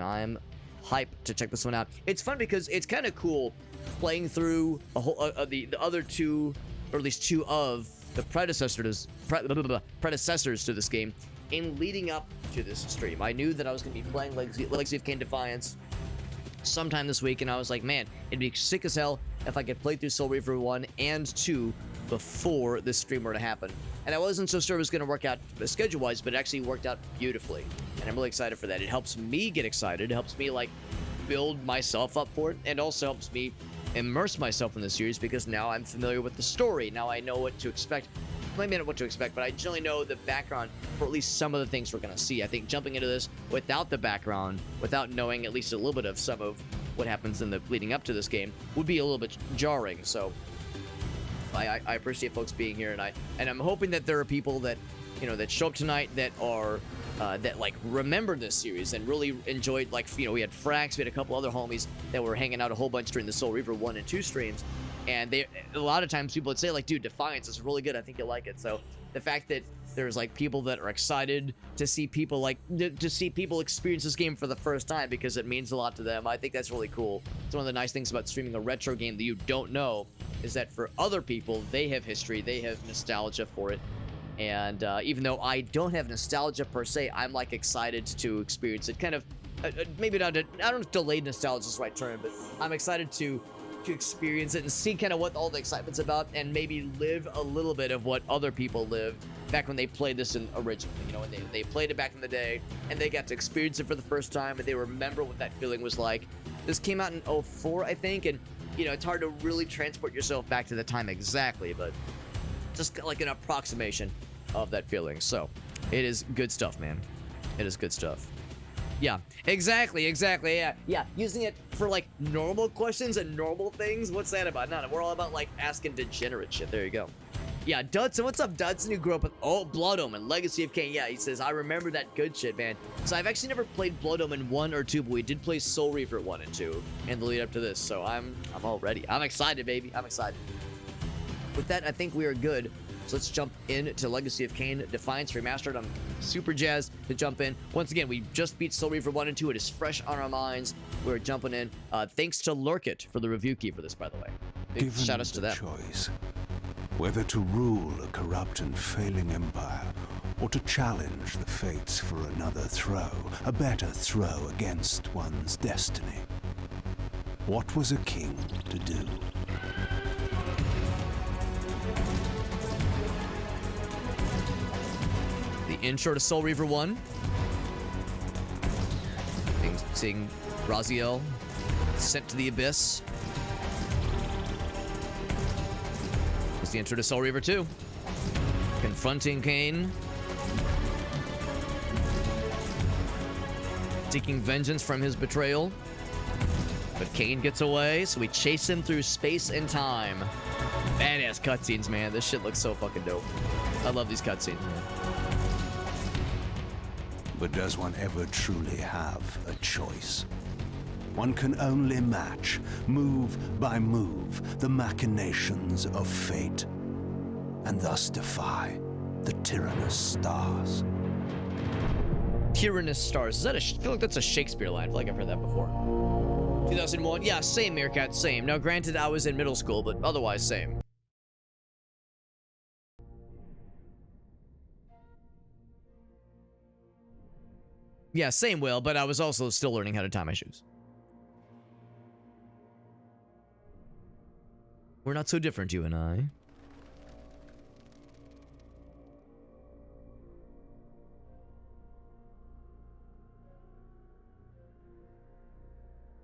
I'm hyped to check this one out. It's fun because it's kind of cool playing through a whole the other two, or at least two of the predecessors to this game in leading up to this stream. I knew that I was going to be playing Legacy of Kain Defiance sometime this week, and I was like, man, it'd be sick as hell if I could play through Soul Reaver 1 and 2 before this stream were to happen. And I wasn't so sure it was going to work out schedule-wise, but it actually worked out beautifully. And I'm really excited for that. It helps me get excited. It helps me, like, build myself up for it, and also helps me immerse myself in the series because now I'm familiar with the story. Now I know what to expect. Maybe not what to expect, but I generally know the background for at least some of the things we're going to see. I think jumping into this without the background, without knowing at least a little bit of some of what happens in the leading up to this game, would be a little bit jarring. So I appreciate folks being here, and I'm hoping that there are people that, you know, that show up tonight that are that like remember this series and really enjoyed, like, you know, we had Frax, we had a couple other homies that were hanging out a whole bunch during the Soul Reaver 1 and 2 streams, and a lot of times people would say, like, dude, Defiance is really good, I think you'll like it. So the fact that there's like people that are excited to see people experience this game for the first time because it means a lot to them, I think that's really cool. It's one of the nice things about streaming a retro game that you don't know, is that for other people, they have history, they have nostalgia for it. And even though I don't have nostalgia per se, I'm like excited to experience it. Kind of, maybe not, I don't know if delayed nostalgia is the right term, but I'm excited to experience it and see kind of what all the excitement's about, and maybe live a little bit of what other people lived back when they played this originally. You know, when they played it back in the day, and they got to experience it for the first time, and they remember what that feeling was like. This came out in 04, I think, and, you know, it's hard to really transport yourself back to the time exactly, but just like an approximation of that feeling. So it is good stuff, man. It is good stuff. Yeah, exactly, yeah, using it for like normal questions and normal things. What's that about? No, we're all about like asking degenerate shit. There you go. Yeah, Dudson, what's up, Dudson? You grew up with Blood Omen, Legacy of Kain. Yeah, he says, I remember that good shit, man. So I've actually never played Blood Omen 1 or 2, but we did play Soul Reaver 1 and 2 in the lead up to this. So I'm all ready. I'm excited, baby. I'm excited. With that, I think we are good. So let's jump into Legacy of Kain Defiance Remastered. I'm super jazzed to jump in. Once again, we just beat Soul Reaver 1 and 2. It is fresh on our minds. We're jumping in. Thanks to Lurkit for the review key for this, by the way. Big shout outs to them. Choice, whether to rule a corrupt and failing empire, or to challenge the fates for another throw, a better throw against one's destiny. What was a king to do? Intro to Soul Reaver 1. Seeing Raziel sent to the abyss. It's the intro to Soul Reaver 2. Confronting Kain. Seeking vengeance from his betrayal. But Kain gets away, so we chase him through space and time. Badass cutscenes, man. This shit looks so fucking dope. I love these cutscenes, man. But does one ever truly have a choice? One can only match, move by move, the machinations of fate, and thus defy the tyrannous stars. Tyrannous stars. Is that I feel like that's a Shakespeare line. I feel like I've heard that before. 2001. Yeah, same, Meerkat, same. Now, granted, I was in middle school, but otherwise, same. Yeah, same, Will, but I was also still learning how to tie my shoes. We're not so different, you and I.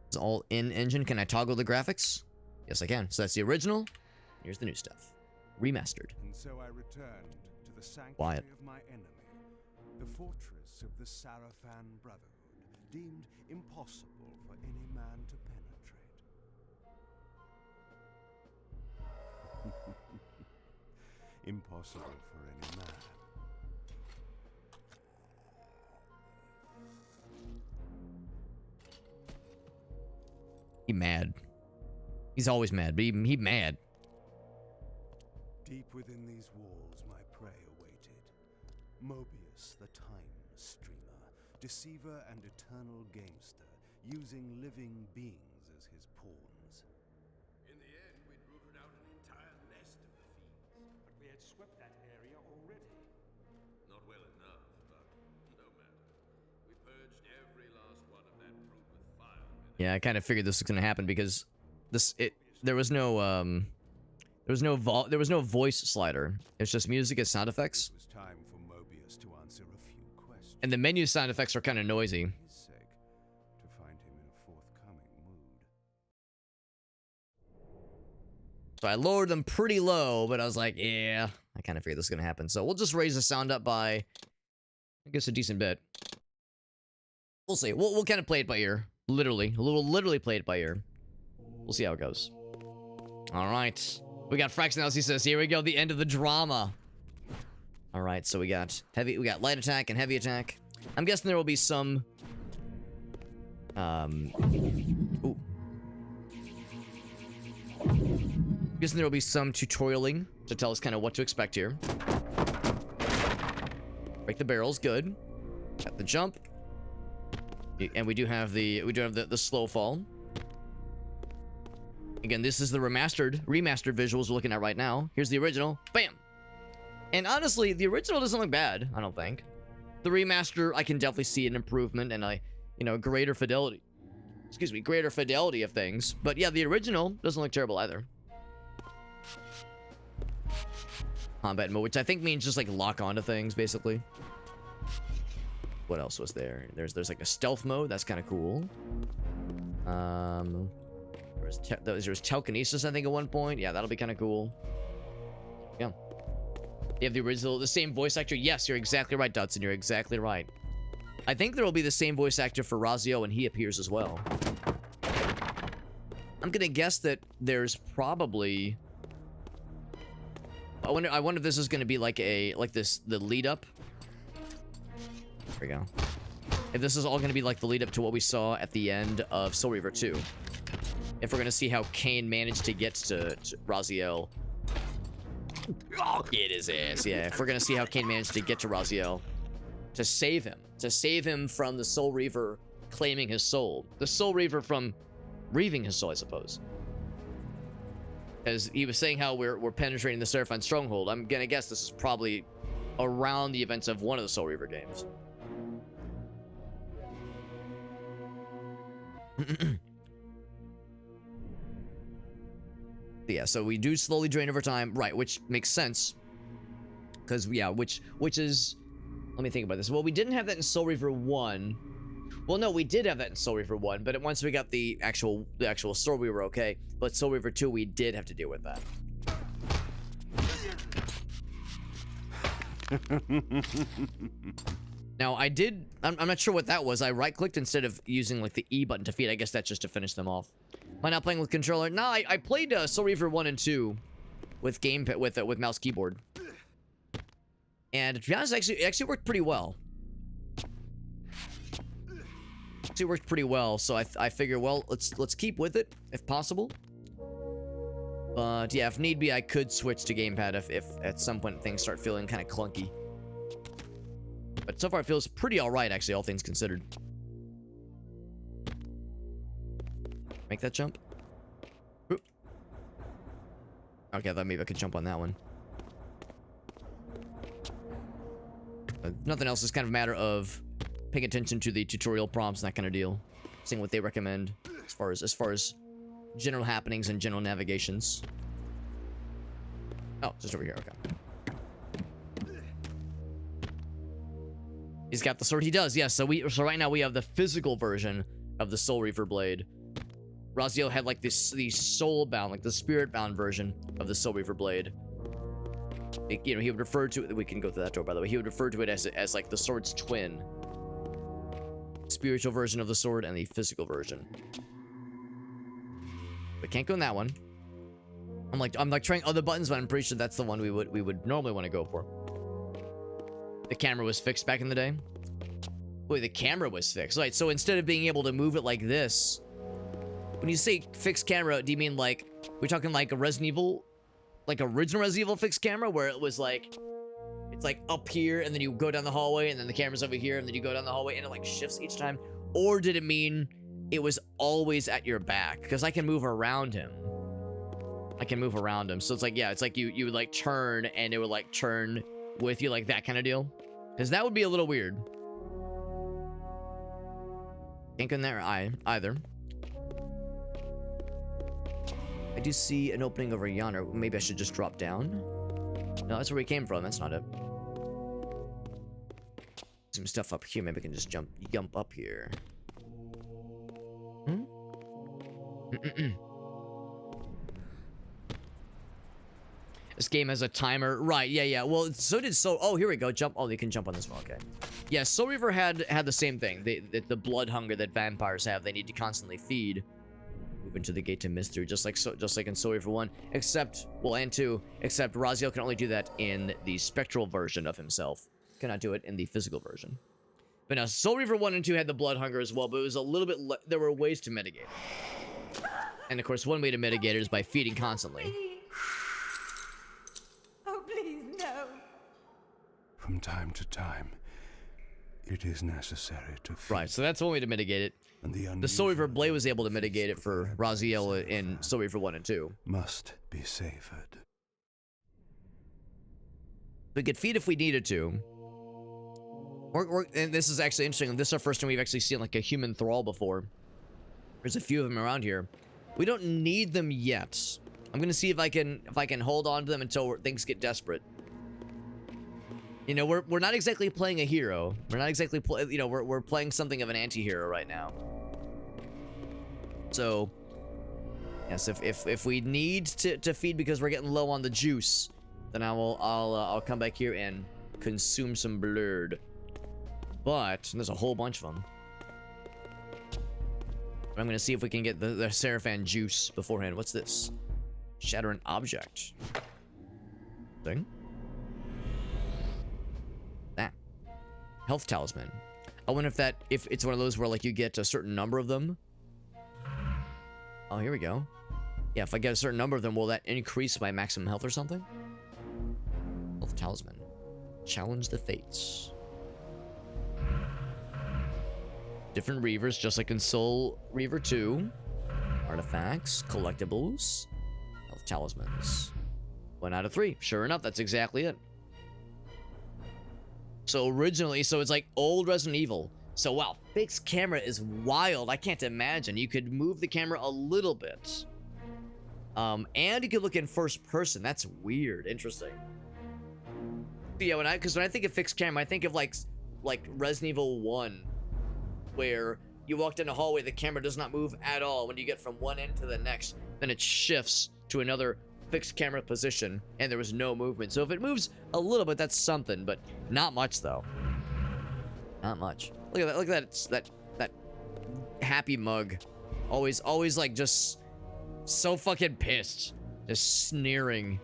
It's all in engine. Can I toggle the graphics? Yes, I can. So that's the original. Here's the new stuff. Remastered. And so I returned to the sanctuary Quiet. of my enemy, the fortress of the Sarafan Brotherhood, deemed impossible for any man to penetrate. Impossible for any man. He mad. He's always mad, but he mad. Deep within these walls, my prey awaited. Mobius, the time streamer, deceiver and eternal gamester, using living beings as his pawns. In the end, we'd rooted out an entire nest of the fiends. But we had swept that area already. Not well enough, but no matter. We purged every last one of that brute with fire. Yeah, I kind of figured this was gonna happen because there was no voice slider. It's just music and sound effects. It was time for Mobius to answer a few questions. And the menu sound effects are kind of noisy. For his sake, to find him in a forthcoming mood. So I lowered them pretty low, but I was like, yeah, I kind of figured this was gonna happen. So we'll just raise the sound up by, I guess, a decent bit. We'll see. We'll kind of play it by ear. Literally. We'll literally play it by ear. We'll see how it goes. All right. We got Fraxinals, he says, here we go, the end of the drama. All right, so we got light attack and heavy attack. I'm guessing there will be some... Ooh. I'm guessing there will be some tutorialing to tell us kind of what to expect here. Break the barrels, good. Got the jump. And we do have the slow fall. Again, this is the remastered visuals we're looking at right now. Here's the original. Bam! And honestly, the original doesn't look bad, I don't think. The remaster, I can definitely see an improvement and greater fidelity. Excuse me, greater fidelity of things. But yeah, the original doesn't look terrible either. Combat mode, which I think means just like lock onto things, basically. What else was there? There's like a stealth mode. That's kind of cool. There was telekinesis, I think, at one point. Yeah, that'll be kind of cool. Yeah. You have the same voice actor. Yes, you're exactly right, Dudson. You're exactly right. I think there will be the same voice actor for Razio, and he appears as well. I'm gonna guess that there's probably... I wonder if this is gonna be like the lead up. There we go. If this is all gonna be like the lead up to what we saw at the end of Soul Reaver 2. If we're gonna see how Kain managed to get to Raziel. Oh, get his ass. Yeah, if we're gonna see how Kain managed to get to Raziel. To save him from the Soul Reaver claiming his soul. The Soul Reaver from reaving his soul, I suppose. As he was saying how we're penetrating the Seraphine stronghold, I'm gonna guess this is probably around the events of one of the Soul Reaver games. Yeah, so we do slowly drain over time, right, which makes sense. Because, yeah, which is... Let me think about this. Well, we didn't have that in Soul Reaver 1. Well, no, we did have that in Soul Reaver 1, but once we got the actual Soul Reaver, okay. But Soul Reaver 2, we did have to deal with that. Now, I'm not sure what that was. I right-clicked instead of using, like, the E button to feed. I guess that's just to finish them off. Am I not playing with controller? No, I played Soul Reaver 1 and 2 with gamepad, with mouse keyboard. And to be honest, it actually worked pretty well. Actually worked pretty well, so I figure, well, let's keep with it, if possible. But, yeah, if need be, I could switch to gamepad if at some point things start feeling kind of clunky. But so far it feels pretty alright, actually, all things considered. Make that jump. Oop. Okay, I thought maybe I could jump on that one. Nothing else. It's kind of a matter of paying attention to the tutorial prompts and that kind of deal. Seeing what they recommend as far as general happenings and general navigations. Oh, just over here. Okay. He's got the sword. He does, yes. So right now we have the physical version of the Soul Reaver blade. Raziel had like the soul-bound, like the spirit-bound version of the Soul Reaver blade. He would refer to it. We can go through that door, by the way. He would refer to it as like the sword's twin. Spiritual version of the sword and the physical version. We can't go in that one. I'm like trying other buttons, but I'm pretty sure that's the one we would normally want to go for. The camera was fixed back in the day. Wait, the camera was fixed. Right, so instead of being able to move it like this, when you say fixed camera, do you mean like we're talking like a Resident Evil, like original Resident Evil fixed camera, where it was like it's like up here, and then you go down the hallway, and then the camera's over here, and then you go down the hallway, and it like shifts each time? Or did it mean it was always at your back? Because I can move around him. I can move around him. So it's like, yeah, it's like you would like turn, and it would like turn with you, like that kind of deal. Because that would be a little weird. Can't go in there either. I do see an opening over yonder. Maybe I should just drop down. No, that's where we came from. That's not it. Some stuff up here. Maybe I can just jump up here. Hmm? This game has a timer. Right, yeah. Well, so did Soul... Oh, here we go. Jump. Oh, you can jump on this one. Okay. Yeah, Soul Reaver had the same thing. The blood hunger that vampires have. They need to constantly feed. Move into the gate to miss through, just like in Soul Reaver 1. Except, well, and 2. Except Raziel can only do that in the spectral version of himself. Cannot do it in the physical version. But now, Soul Reaver 1 and 2 had the blood hunger as well, but it was a little bit... There were ways to mitigate it. And, of course, one way to mitigate it is by feeding constantly. From time to time, it is necessary to feed. Right, so that's one way to mitigate it. And the Soul Reaver Blade was able to mitigate it for Raziel in Soul Reaver 1 and 2. Must be savored. We could feed if we needed to. And this is actually interesting. This is our first time we've actually seen like a human thrall before. There's a few of them around here. We don't need them yet. I'm gonna see if I can hold on to them until things get desperate. You know, we're not exactly playing a hero. We're not exactly we're playing something of an anti-hero right now. So, yes, if we need to feed because we're getting low on the juice, then I'll come back here and consume some blood. But there's a whole bunch of them. I'm gonna see if we can get the Seraphan juice beforehand. What's this? Shatter an object. Thing. That. Health talisman. I wonder if it's one of those where like you get a certain number of them. Oh, here we go. Yeah, if I get a certain number of them, will that increase my maximum health or something? Health talisman. Challenge the fates. Different Reavers, just like in Soul Reaver 2. Artifacts, collectibles, health talismans. 1 out of 3. Sure enough, that's exactly it. So originally, so it's like old Resident Evil. So wow, fixed camera is wild. I can't imagine. You could move the camera a little bit. And you could look in first person. That's weird. Interesting. Yeah, when I think of fixed camera, I think of like Resident Evil 1. Where you walk down a hallway, the camera does not move at all. When you get from one end to the next, then it shifts to another fixed camera position, and there was no movement. So if it moves a little bit, that's something, but not much though. Not much. Look at that! Look at that happy mug. Always like just so fucking pissed, just sneering,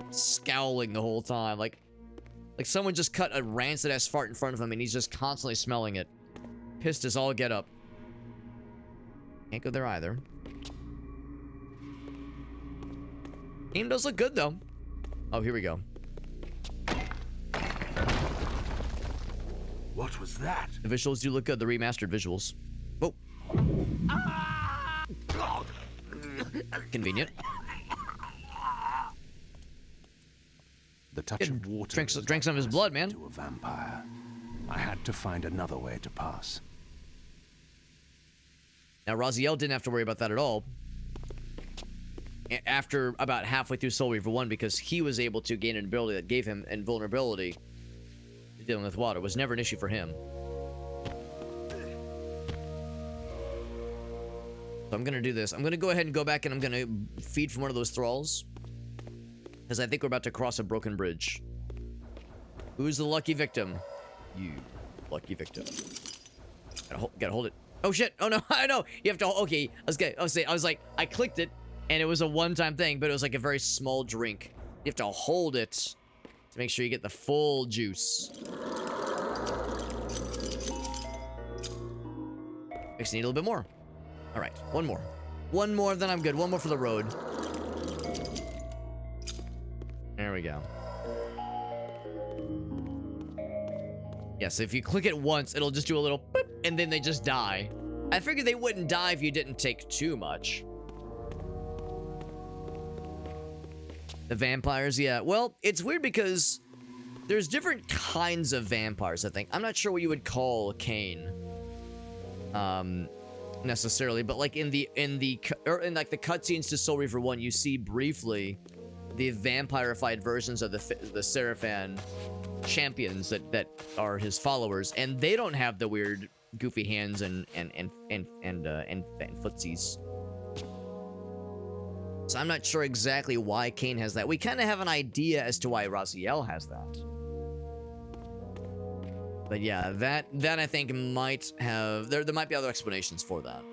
scowling the whole time. Like someone just cut a rancid ass fart in front of him, and he's just constantly smelling it. Pissed as all get up. Can't go there either. Game does look good though. Oh, here we go. What was that? The visuals do look good. The remastered visuals. Oh. Convenient. The touch of water drank some of his blood, man. To a vampire. I had to find another way to pass. Now, Raziel didn't have to worry about that at all. After about halfway through Soul Reaver 1, because he was able to gain an ability that gave him invulnerability to dealing with water. It was never an issue for him. So I'm going to do this. I'm going to go ahead and go back and I'm going to feed from one of those thralls. Because I think we're about to cross a broken bridge. Who's the lucky victim? You. Lucky victim. Gotta hold it. Oh shit! Oh no! I know! You have to... Okay, I was like... I clicked it, and it was a one-time thing, but it was like a very small drink. You have to hold it to make sure you get the full juice. Makes you need a little bit more. Alright, one more. One more, then I'm good. One more for the road. There we go. Yes, if you click it once, it'll just do a little boop, and then they just die. I figured they wouldn't die if you didn't take too much. The vampires, yeah. Well, it's weird because there's different kinds of vampires, I think. I'm not sure what you would call Kain. Necessarily, but like in the like the cutscenes to Soul Reaver 1, you see briefly the vampirified versions of the Seraphan champions that are his followers, and they don't have the weird goofy hands and footsies. So I'm not sure exactly why Kain has that. We kind of have an idea as to why Raziel has that. But yeah, that I think might have... There might be other explanations for that.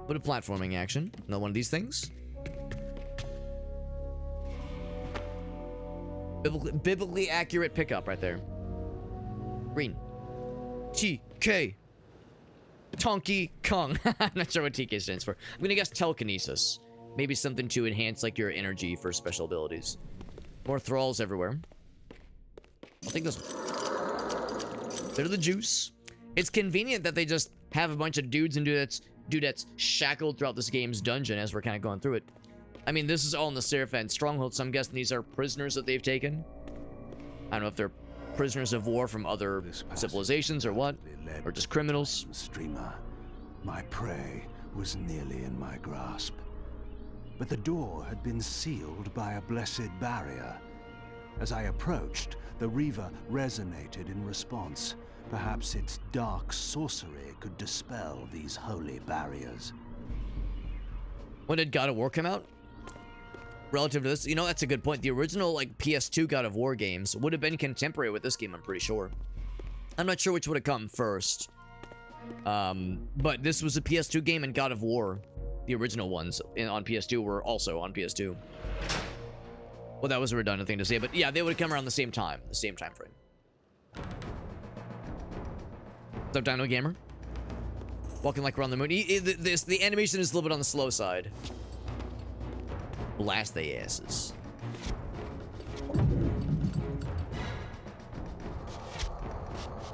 What a platforming action. Another one of these things. Biblically accurate pickup right there. Green. TK. Tonky Kong. I'm not sure what TK stands for. I'm gonna guess telekinesis. Maybe something to enhance like your energy for special abilities. More thralls everywhere. I'll take this one. They're the juice. It's convenient that they just have a bunch of dudes and dudettes shackled throughout this game's dungeon as we're kind of going through it. I mean, this is all in the Seraphan stronghold, so I'm guessing these are prisoners that they've taken. I don't know if they're prisoners of war from other civilizations or what, or just criminals. Streamer, my prey was nearly in my grasp. But the door had been sealed by a blessed barrier. As I approached, the Reaver resonated in response. Perhaps its dark sorcery could dispel these holy barriers. When did God of War come out? Relative to this, you know, that's a good point. The original, like, PS2 God of War games would have been contemporary with this game, I'm pretty sure. I'm not sure which would have come first. But this was a PS2 game, and God of War, the original ones on PS2 were also on PS2. Well, that was a redundant thing to say, but yeah, they would have come around the same time frame. What's up, Dino Gamer? Walking like we're on the moon. The animation is a little bit on the slow side. Blast they asses.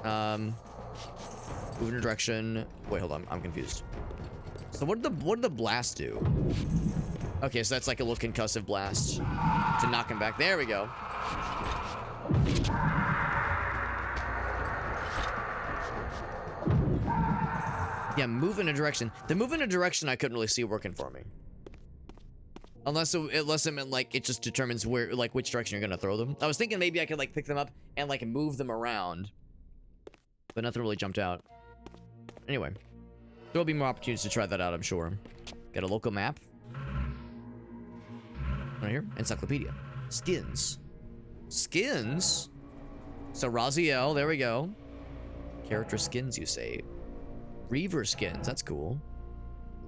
Move in a direction. Wait, hold on. I'm confused. So what did the blast do? Okay, so that's like a little concussive blast to knock him back. There we go. Yeah, move in a direction. The move in a direction I couldn't really see working for me. Unless it meant like it just determines where, like, which direction you're gonna throw them. I was thinking maybe I could like pick them up and like move them around, but nothing really jumped out. Anyway, there'll be more opportunities to try that out, I'm sure. Got a local map. Right here, encyclopedia. Skins. Skins? So Raziel, there we go. Character skins, you say. Reaver skins, that's cool.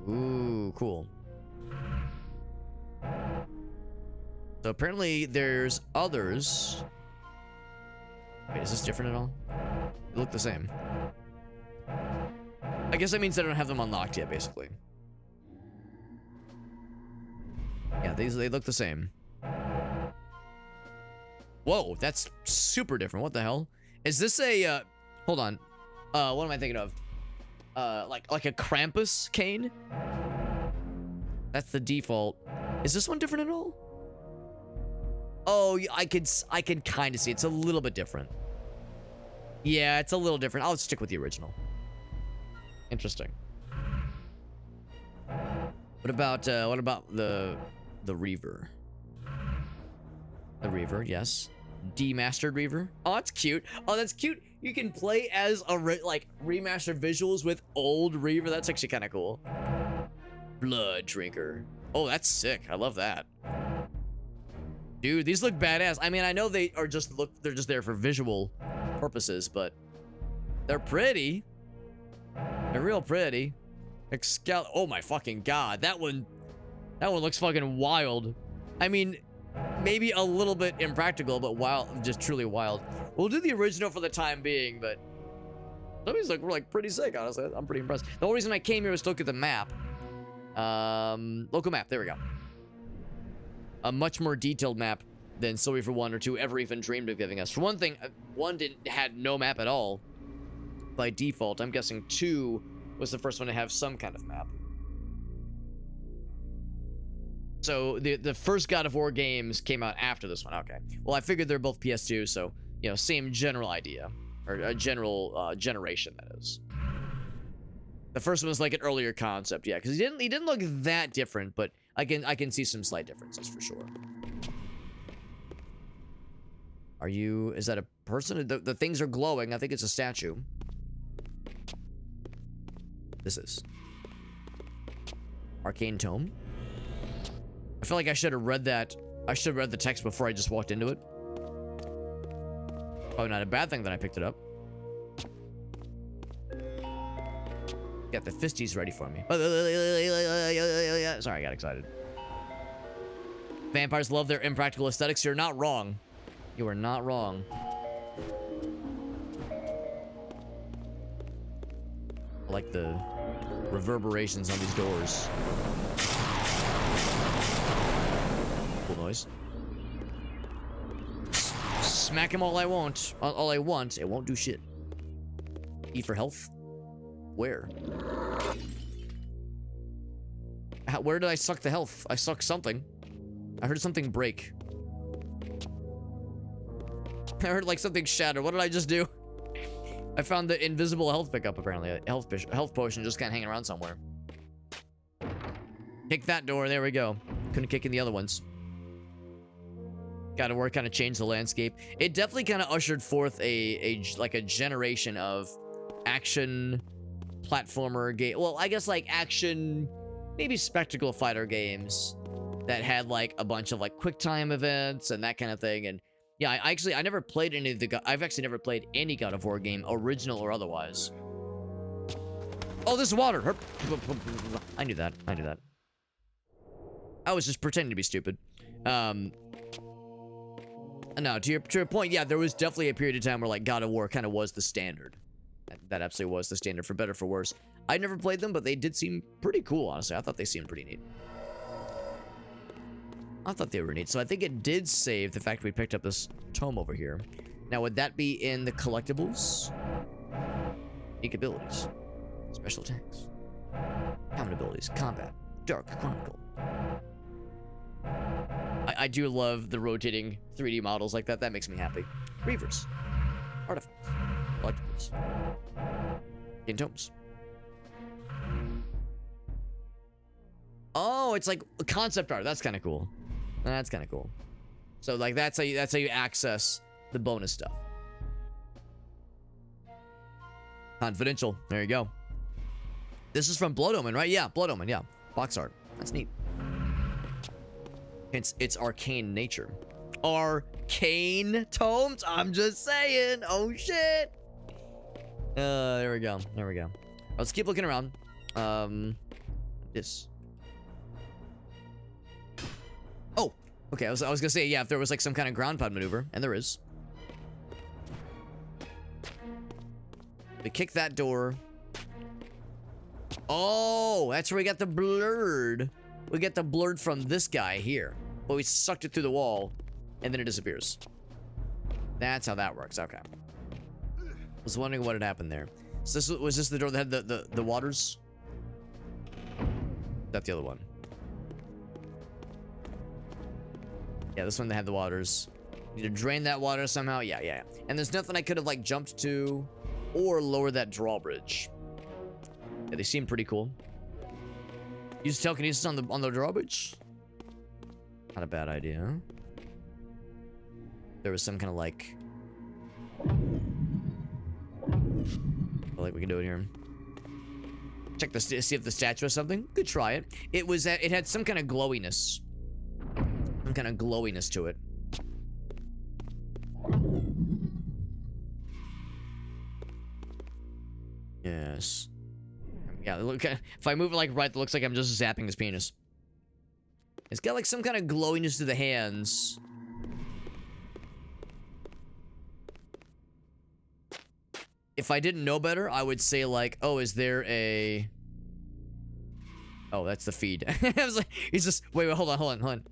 Ooh, cool. So apparently there's others. Wait, is this different at all? They look the same. I guess that means I don't have them unlocked yet, basically. Yeah, they look the same. Whoa, that's super different. What the hell? Is this a, hold on. What am I thinking of? Like a Krampus Kain? That's the default. Is this one different at all? Oh, I could kind of see it's a little bit different. Yeah, it's a little different. I'll stick with the original. Interesting. What about the Reaver? The Reaver, yes. Demastered Reaver. Oh, that's cute. Oh, that's cute. You can play as a remastered visuals with old Reaver. That's actually kind of cool. Blood Drinker. Oh, that's sick. I love that. Dude, these look badass. I mean, I know they're just there for visual purposes, but they're pretty. They're real pretty. Oh my fucking god. That one looks fucking wild. I mean, maybe a little bit impractical, but wild, just truly wild. We'll do the original for the time being, but some of these look like pretty sick, honestly. I'm pretty impressed. The whole reason I came here was to look at the map. Local map, there we go. A much more detailed map than Soul Reaver 1 or 2 ever even dreamed of giving us. For one thing, 1 had no map at all by default. I'm guessing 2 was the first one to have some kind of map. So the first God of War games came out after this one. Okay. Well, I figured they're both PS2, so, you know, same general idea. Or a general generation, that is. The first one was like an earlier concept, yeah, because he didn't look that different, but I can see some slight differences for sure. Is that a person? The things are glowing. I think it's a statue. This is Arcane Tome. I feel like I should have read that. I should have read the text before I just walked into it. Probably not a bad thing that I picked it up. Got the fisties ready for me. Sorry, I got excited. Vampires love their impractical aesthetics. You're not wrong. You are not wrong. I like the reverberations on these doors. Cool noise. Smack him all I want. All I want. It won't do shit. E for health? Where? Where did I suck the health? I sucked something. I heard something break. I heard like something shatter. What did I just do? I found the invisible health pickup apparently. A health potion just kind of hanging around somewhere. Kick that door. There we go. Couldn't kick in the other ones. God of War kind of changed the landscape. It definitely kind of ushered forth a generation of action platformer game. Well, I guess like action, maybe spectacle fighter games that had like a bunch of like quick time events and that kind of thing. And yeah, I never played any of the. I've actually never played any God of War game, original or otherwise. Oh, this is water. I knew that. I knew that. I was just pretending to be stupid. No, to your point, yeah, there was definitely a period of time where like God of War kind of was the standard. That absolutely was the standard, for better or for worse. I never played them, but they did seem pretty cool, honestly. I thought they seemed pretty neat. I thought they were neat. So I think it did save the fact we picked up this tome over here. Now, would that be in the collectibles? Unique abilities. Special attacks. Common abilities. Combat. Dark Chronicle. I do love the rotating 3D models like that. That makes me happy. Reavers. Artifacts. Collectibles. In tomes. Oh, it's like concept art. That's kind of cool. That's kind of cool. So like that's how you access the bonus stuff. Confidential. There you go. This is from Blood Omen, right? Yeah, Blood Omen. Yeah, box art. That's neat. It's arcane nature. Arcane tomes. I'm just saying. Oh shit. There we go. There we go. Let's keep looking around. This. Oh, okay. I was gonna say, yeah, if there was like some kind of ground pound maneuver, and there is. We kick that door. Oh, that's where we got the blurred. We get the blurred from this guy here. But we sucked it through the wall, and then it disappears. That's how that works. Okay. Was wondering what had happened there. So was this the door that had the waters? That's the other one. Yeah, this one that had the waters. Need to drain that water somehow. Yeah. And there's nothing I could have like jumped to or lowered that drawbridge. Yeah, they seem pretty cool. Use telekinesis on the drawbridge. Not a bad idea. There was some kind of like. I like we can do it here. Check the see if the statue has something. Could try it. It had some kind of glowiness. Some kind of glowiness to it. Yes. Yeah, look. If I move it like right, it looks like I'm just zapping his penis. It's got like some kind of glowiness to the hands. If I didn't know better, I would say like, oh, is there a... Oh, that's the feed. I was like, he's just... Wait, hold on.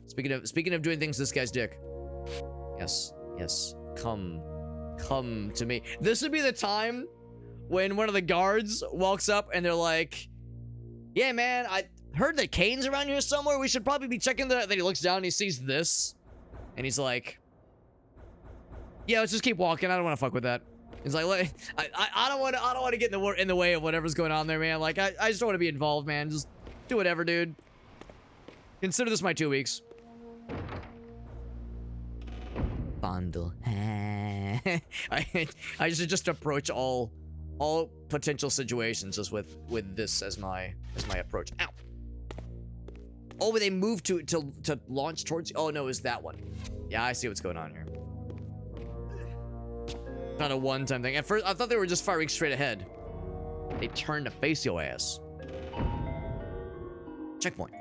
Speaking of doing things, this guy's dick. Yes, yes. Come to me. This would be the time when one of the guards walks up and they're like, "Yeah, man, I heard that Kain's around here somewhere. We should probably be checking the." Then he looks down and he sees this, and he's like, "Yeah, let's just keep walking. I don't want to fuck with that." He's like, I don't want to get in the way of whatever's going on there, man. Like, I just don't want to be involved, man. Just do whatever, dude. Consider this my 2 weeks. Fondle. I should just approach all potential situations just with this as my approach. Ow. Oh, but they moved to launch towards. Oh no, is that one? Yeah, I see what's going on here. Not a one-time thing. At first, I thought they were just firing straight ahead. They turned to face your ass. Checkpoint.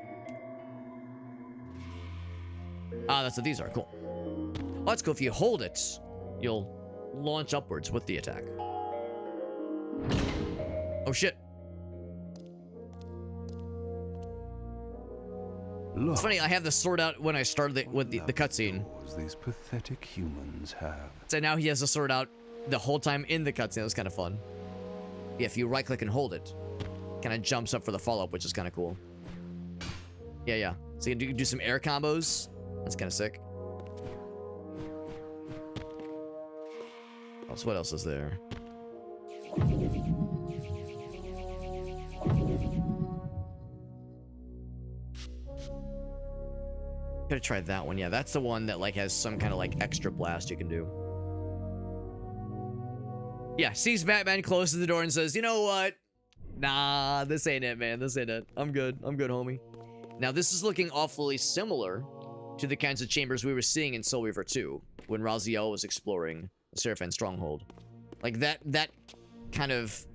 Ah, that's what these are. Cool. Oh, that's cool. If you hold it, you'll launch upwards with the attack. Oh, shit. Look, It's funny, I have the sword out when I started with the cutscene. these pathetic humans have. So now he has the sword out the whole time in the cutscene. That was kind of fun. Yeah, if you right-click and hold it, kind of jumps up for the follow-up, which is kind of cool. Yeah, yeah. So you can do some air combos. That's kind of sick. What else is there? Could have tried that one. Yeah, that's the one that like has some kind of like extra blast you can do. Yeah, sees Batman, closes the door and says, "You know what? Nah, this ain't it, man. This ain't it. I'm good, homie." Now, this is looking awfully similar to the kinds of chambers we were seeing in Soul Reaver 2 when Raziel was exploring the Seraphin Stronghold. Like that kind of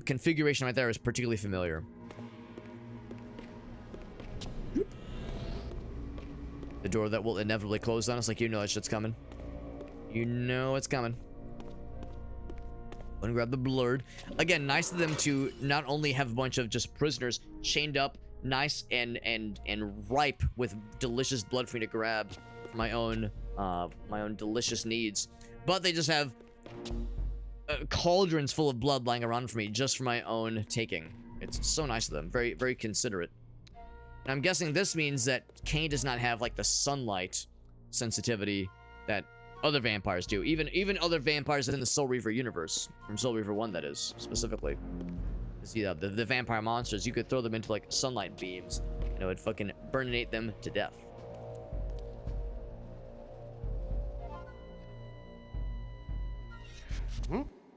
configuration right there is particularly familiar. The door that will inevitably close on us, like, you know that shit's coming. You know it's coming. Go and grab the blurred. Again, nice of them to not only have a bunch of just prisoners chained up, nice and ripe with delicious blood for me to grab for my own delicious needs, but they just have cauldrons full of blood lying around for me just for my own taking. It's so nice of them. Very, very considerate. And I'm guessing this means that Kain does not have like the sunlight sensitivity that other vampires do. Even other vampires in the Soul Reaver universe, from Soul Reaver 1 that is, specifically. See, the vampire monsters, you could throw them into like sunlight beams and it would fucking burninate them to death.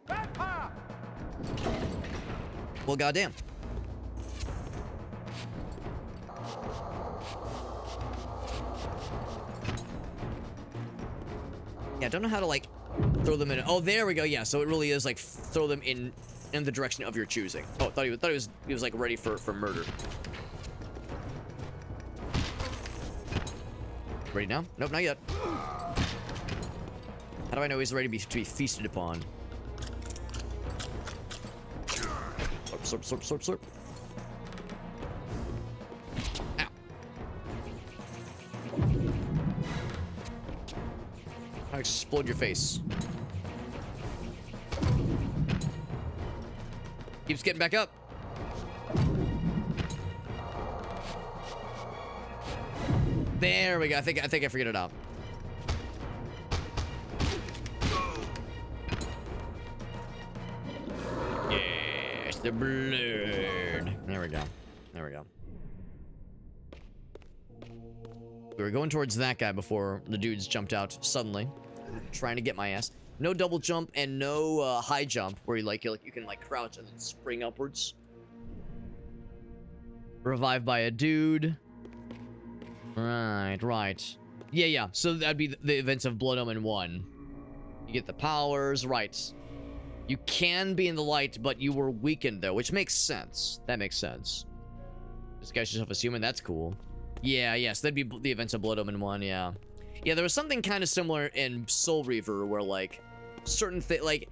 Vampire! Well, goddamn. Yeah, I don't know how to like throw them in. Oh, there we go. Yeah, so it really is like throw them in the direction of your choosing. Oh, I thought he was like ready for murder. Ready now? Nope, not yet. How do I know he's ready to be feasted upon? Slurp, slurp, slurp, slurp. Ow. I'll explode your face. Keeps getting back up. There we go. I think I figured it out. Yes, the blood. There we go. There we go. We were going towards that guy before the dudes jumped out suddenly, trying to get my ass. No double jump and no high jump where you can like crouch and then spring upwards. Revived by a dude. Right. Yeah. So that'd be the events of Blood Omen 1. You get the powers, right. You can be in the light, but you were weakened though, which makes sense. That makes sense. Disguise yourself as human, that's cool. Yeah, yes, that'd be the events of Blood Omen 1, yeah. Yeah, there was something kind of similar in Soul Reaver where like certain things, like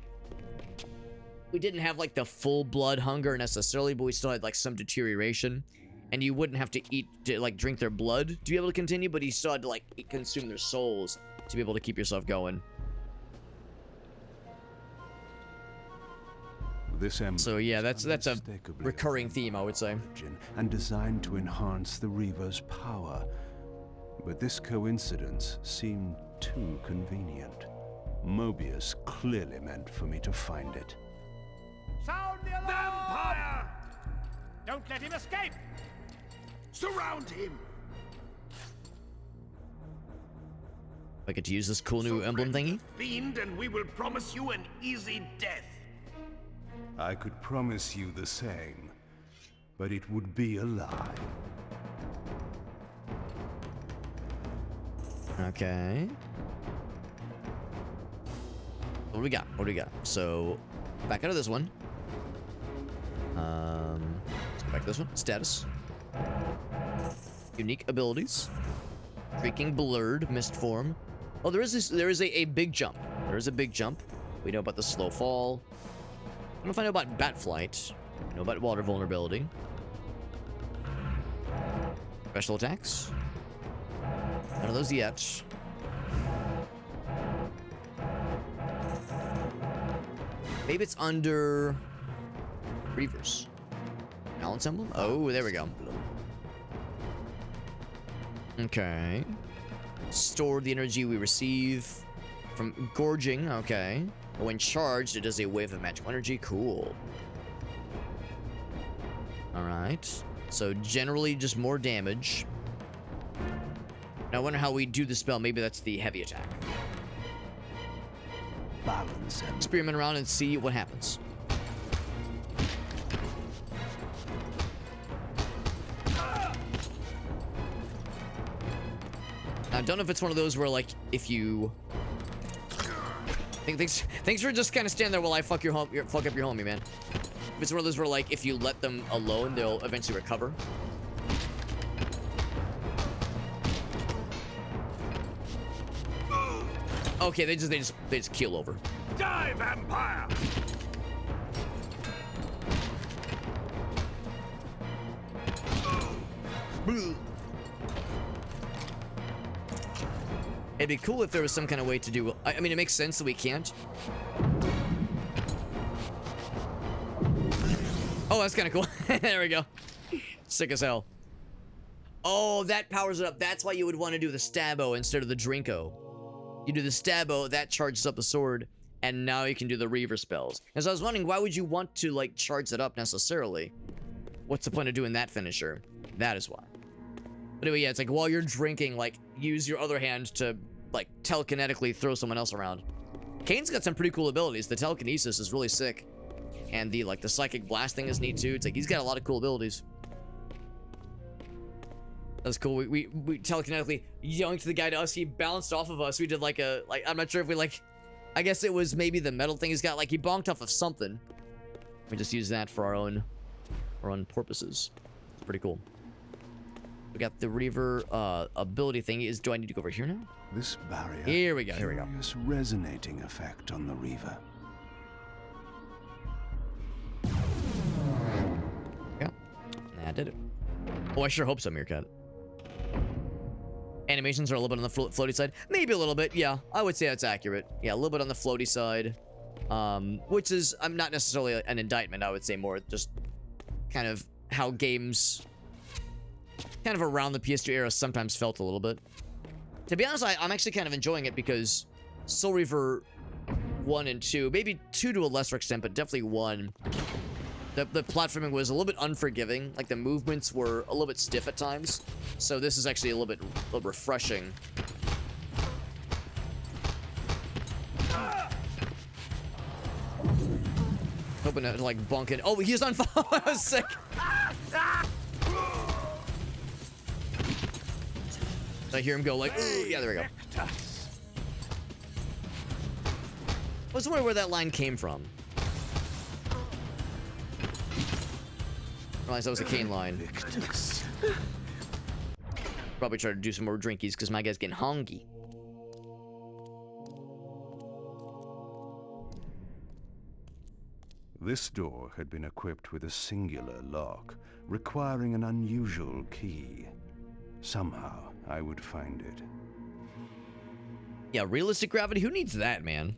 we didn't have like the full blood hunger necessarily, but we still had like some deterioration. and you wouldn't have to like drink their blood to be able to continue, but you still had to like consume their souls to be able to keep yourself going. This emblem So yeah, that's a unmistakably recurring of theme, I would say. origin and designed to enhance the Reaver's power. But this coincidence seemed too convenient. Mobius clearly meant for me to find it. Sound the alarm! Vampire! Don't let him escape! Surround him! I get to use this cool new emblem thingy. Fiend, and we will promise you an easy death. I could promise you the same, but it would be a lie. Okay. What do we got? What do we got? So, back out of this one. Let's go back to this one. Status. Unique abilities. Streaking blurred, mist form. Oh, there is a big jump. There is a big jump. We know about the slow fall. I don't know if I know about bat flight. I know about water vulnerability. Special attacks. None of those yet. Maybe it's under Reavers. Balance emblem? Oh, there we go. Okay. Store the energy we receive from gorging. Okay. When charged, it does a wave of magical energy. Cool. Alright. So generally just more damage. Now I wonder how we do the spell. Maybe that's the heavy attack. Balance emblem. Experiment around and see what happens. I don't know if it's one of those where, like, if you... Thanks for just kind of standing there while I fuck up your homie, man. If it's one of those where, like, if you let them alone, they'll eventually recover. Okay, they just keel over. Die, vampire! It'd be cool if there was some kind of way to do... I mean, it makes sense that we can't. Oh, that's kind of cool. There we go. Sick as hell. Oh, that powers it up. That's why you would want to do the Stabbo instead of the Drinko. You do the Stabbo, that charges up the sword, and now you can do the Reaver spells. And so I was wondering, why would you want to, like, charge that up necessarily? What's the point of doing that finisher? That is why. But anyway, yeah, it's like while you're drinking, like, use your other hand to, like, telekinetically throw someone else around. Kain's got some pretty cool abilities. The telekinesis is really sick. And the, like, the psychic blast thing is neat too. It's like, he's got a lot of cool abilities. That's cool. We telekinetically yoinked the guy to us. He bounced off of us. We did like a, I'm not sure if we, like, I guess it was maybe the metal thing he's got. Like, he bonked off of something. We just use that for our own purposes. It's pretty cool. We got the Reaver ability thing. Do I need to go over here now? This barrier. Here we go. Here we go. Curious resonating effect on the Reaver. Yeah. That did it. Oh, I sure hope so, Meerkat. Animations are a little bit on the floaty side. Maybe a little bit, yeah. I would say that's accurate. Yeah, a little bit on the floaty side. Which is, I'm not necessarily an indictment, I would say more just kind of how games kind of around the PS2 era sometimes felt a little bit. To be honest, I'm actually kind of enjoying it because Soul Reaver 1 and 2, maybe 2 to a lesser extent, but definitely 1, the platforming was a little bit unforgiving. Like, the movements were a little bit stiff at times. So this is actually a little bit refreshing. Hoping to, like, bonk it. Oh, he's on fire. I was sick. I hear him go like, ooh, yeah, there we go. I was wondering where that line came from. I realized that was a Kain line. Probably try to do some more drinkies because my guy's getting hungry. This door had been equipped with a singular lock, requiring an unusual key. Somehow, I would find it. Yeah, realistic gravity, who needs that, man?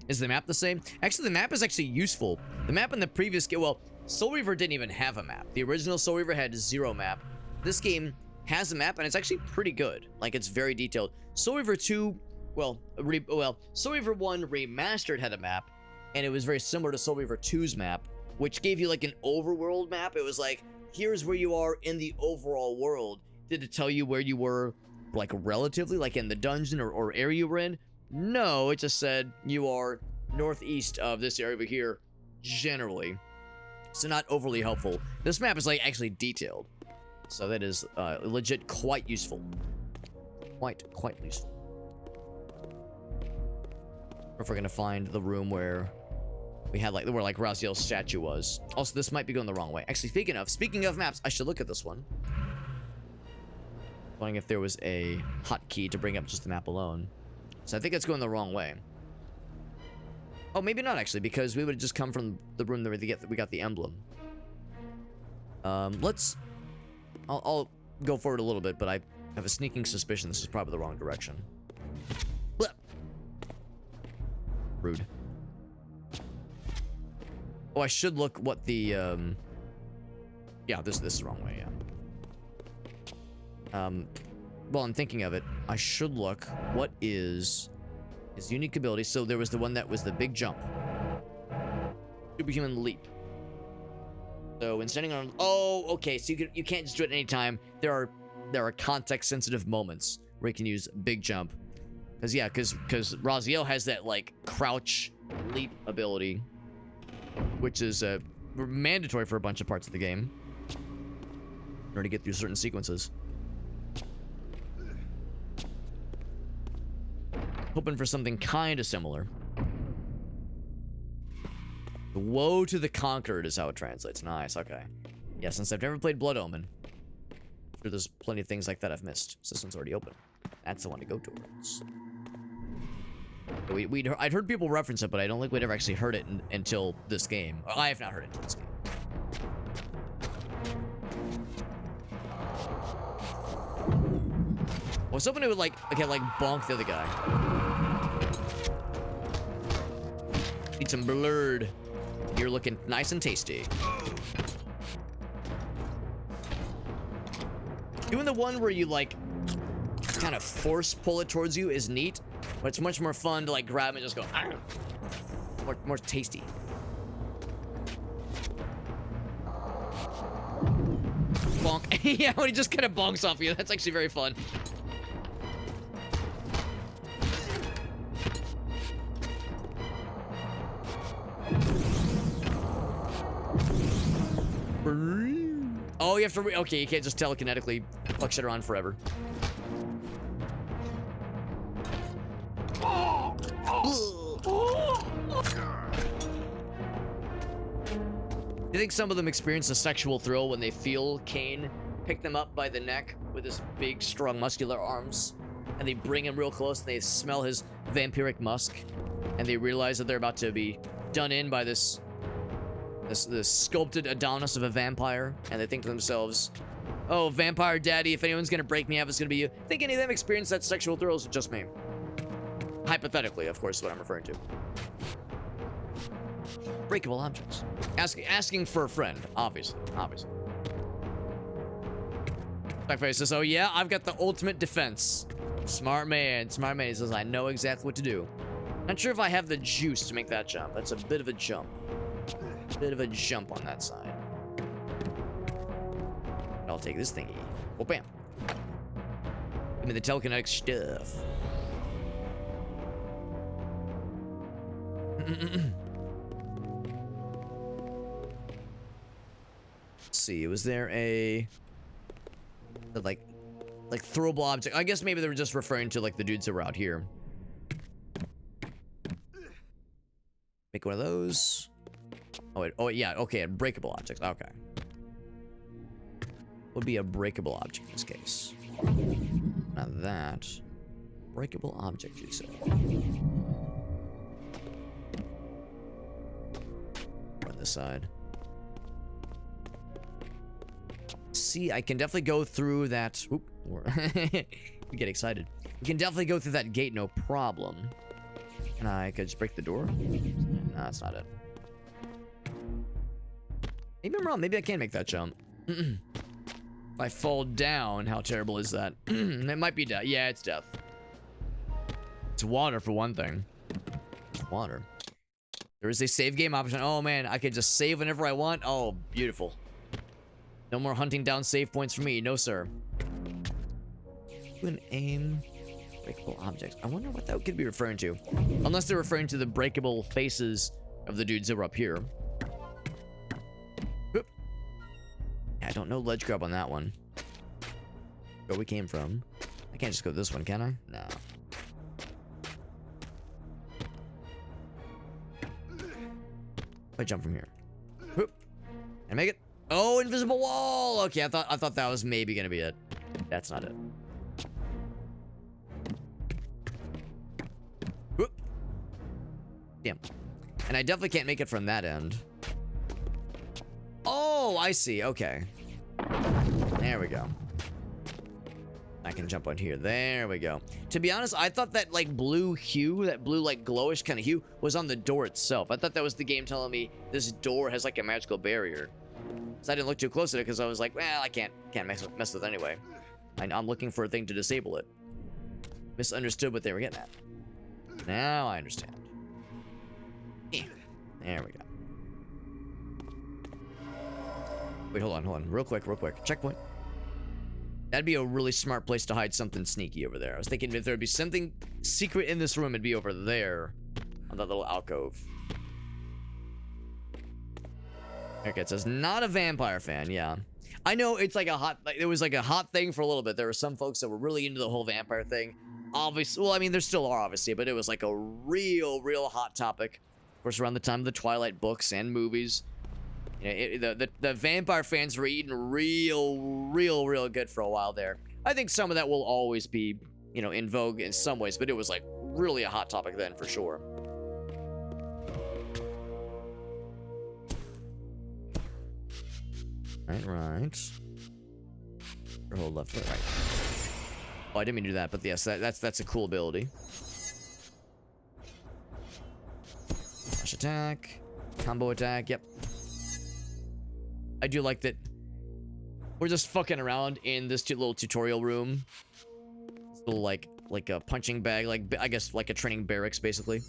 Is the map the same? Actually, the map is actually useful. The map in the previous game, well, Soul Reaver didn't even have a map. The original Soul Reaver had 0 map. This game has a map, and it's actually pretty good. Like, it's very detailed. Soul Reaver 2, Soul Reaver 1 Remastered had a map, and it was very similar to Soul Reaver 2's map, which gave you, like, an overworld map. It was like, here's where you are in the overall world. Did it tell you where you were, like, relatively, like, in the dungeon or area you were in? No, it just said you are northeast of this area over here, generally. So not overly helpful. This map is, like, actually detailed. So that is legit quite useful. Quite useful. Or if we're gonna find the room where we had, like, where, like, Raziel's statue was. Also, this might be going the wrong way. Actually, speaking of maps, I should look at this one. Wondering if there was a hotkey to bring up just the map alone. So I think it's going the wrong way. Oh, maybe not, actually, because we would have just come from the room that we got the emblem. I'll go forward a little bit, but I have a sneaking suspicion this is probably the wrong direction. Blah. Rude. Oh, I should look what the, yeah, this is the wrong way, yeah. Well, I'm thinking of it. I should look what is his unique ability. So there was the one that was the big jump. Superhuman leap. So when standing on, oh, okay. So you can't just do it anytime. There are context sensitive moments where you can use big jump. Because Raziel has that, like, crouch leap ability, which is mandatory for a bunch of parts of the game in order to get through certain sequences. Hoping for something kind of similar. Woe to the conquered is how it translates. Nice, okay. Yeah, since I've never played Blood Omen, I'm sure there's plenty of things like that I've missed. System's already open. That's the one to go towards. I'd heard people reference it, but I don't think we'd ever actually heard it until this game. I have not heard it until this game. I was hoping it would, like, okay, like, bonk the other guy. Need some blurred. You're looking nice and tasty. Doing the one where you, like, kind of force pull it towards you is neat, but it's much more fun to, like, grab and just go, ah! More tasty. Bonk. Yeah, when he just kind of bonks off you. That's actually very fun. Oh, you have to okay, you can't just telekinetically fuck shit around forever. Do you think some of them experience a sexual thrill when they feel Kain pick them up by the neck with his big, strong, muscular arms, and they bring him real close, and they smell his vampiric musk, and they realize that they're about to be done in by this sculpted Adonis of a vampire, and they think to themselves, oh, vampire daddy, if anyone's gonna break me up, it's gonna be you. Think any of them experience that sexual thrill, or is it just me? Hypothetically, of course, is what I'm referring to. Breakable objects. Asking for a friend, obviously. Blackface says, oh yeah, I've got the ultimate defense. Smart man. He says, I know exactly what to do. Not sure if I have the juice to make that jump. That's a bit of a jump. Bit of a jump on that side. I'll take this thingy. Oh, bam. Give me the telekinetic stuff. Let's see, was there a like throwable object? I guess maybe they were just referring to, like, the dudes that were out here. Make one of those. Oh, wait, oh yeah, okay, breakable objects. Okay. Would be a breakable object in this case. Not that. Breakable object, you said. One of this side. See, I can definitely go through that. Oop, we get excited. We can definitely go through that gate, no problem. And I could just break the door. No, that's not it. Maybe I'm wrong. Maybe I can make that jump. If I fall down, how terrible is that? It might be death. Yeah, it's death. It's water for one thing. It's water. There is a save game option. Oh man, I can just save whenever I want. Oh, beautiful. No more hunting down save points for me. No, sir. An aim. Breakable objects. I wonder what that could be referring to. Unless they're referring to the breakable faces of the dudes that were up here. Oop. I don't know ledge grab on that one. Where we came from. I can't just go this one, can I? No. I jump from here. Oop. Can I make it? Oh, invisible wall. Okay, I thought that was maybe gonna be it. That's not it. Whoop. Damn. And I definitely can't make it from that end. Oh, I see. Okay. There we go. I can jump on here. There we go. To be honest, I thought that like blue hue, that blue like glowish kind of hue was on the door itself. I thought that was the game telling me this door has like a magical barrier. So I didn't look too close at it because I was like, well, I can't mess with it anyway. I'm looking for a thing to disable it. Misunderstood what they were getting at. Now I understand. Yeah. There we go. Wait, hold on. Real quick. Checkpoint. That'd be a really smart place to hide something sneaky over there. I was thinking if there'd be something secret in this room, it'd be over there on that little alcove. Okay, it says not a vampire fan. Yeah, I know it's like it was like a hot thing for a little bit. There were some folks that were really into the whole vampire thing. Obviously, well, I mean, there still are obviously, but it was like a real hot topic. Of course, around the time of the Twilight books and movies. You know, the vampire fans were eating real good for a while there. I think some of that will always be, you know, in vogue in some ways, but it was like really a hot topic then for sure. Right. Or hold left, right. Oh, I didn't mean to do that, but yes, that's a cool ability. Flash attack, combo attack. Yep. I do like that we're just fucking around in this little tutorial room. This little like a punching bag, like I guess like a training barracks basically.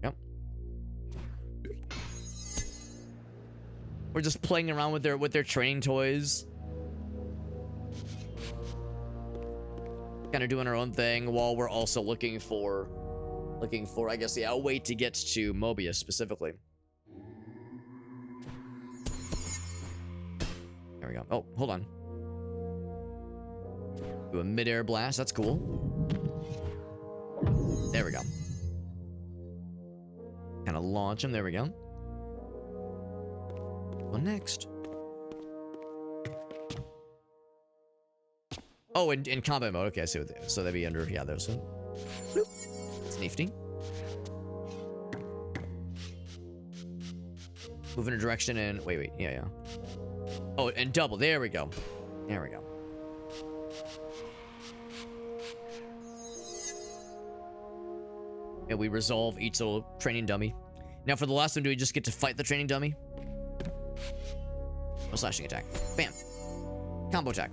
Yep. We're just playing around with their training toys. Kind of doing our own thing while we're also looking for, I guess, yeah, a way to get to Mobius specifically. There we go. Oh, hold on. Do a mid-air blast. That's cool. There we go. Kind of launch him. There we go. What next? Oh, in combat mode. Okay, I see what they, so that'd be under, yeah, those. Bloop. It's nifty. Move in a direction and wait, yeah. Oh, and double. There we go. There we go. And we resolve each little training dummy. Now for the last one, do we just get to fight the training dummy? No slashing attack. Bam. Combo attack.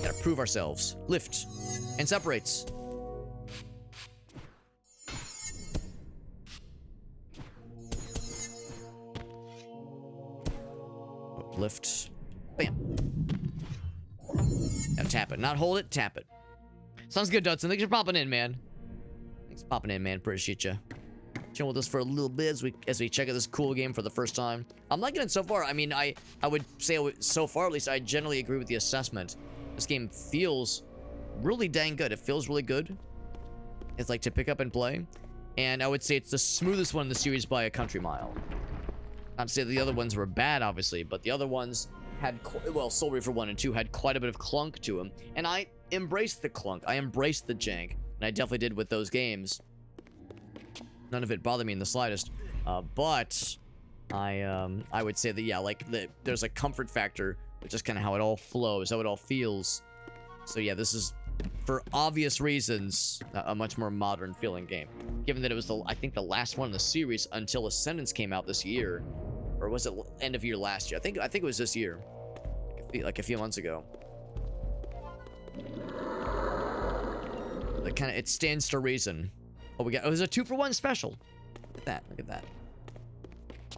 Gotta prove ourselves. Lift. And separates. Lift. Bam. Gotta tap it. Not hold it, tap it. Sounds good, Dudson. Thanks for popping in, man. Thanks for popping in, man. Appreciate you. Chill with us for a little bit as we check out this cool game for the first time. I'm liking it so far. I mean, I would say so far, at least, I generally agree with the assessment. This game feels really dang good. It feels really good. It's like to pick up and play. And I would say it's the smoothest one in the series by a country mile. Not to say the other ones were bad, obviously, but the other ones had, well, Soul Reaver 1 and 2 had quite a bit of clunk to them. And I embraced the clunk. I embraced the jank. And I definitely did with those games. None of it bothered me in the slightest. But I would say that, yeah, like, there's a comfort factor, which is kind of how it all flows, how it all feels. So yeah, this is, for obvious reasons, a much more modern feeling game. Given that it was, I think, the last one in the series until Ascendance came out this year. Or was it end of year last year? I think it was this year. Like a few months ago. It stands to reason. Oh, it was a 2-for-1 special. Look at that.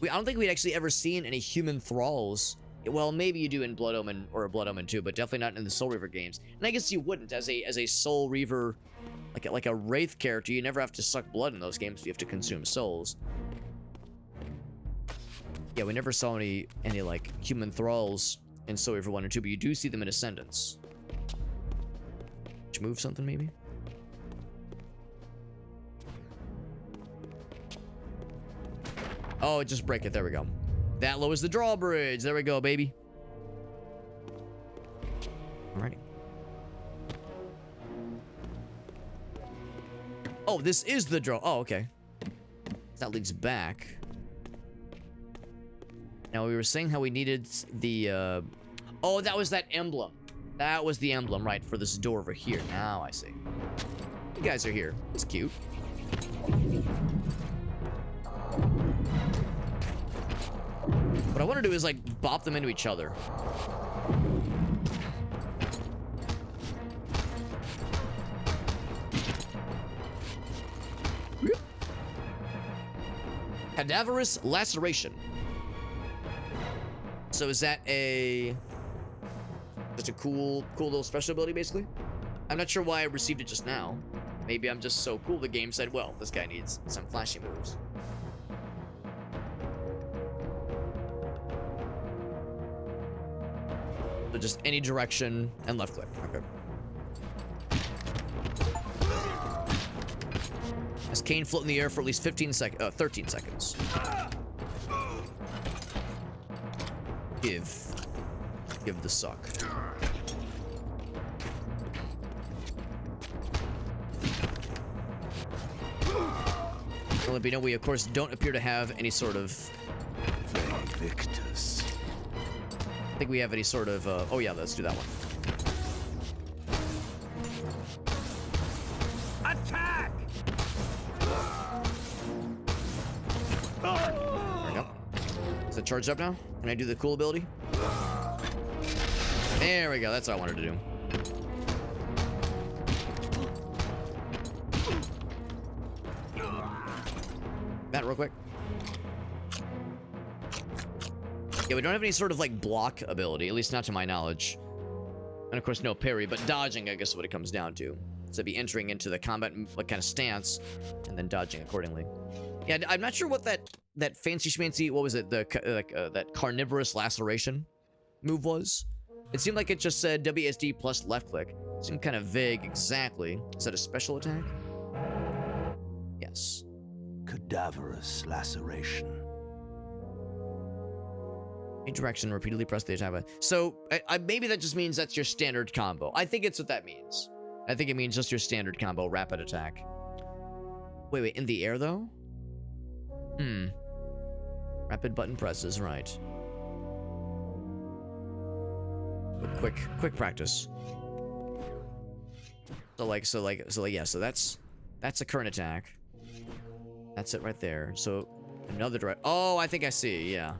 I don't think we'd actually ever seen any human thralls. Well, maybe you do in Blood Omen or Blood Omen 2, but definitely not in the Soul Reaver games. And I guess you wouldn't as a Soul Reaver, like a Wraith character. You never have to suck blood in those games. You have to consume souls. Yeah, we never saw any like human thralls in Soul Reaver 1 and 2, but you do see them in Ascendance. Did you move something, maybe? Oh, just break it. There we go. That lowers the drawbridge. There we go, baby. Alrighty. Oh, this is the draw. Oh, okay. That leads back. Now, we were saying how we needed the, oh, that was that emblem. That was the emblem, right, for this door over here. Now I see. You guys are here. It's cute. What I want to do is, like, bop them into each other. Cadaverous Laceration. So is that just a cool little special ability, basically? I'm not sure why I received it just now. Maybe I'm just so cool the game said, well, this guy needs some flashy moves. So just any direction and left click. Okay. As Kain float in the air for at least 13 seconds. Give the suck. Olympino, we of course don't appear to have any sort of Victus. I think we have any sort of oh yeah, let's do that one. Attack! There we go. Is it charged up now? Can I do the cool ability? There we go. That's what I wanted to do. That real quick. Yeah, we don't have any sort of like block ability, at least not to my knowledge. And of course, no parry, but dodging, I guess, is what it comes down to. So be entering into the combat like kind of stance, and then dodging accordingly. Yeah, I'm not sure what that fancy schmancy, what was it, that carnivorous laceration move was. It seemed like it just said WSD plus left click. It seemed kind of vague exactly. Is that a special attack? Yes. Cadaverous laceration. In direction, repeatedly press the attack button. So maybe that just means that's your standard combo. I think it's what that means. I think it means just your standard combo, rapid attack. Wait, in the air though? Rapid button presses, right. Quick practice. So yeah, so that's a current attack. That's it right there. So another direct. Oh, I think I see, yeah.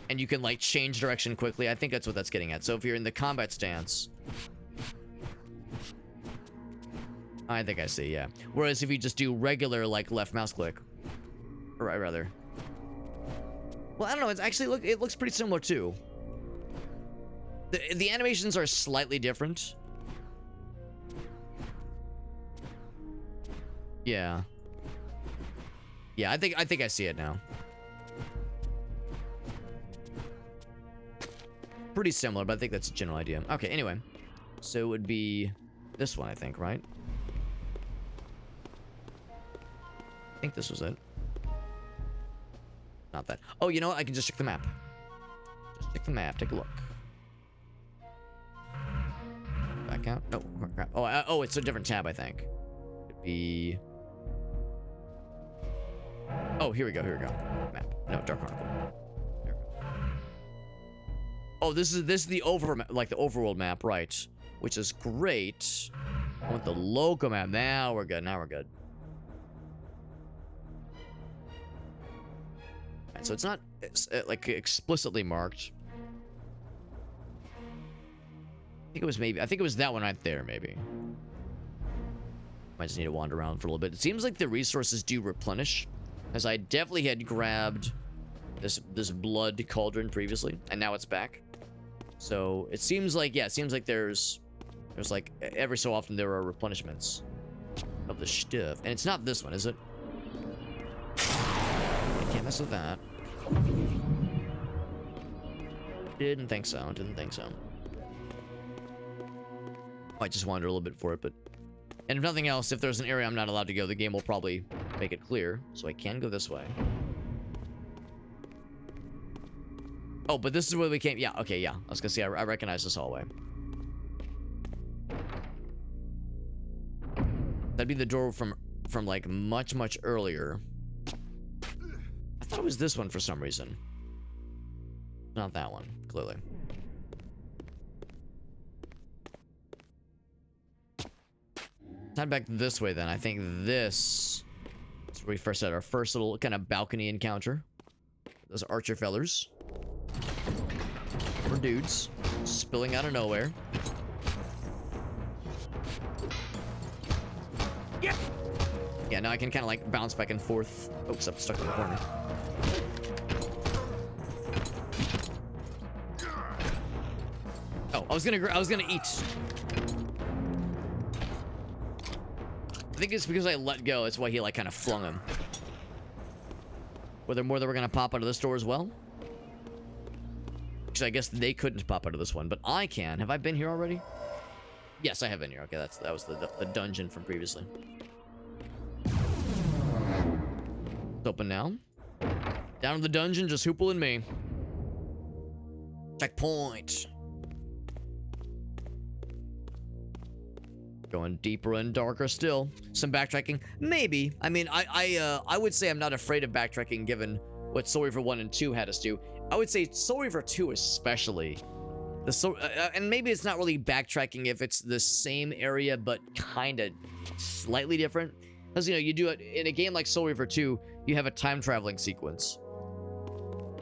And you can like change direction quickly. I think that's what that's getting at. So if you're in the combat stance, I think I see, yeah. Whereas if you just do regular like left mouse click, or rather, well, I don't know. It's actually it looks pretty similar too. The animations are slightly different. Yeah. Yeah, I think I see it now. Pretty similar, but I think that's a general idea. Okay, anyway. So it would be this one, I think, right? I think this was it. Not that. Oh, you know what? I can just check the map. Just check the map. Take a look. Back out? No, crap. Oh, oh, it's a different tab, I think. It'd be... Oh, here we go, Map. No, Dark Chronicle. There we go. Oh, this is the the overworld map, right? Which is great. I want the local map. Now we're good. Alright, so it's not like explicitly marked. I think it was that one right there, maybe. Might just need to wander around for a little bit. It seems like the resources do replenish, as I definitely had grabbed this blood cauldron previously, and now it's back. So it seems like, yeah, it seems like there's like every so often there are replenishments of the stuff, and it's not this one, is it? I can't mess with that. Didn't think so. I just wandered a little bit for it, but... And if nothing else, if there's an area I'm not allowed to go, the game will probably make it clear. So I can go this way. Oh, but this is where we came... Yeah, okay, yeah. I was gonna say, I recognize this hallway. That'd be the door from like, much earlier. I thought it was this one for some reason. Not that one, clearly. Head back this way then. I think this is where we first had our first little kind of balcony encounter. Those archer fellers. Or dudes. Spilling out of nowhere. Yeah, now I can kind of like bounce back and forth. Oops, I'm stuck in the corner. Oh, I was gonna eat. I think it's because I let go. That's why he like kind of flung him. Were there more that were gonna pop out of this door as well? Because I guess they couldn't pop out of this one, but I can. Have I been here already? Yes, I have been here. Okay, that was the dungeon from previously. It's open now. Down to the dungeon, just Hoople and me. Checkpoint. Going deeper and darker still. Some backtracking, maybe. I mean, I would say I'm not afraid of backtracking given what Soul Reaver 1 and 2 had us do. I would say Soul Reaver 2 especially. And maybe it's not really backtracking if it's the same area but kind of slightly different. Because, you know, you do it in a game like Soul Reaver 2, you have a time traveling sequence.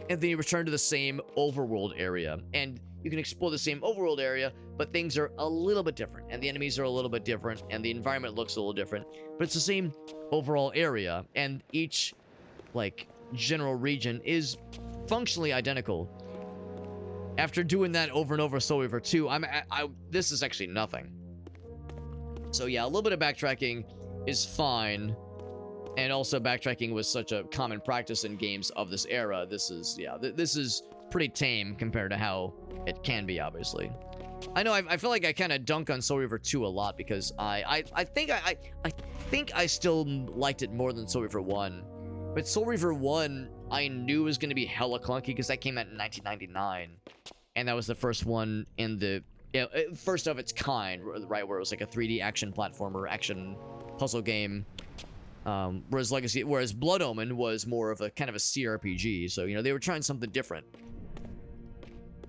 And then you return to the same overworld area. And you can explore the same overworld area, but things are a little bit different. And the enemies are a little bit different. And the environment looks a little different. But it's the same overall area. And each, like, general region is functionally identical. After doing that over and over Soul Reaver 2, this is actually nothing. So yeah, a little bit of backtracking is fine. And also backtracking was such a common practice in games of this era. This is, yeah, this is pretty tame compared to how it can be, obviously. I know, I feel like I kind of dunk on Soul Reaver 2 a lot because I think I still liked it more than Soul Reaver 1. But Soul Reaver 1, I knew was going to be hella clunky because that came out in 1999. And that was the first one in the, first of its kind, right, where it was like a 3D action platformer, action puzzle game. Whereas Blood Omen was more of a kind of a CRPG. So, you know, they were trying something different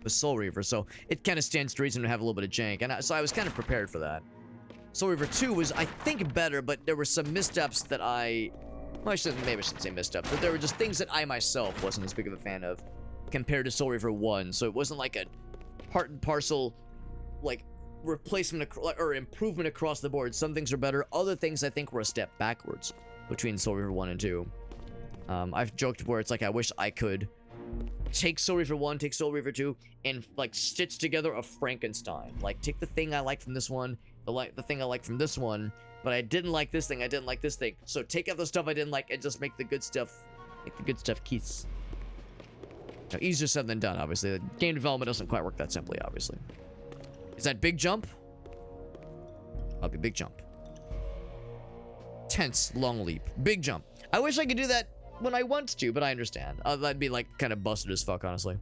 with Soul Reaver. So it kind of stands to reason to have a little bit of jank. And so I was kind of prepared for that. Soul Reaver 2 was, I think, better, but there were some missteps that maybe I shouldn't say missteps, but there were just things that I myself wasn't as big of a fan of compared to Soul Reaver 1. So it wasn't like a part and parcel, like, replacement or improvement across the board. Some things are better. Other things I think were a step backwards between Soul Reaver 1 and 2. I've joked where it's like I wish I could take Soul Reaver 1, take Soul Reaver 2, and like stitch together a Frankenstein. Like take the thing I like from this one, the thing I like from this one, but I didn't like this thing, I didn't like this thing. So take out the stuff I didn't like and just make the good stuff kiss. Now, easier said than done, obviously. The game development doesn't quite work that simply, obviously. Is that big jump? I'll be big jump. Tense, long leap. Big jump. I wish I could do that when I want to, but I understand. That'd be, like, kind of busted as fuck, honestly.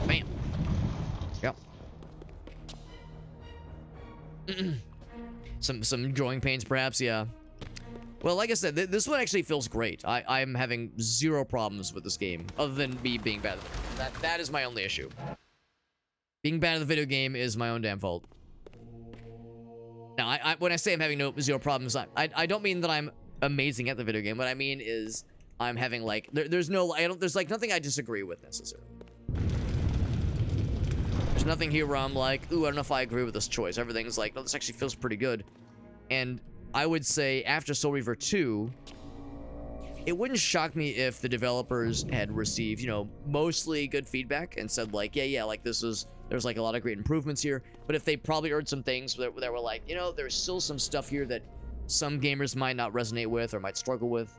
Bam. some growing pains, perhaps. Yeah. Well, like I said, this one actually feels great. I'm having zero problems with this game, other than me being bad. That is my only issue. Being bad at the video game is my own damn fault. Now, when I say I'm having zero problems, I don't mean that I'm amazing at the video game. What I mean is I'm having like there's like nothing I disagree with necessarily. There's nothing here where I'm like, ooh, I don't know if I agree with this choice. Everything's like, no, this actually feels pretty good. And I would say after Soul Reaver 2, it wouldn't shock me if the developers had received, you know, mostly good feedback and said like, yeah, like there's like a lot of great improvements here. But if they probably heard some things that were like, you know, there's still some stuff here that some gamers might not resonate with or might struggle with.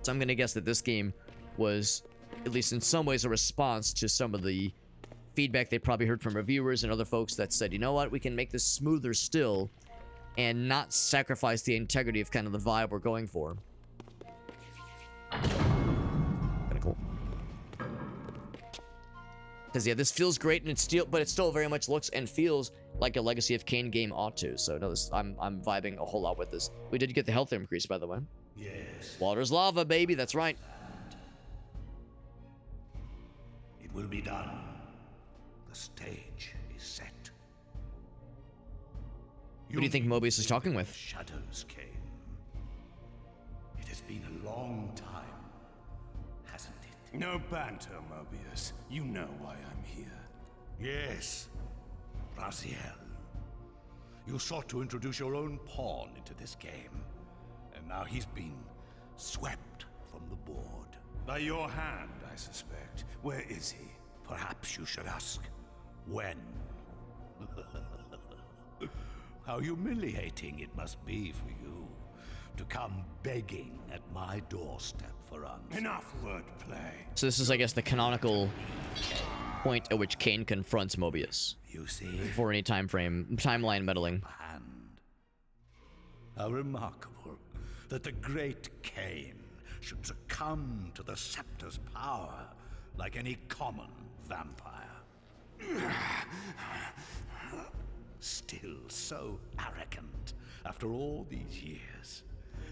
So I'm going to guess that this game was, at least in some ways, a response to some of the feedback they probably heard from reviewers and other folks that said, you know what, we can make this smoother still and not sacrifice the integrity of kind of the vibe we're going for. Kind of cool. Because yeah, this feels great, and but it still very much looks and feels like a Legacy of Kain game ought to. So no, I'm vibing a whole lot with this. We did get the health increase, by the way. Yes. Water's lava, baby. That's right. It will be done. The stage is set. Who do you think Mobius is talking with? Shadows came. It has been a long time, hasn't it? No banter, Mobius. You know why I'm here. Yes, Raziel. You sought to introduce your own pawn into this game, and now he's been swept from the board. By your hand, I suspect. Where is he? Perhaps you should ask, when? How humiliating it must be for you to come begging at my doorstep for answers. Enough wordplay. So this is, I guess, the canonical point at which Kain confronts Mobius. You see? Before any timeline meddling. Hand. How remarkable that the great Kain should succumb to the scepter's power like any common vampire. Still so arrogant after all these years,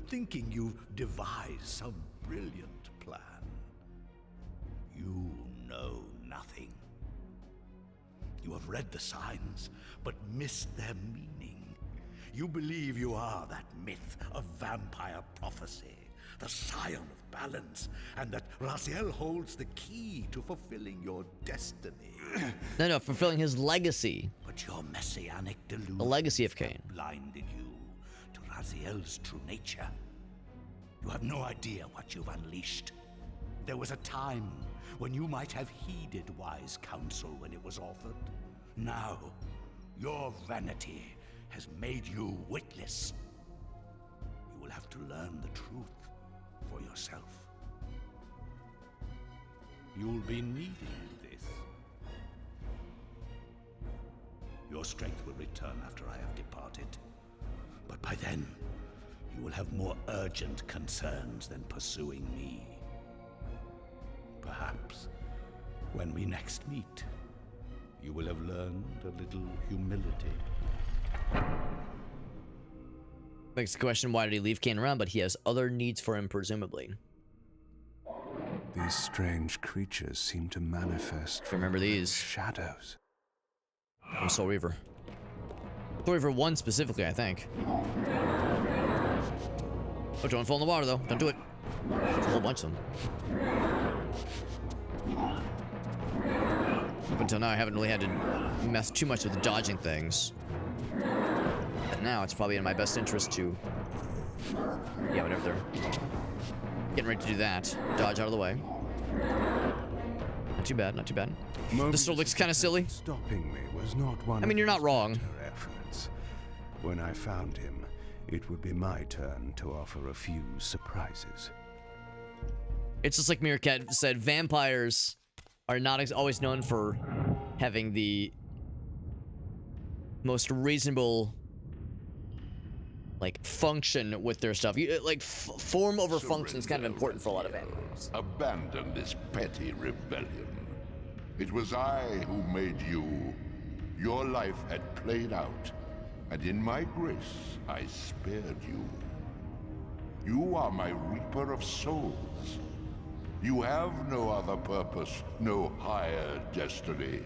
thinking you've devised some brilliant plan. You know nothing. You have read the signs, but missed their meaning. You believe you are that myth of vampire prophecy, the scion of balance, and that Raziel holds the key to fulfilling your destiny. No, fulfilling his legacy. But your messianic delusion, The legacy of Kain, blinded you to Raziel's true nature. You have no idea what you've unleashed. There was a time when you might have heeded wise counsel when it was offered. Now, your vanity has made you witless. You will have to learn the truth for yourself. You'll be needing this. Your strength will return after I have departed. But by then, you will have more urgent concerns than pursuing me. Perhaps, when we next meet, you will have learned a little humility. begs the question, why did he leave Kain around? But he has other needs for him, presumably. These strange creatures seem to manifest from Remember these. shadows. From Soul Reaver. Soul Reaver 1 specifically, I think. Oh, don't fall in the water, though. Don't do it. There's a whole bunch of them. Up until now, I haven't really had to mess too much with dodging things. But now, it's probably in my best interest to... Yeah, whatever they're getting ready to do that. Dodge out of the way. Not too bad, not too bad. This still looks kind of silly. Stopping me was not one I mean, you're not wrong. of his efforts. When I found him, it would be my turn to offer a few surprises. It's just like Meerkat said, vampires are not always known for having the most reasonable, like, function with their stuff. Form over function is kind of important for a lot of vampires. Abandon this petty rebellion. It was I who made you. Your life had played out, and in my grace I spared you. You are my Reaper of Souls. You have no other purpose, no higher destiny.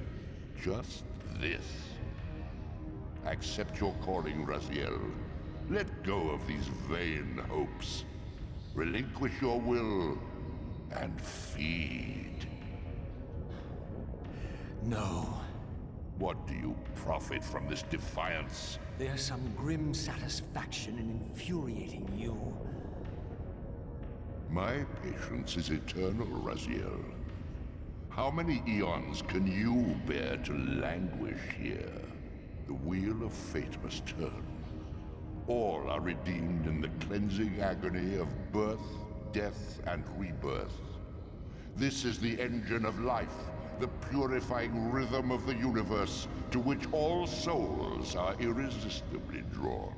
Just this. Accept your calling, Raziel. Let go of these vain hopes. Relinquish your will and feed. No. What do you profit from this defiance? There's some grim satisfaction in infuriating you. My patience is eternal, Raziel. How many eons can you bear to languish here? The wheel of fate must turn. All are redeemed in the cleansing agony of birth, death, and rebirth. This is the engine of life, the purifying rhythm of the universe, to which all souls are irresistibly drawn.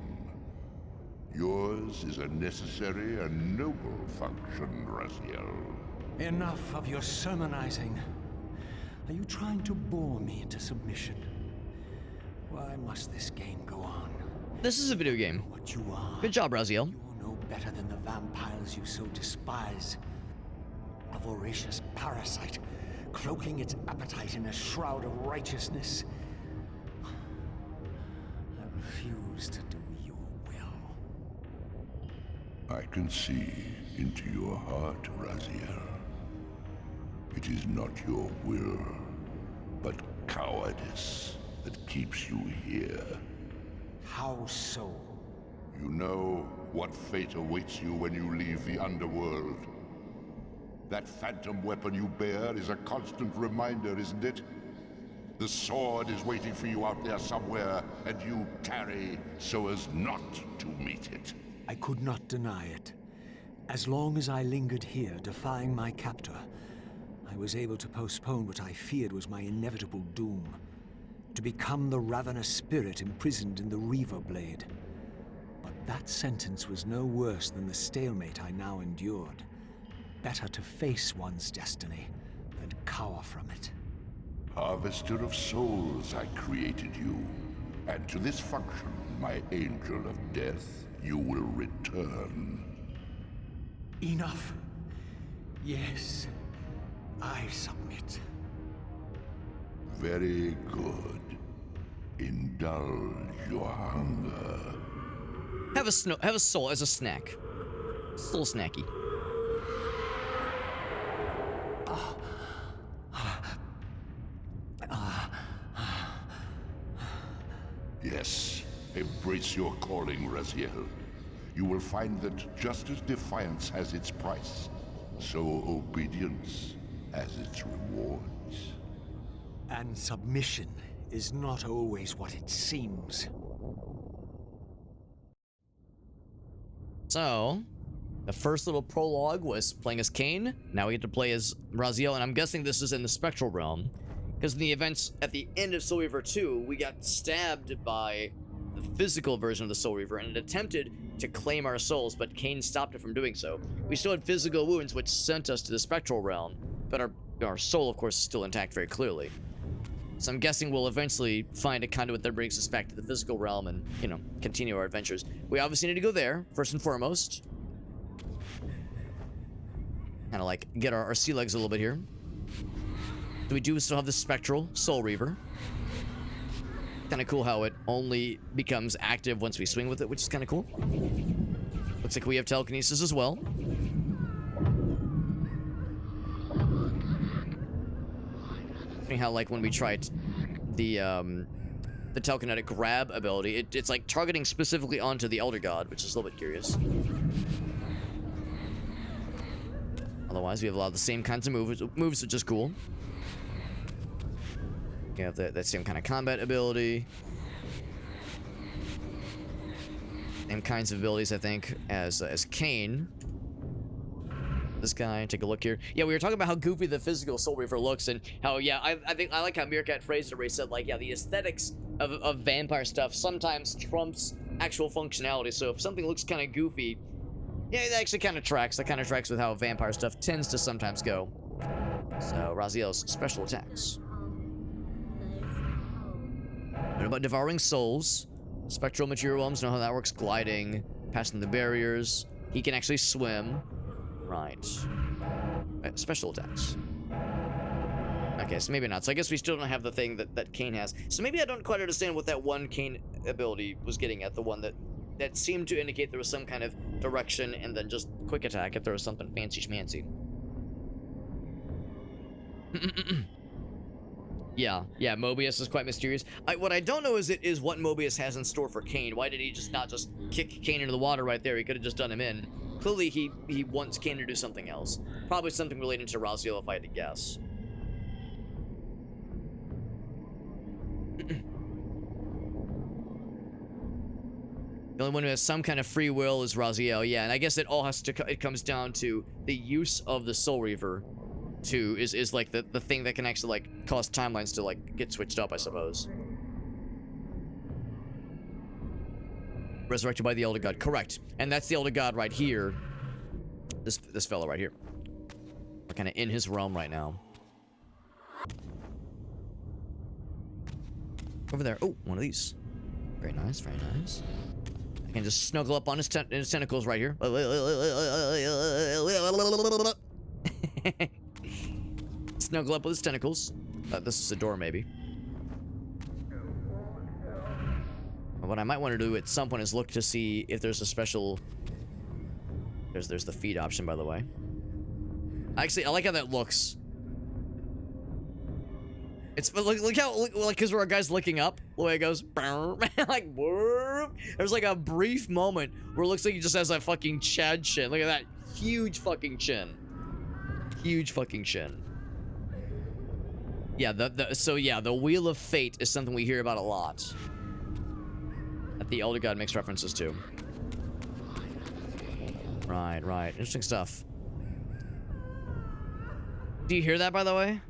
Yours is a necessary and noble function, Raziel. Enough of your sermonizing. Are you trying to bore me into submission? Why must this game go on? This is a video game. What you are. Good job, Raziel. You're no better than the vampires you so despise. A voracious parasite, cloaking its appetite in a shroud of righteousness. I refuse to do your will. I can see into your heart, Raziel. It is not your will, but cowardice that keeps you here. How so? You know what fate awaits you when you leave the underworld. That phantom weapon you bear is a constant reminder, isn't it? The sword is waiting for you out there somewhere, and you tarry so as not to meet it. I could not deny it. As long as I lingered here, defying my captor, I was able to postpone what I feared was my inevitable doom. To become the ravenous spirit imprisoned in the Reaver blade. But that sentence was no worse than the stalemate I now endured. Better to face one's destiny than cower from it. Harvester of souls, I created you. And to this function, my angel of death, you will return. Enough. Yes, I submit. Very good. Indulge your hunger. Have a soul as a snack. Soul snacky. Yes, embrace your calling, Raziel. You will find that just as defiance has its price, so obedience has its rewards. And submission is not always what it seems. So, the first little prologue was playing as Kain. Now we get to play as Raziel, and I'm guessing this is in the spectral realm. Because in the events at the end of Soul Reaver 2, we got stabbed by the physical version of the Soul Reaver, and it attempted to claim our souls, but Kain stopped it from doing so. We still had physical wounds, which sent us to the spectral realm, but our soul, of course, is still intact very clearly. So I'm guessing we'll eventually find a conduit that brings us back to the physical realm and, you know, continue our adventures. We obviously need to go there, first and foremost. Kind of like get our sea legs a little bit here. We do still have the spectral Soul Reaver. Kind of cool how it only becomes active once we swing with it, which is kind of cool. Looks like we have telekinesis as well. How like when we tried the telekinetic grab ability, it's like targeting specifically onto the Elder God, which is a little bit curious. Otherwise, we have a lot of the same kinds of moves, which is cool. You have that same kind of combat ability. Same kinds of abilities, I think, as Kain. This guy, take a look here. Yeah, we were talking about how goofy the physical Soul Reaver looks, and how, yeah, I think I like how Meerkat phrased it, where he said, like, yeah, the aesthetics of vampire stuff sometimes trumps actual functionality. So if something looks kind of goofy, yeah, it actually kind of tracks. That kind of tracks with how vampire stuff tends to sometimes go. So Raziel's special attacks. What about devouring souls? Spectral material realms, know how that works. Gliding, passing the barriers. He can actually swim. Right. Special attacks. Okay, so maybe not. So I guess we still don't have the thing that Kain has. So maybe I don't quite understand what that one Kain ability was getting at. The one that seemed to indicate there was some kind of direction and then just quick attack if there was something fancy schmancy. Yeah, Mobius is quite mysterious. What I don't know is what Mobius has in store for Kain. Why did he not just kick Kain into the water right there? He could have just done him in. Clearly, he wants Kain to do something else. Probably something related to Raziel, if I had to guess. The only one who has some kind of free will is Raziel, yeah, and I guess it all it comes down to the use of the Soul Reaver is like the thing that can actually like cause timelines to like get switched up, I suppose. Resurrected by the Elder God, correct. And that's the Elder God right here. This fellow right here. We're kind of in his realm right now. Over there. Oh, one of these. Very nice, very nice. I can just snuggle up on his tentacles right here. Snuggle up with his tentacles. This is a door, maybe. What I might want to do at some point is look to see if there's a special... There's the feed option, by the way. Actually, I like how that looks. It's look how like because our guy's looking up, the way it goes, like whoop. There's like a brief moment where it looks like he just has that fucking Chad chin. Look at that huge fucking chin, huge fucking chin. Yeah, the Wheel of Fate is something we hear about a lot. That the Elder God makes references to. Right, interesting stuff. Do you hear that, by the way?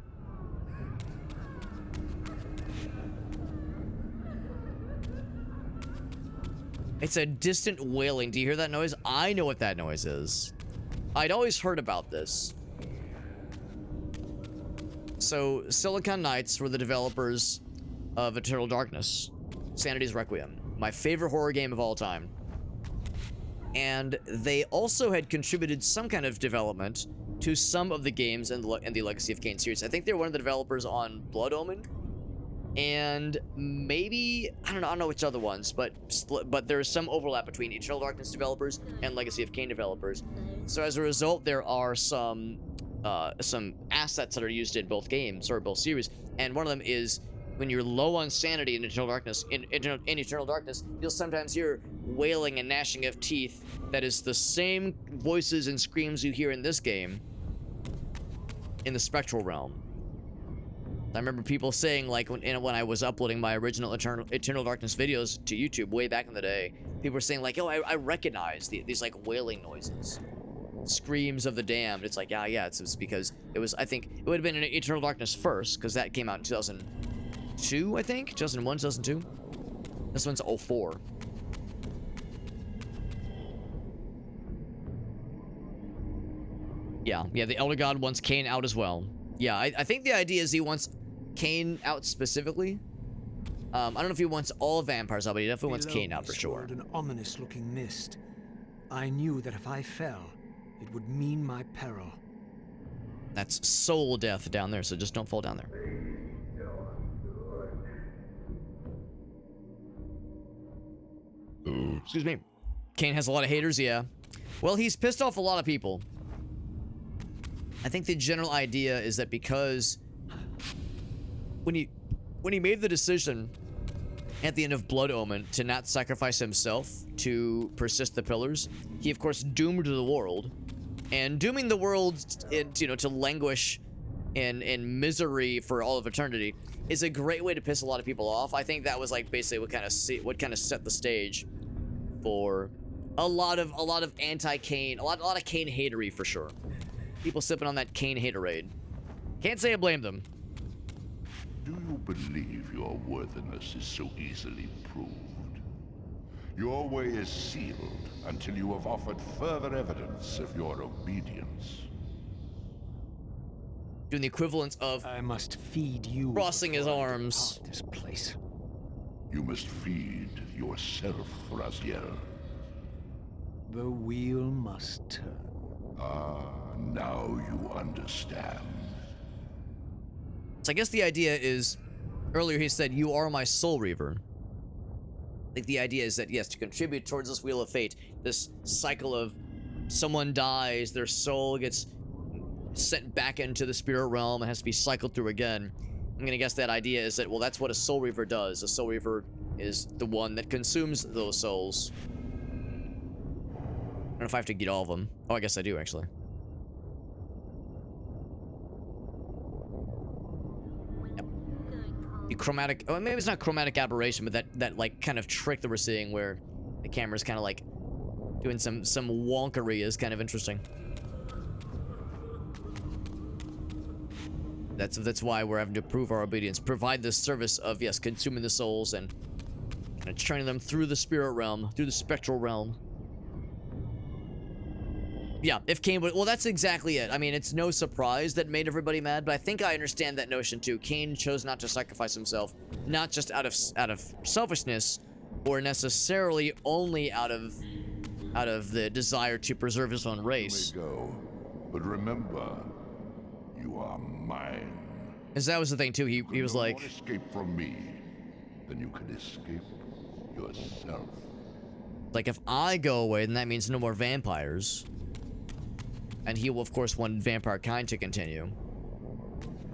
It's a distant wailing. Do you hear that noise? I know what that noise is. I'd always heard about this. So, Silicon Knights were the developers of Eternal Darkness, Sanity's Requiem, my favorite horror game of all time. And they also had contributed some kind of development to some of the games in the Legacy of Kain series. I think they were one of the developers on Blood Omen. And maybe, I don't know which other ones, but there's some overlap between Eternal Darkness developers and Legacy of Kain developers. So as a result, there are some assets that are used in both games, or both series. And one of them is when you're low on sanity in Eternal Darkness, in Eternal Darkness, you'll sometimes hear wailing and gnashing of teeth that is the same voices and screams you hear in this game in the Spectral Realm. I remember people saying, like, when I was uploading my original Eternal Darkness videos to YouTube way back in the day, people were saying, like, oh, I recognize these, like, wailing noises. Screams of the damned. It's like, yeah, it's because it was, I think, it would have been in Eternal Darkness first, because that came out in 2002, I think? 2001, 2002? This one's 04. Yeah, the Elder God wants Kain out as well. Yeah, I think the idea is he wants Kain out specifically. I don't know if he wants all vampires out, but he definitely wants Kain out for sure. An ominous-looking mist. I knew that if I fell, it would mean my peril. That's soul death down there, so just don't fall down there. Excuse me. Kain has a lot of haters, yeah. Well, he's pissed off a lot of people. I think the general idea is that because when he made the decision at the end of Blood Omen to not sacrifice himself to persist the pillars, he of course doomed the world, and dooming the world, to languish in misery for all of eternity is a great way to piss a lot of people off. I think that was like basically what kind of set the stage for a lot of anti-Kain, a lot of Kain hatery for sure. People sipping on that Kain haterade. Can't say I blame them. Do you believe your worthiness is so easily proved? Your way is sealed until you have offered further evidence of your obedience. Doing the equivalent of I must feed you. Crossing his arms. This place. You must feed yourself, Raziel. The wheel must turn. Ah, now you understand. So I guess the idea is, earlier he said, "You are my Soul Reaver." I think the idea is that, yes, to contribute towards this Wheel of Fate, this cycle of someone dies, their soul gets sent back into the spirit realm and has to be cycled through again. I'm gonna guess that idea is that, well, that's what a Soul Reaver does. A Soul Reaver is the one that consumes those souls. I don't know if I have to get all of them. Oh, I guess I do, actually. Yep. The chromatic... Oh, maybe it's not chromatic aberration, but that like, kind of trick that we're seeing where the camera's kind of, like, doing some wonkery is kind of interesting. That's why we're having to prove our obedience. Provide the service of, yes, consuming the souls and kind of churning them through the spirit realm, through the spectral realm. Yeah, if Kain would... Well, that's exactly it. I mean, it's no surprise that made everybody mad, but I think I understand that notion too. Kain chose not to sacrifice himself, not just out of selfishness, or necessarily only out of the desire to preserve his own race. You may go, but remember, you are mine. Because that was the thing too. He was like... If you escape from me, then you can escape yourself. Like, if I go away, then that means no more vampires. And he will, of course, want vampire kind to continue.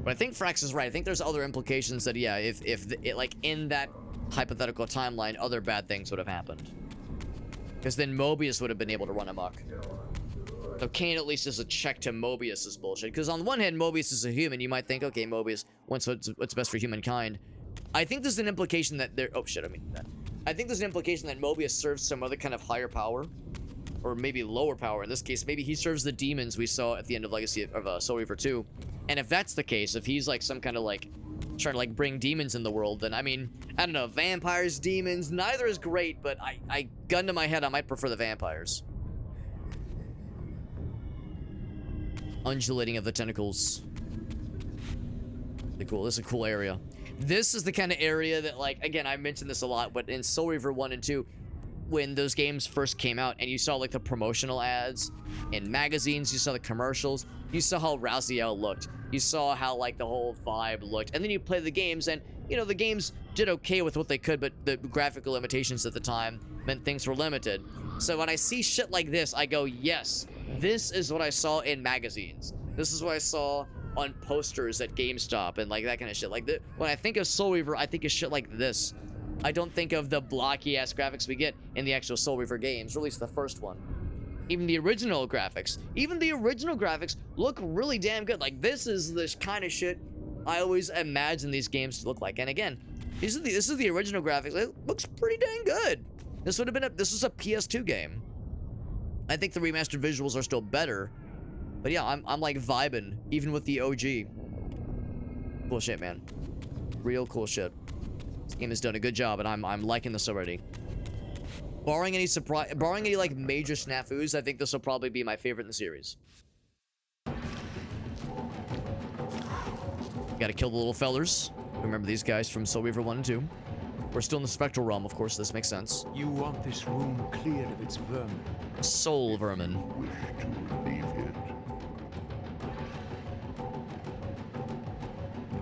But I think Frax is right. I think there's other implications that, yeah, like, in that hypothetical timeline, other bad things would have happened. Because then Mobius would have been able to run amok. So Kain at least is a check to Mobius's bullshit. Because on the one hand, Mobius is a human. You might think, okay, Mobius wants what's best for humankind. I think there's an implication that there... Oh, shit, I mean that. I think there's an implication that Mobius serves some other kind of higher power. Or maybe lower power. In this case, maybe he serves the demons we saw at the end of Legacy of Soul Reaver 2. And if that's the case, if he's like some kind of like trying to like bring demons in the world, then I mean, I don't know, vampires, demons, neither is great, but I gun to my head, I might prefer the vampires. Undulating of the tentacles. Pretty cool. This is a cool area. This is the kind of area that, like, again, I mentioned this a lot, but in Soul Reaver 1 and 2, when those games first came out and you saw like the promotional ads in magazines, you saw the commercials, you saw how Raziel looked, you saw how like the whole vibe looked, and then you play the games and, you know, the games did okay with what they could, but the graphical limitations at the time meant things were limited. So when I see shit like this, I go, yes, this is what I saw in magazines. This is what I saw on posters at GameStop and like that kind of shit. Like when I think of Soul Reaver, I think of shit like this. I don't think of the blocky-ass graphics we get in the actual Soul Reaver games, or at least the first one. Even the original graphics look really damn good. Like, this is the kind of shit I always imagine these games to look like. And again, this is the original graphics. It looks pretty dang good. This would have been this was a PS2 game. I think the remastered visuals are still better. But yeah, I'm like vibing, even with the OG. Cool shit, man. Real cool shit. This game has done a good job, and I'm liking this already. Barring any like major snafus, I think this will probably be my favorite in the series. Gotta kill the little fellers. Remember these guys from Soul Reaver 1 and 2. We're still in the spectral realm, of course. This makes sense. You want this room cleared of its vermin. Soul vermin. Wish to leave it.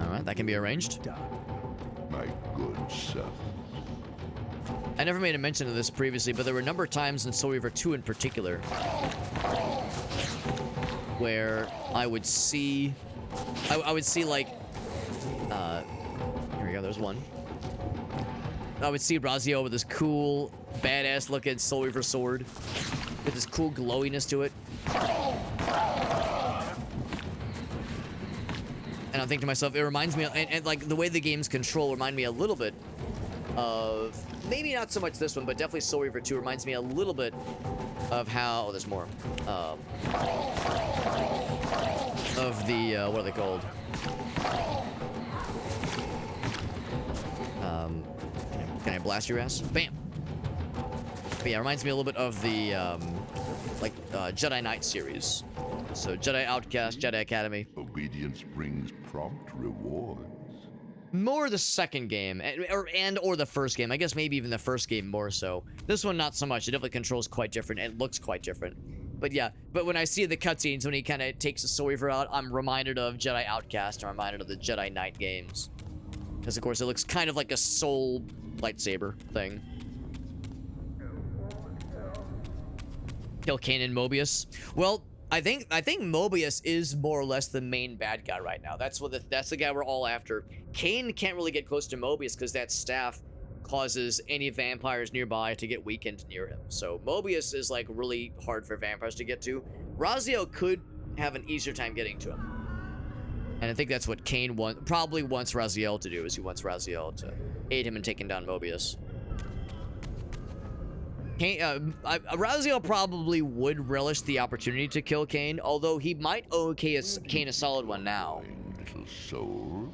All right, that can be arranged. Done. My good self. I never made a mention of this previously, but there were a number of times in Soul Reaver 2 in particular where I would see like here we go, there's one. I would see Raziel with this cool, badass looking Soul Reaver sword with this cool glowiness to it. And I think to myself, it reminds me of, and like the way the games control remind me a little bit of, maybe not so much this one, but definitely Soul Reaver 2 reminds me a little bit of how, oh, there's more, of the, what are they called? Can I blast your ass? Bam! But yeah, it reminds me a little bit of the, Jedi Knight series. So Jedi Outcast, Jedi Academy. Obedience brings prompt rewards. More the second game, or the first game. I guess maybe even the first game more so. This one, not so much. It definitely controls quite different and looks quite different. But yeah, but when I see the cutscenes, when he kind of takes the Soul Reaver out, I'm reminded of Jedi Outcast. I'm reminded of the Jedi Knight games. Because, of course, it looks kind of like a soul lightsaber thing. Kill Kain and Mobius. Well, I think Mobius is more or less the main bad guy right now. That's the guy we're all after. Kain can't really get close to Mobius because that staff causes any vampires nearby to get weakened near him. So Mobius is like really hard for vampires to get to. Raziel could have an easier time getting to him. And I think that's what Kain probably wants Raziel to do, is he wants Raziel to aid him in taking down Mobius. Raziel probably would relish the opportunity to kill Kain, although he might owe Kain a solid one now. Little soul.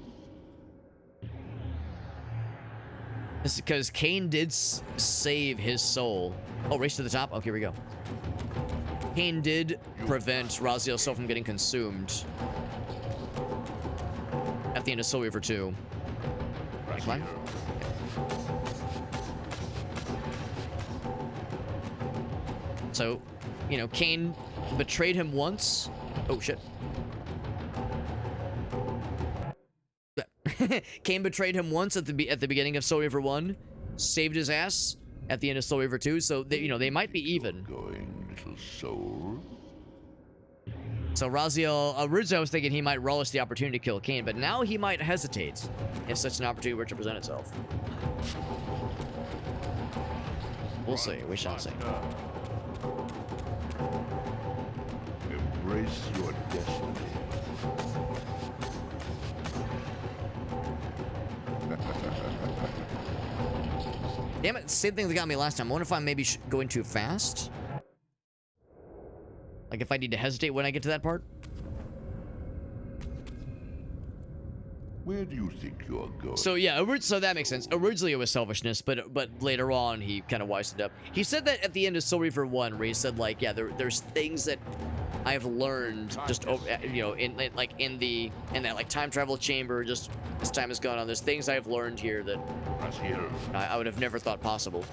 This is because Kain did save his soul. Oh, race to the top? Okay, here we go. Kain did prevent Raziel's soul from getting consumed at the end of Soul Reaver 2. Climb. So, you know, Kain betrayed him once. Oh, shit. Kain betrayed him once at the beginning of Soul Reaver 1, saved his ass at the end of Soul Reaver 2, so they, you know, they might be even. Going, little soul. So Raziel, originally I was thinking he might relish the opportunity to kill Kain, but now he might hesitate if such an opportunity were to present itself. We'll see. We shall see. Embrace your destiny. Damn it, same thing that got me last time. I wonder if I'm maybe going too fast. Like if I need to hesitate when I get to that part. Where do you think you're going? So yeah, so that makes sense. Originally it was selfishness, but later on he kind of wised it up. He said that at the end of Soul Reaver 1, where he said like, yeah, there's things that I've learned just over, you know, in that like time travel chamber. Just as time has gone on, there's things I've learned here that I would have never thought possible.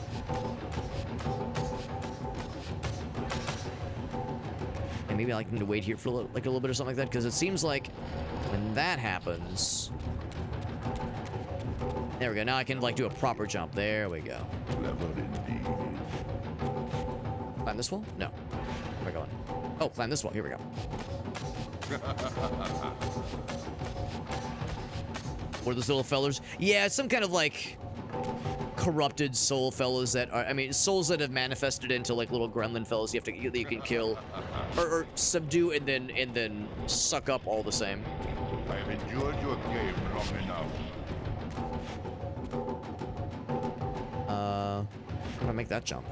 And maybe I need to wait here for like a little bit or something like that, because it seems like when that happens, there we go. Now I can like do a proper jump. There we go. Clever indeed. Climb this wall? No. Where am I going? Oh, climb this wall. Here we go. What are those little fellers? Yeah, it's some kind of like corrupted soul fellas that are, I mean, souls that have manifested into like little gremlin fellas that you can kill or subdue and then suck up all the same. I have endured your game long enough. How do I make that jump?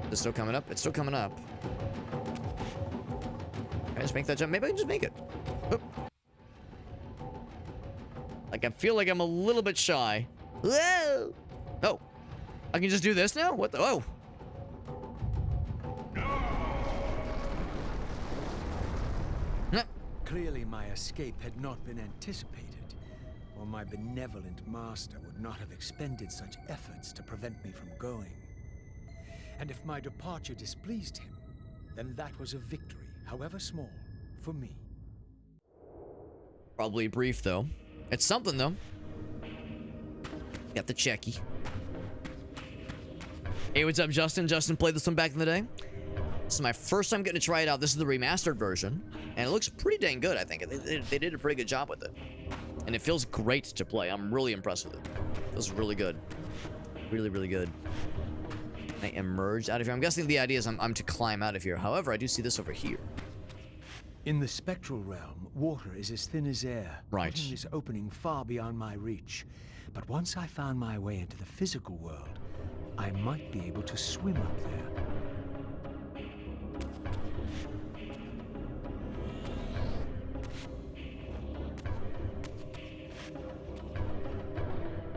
Is it still coming up? It's still coming up. Can I just make that jump? Maybe I can just make it. Oop. Like, I feel like I'm a little bit shy. Whoa! Oh. I can just do this now? What the? Oh. No. Clearly my escape had not been anticipated, or my benevolent master would not have expended such efforts to prevent me from going. And if my departure displeased him, then that was a victory, however small, for me. Probably brief, though. It's something, though. Got the checky. Hey, what's up, Justin? Justin played this one back in the day. This is my first time getting to try it out. This is the remastered version, and it looks pretty dang good, I think. They did a pretty good job with it. And it feels great to play. I'm really impressed with it. It feels really good. Really, really good. I emerged out of here. I'm guessing the idea is I'm to climb out of here. However, I do see this over here. In the spectral realm, water is as thin as air, Right. putting this opening far beyond my reach. But once I found my way into the physical world, I might be able to swim up there.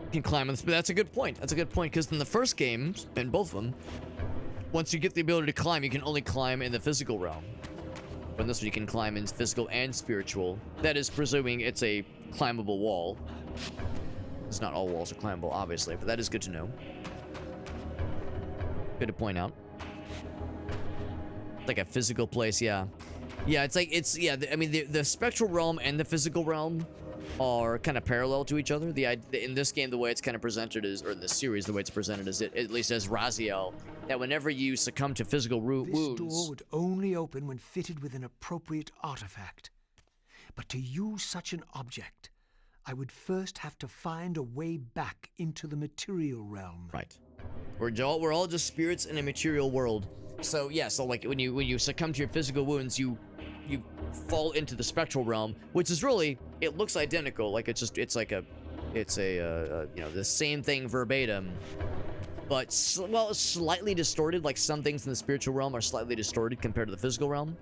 You can climb on this, but that's a good point. That's a good point, because in the first games, in both of them, once you get the ability to climb, you can only climb in the physical realm. But this one you can climb in physical and spiritual. That is presuming it's a climbable wall. It's not all walls are climbable, obviously, but that is good to know. Good to point out. Like a physical place, yeah. Yeah, it's like, I mean, the spectral realm and the physical realm are kind of parallel to each other. In this game, the way it's kind of presented is, or in this series, the way it's presented is, at least as Raziel, that whenever you succumb to physical wounds... This door would only open when fitted with an appropriate artifact. But to use such an object, I would first have to find a way back into the material realm. Right. We're all just spirits in a material world. So yeah, so like when you succumb to your physical wounds, you fall into the spectral realm, which is really, it looks identical. Like it's a you know, the same thing verbatim, but slightly distorted. Like some things in the spiritual realm are slightly distorted compared to the physical realm,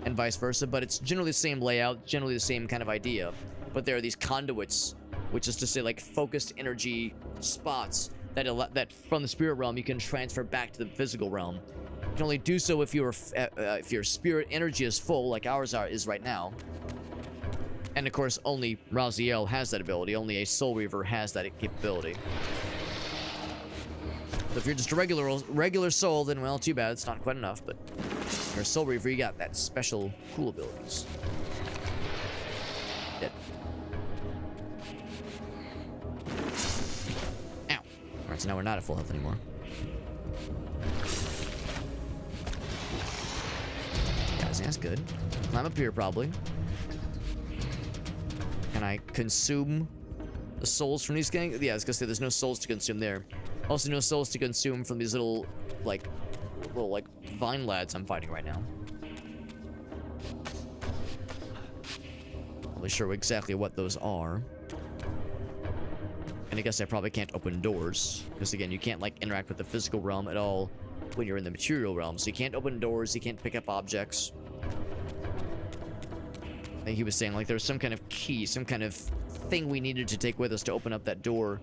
and vice versa. But it's generally the same layout, generally the same kind of idea. But there are these conduits, which is to say like focused energy spots that from the spirit realm you can transfer back to the physical realm. You can only do so if your spirit energy is full, like ours is right now. And of course, only Raziel has that ability. Only a Soul Reaver has that capability. So if you're just a regular soul, then well, too bad. It's not quite enough. But if you're a Soul Reaver, you got that special cool abilities. Dead. Ow. Alright, so now we're not at full health anymore. That's good. Climb up here, probably. Can I consume the souls from these gangs? Yeah, I was gonna say there's no souls to consume there. Also, no souls to consume from these little vine lads I'm fighting right now. Not really sure exactly what those are. And I guess I probably can't open doors, because again, you can't like interact with the physical realm at all when you're in the material realm. So you can't open doors, you can't pick up objects. I think he was saying like there was some kind of key, some kind of thing we needed to take with us to open up that door.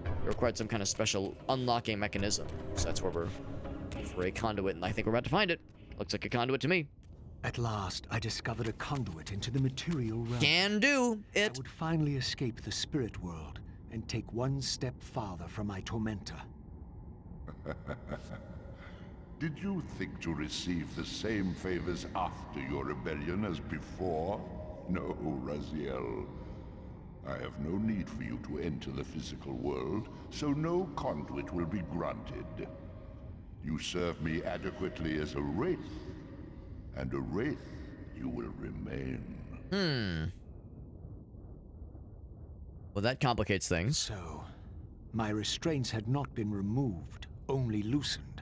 It required some kind of special unlocking mechanism. So that's where we're for a conduit, and I think we're about to find it. Looks like a conduit to me. At last, I discovered a conduit into the material realm. Can do it. I would finally escape the spirit world and take one step farther from my tormentor. Did you think to receive the same favors after your rebellion as before? No, Raziel. I have no need for you to enter the physical world, so no conduit will be granted. You serve me adequately as a wraith, and a wraith you will remain. Well, that complicates things. So, my restraints had not been removed, only loosened.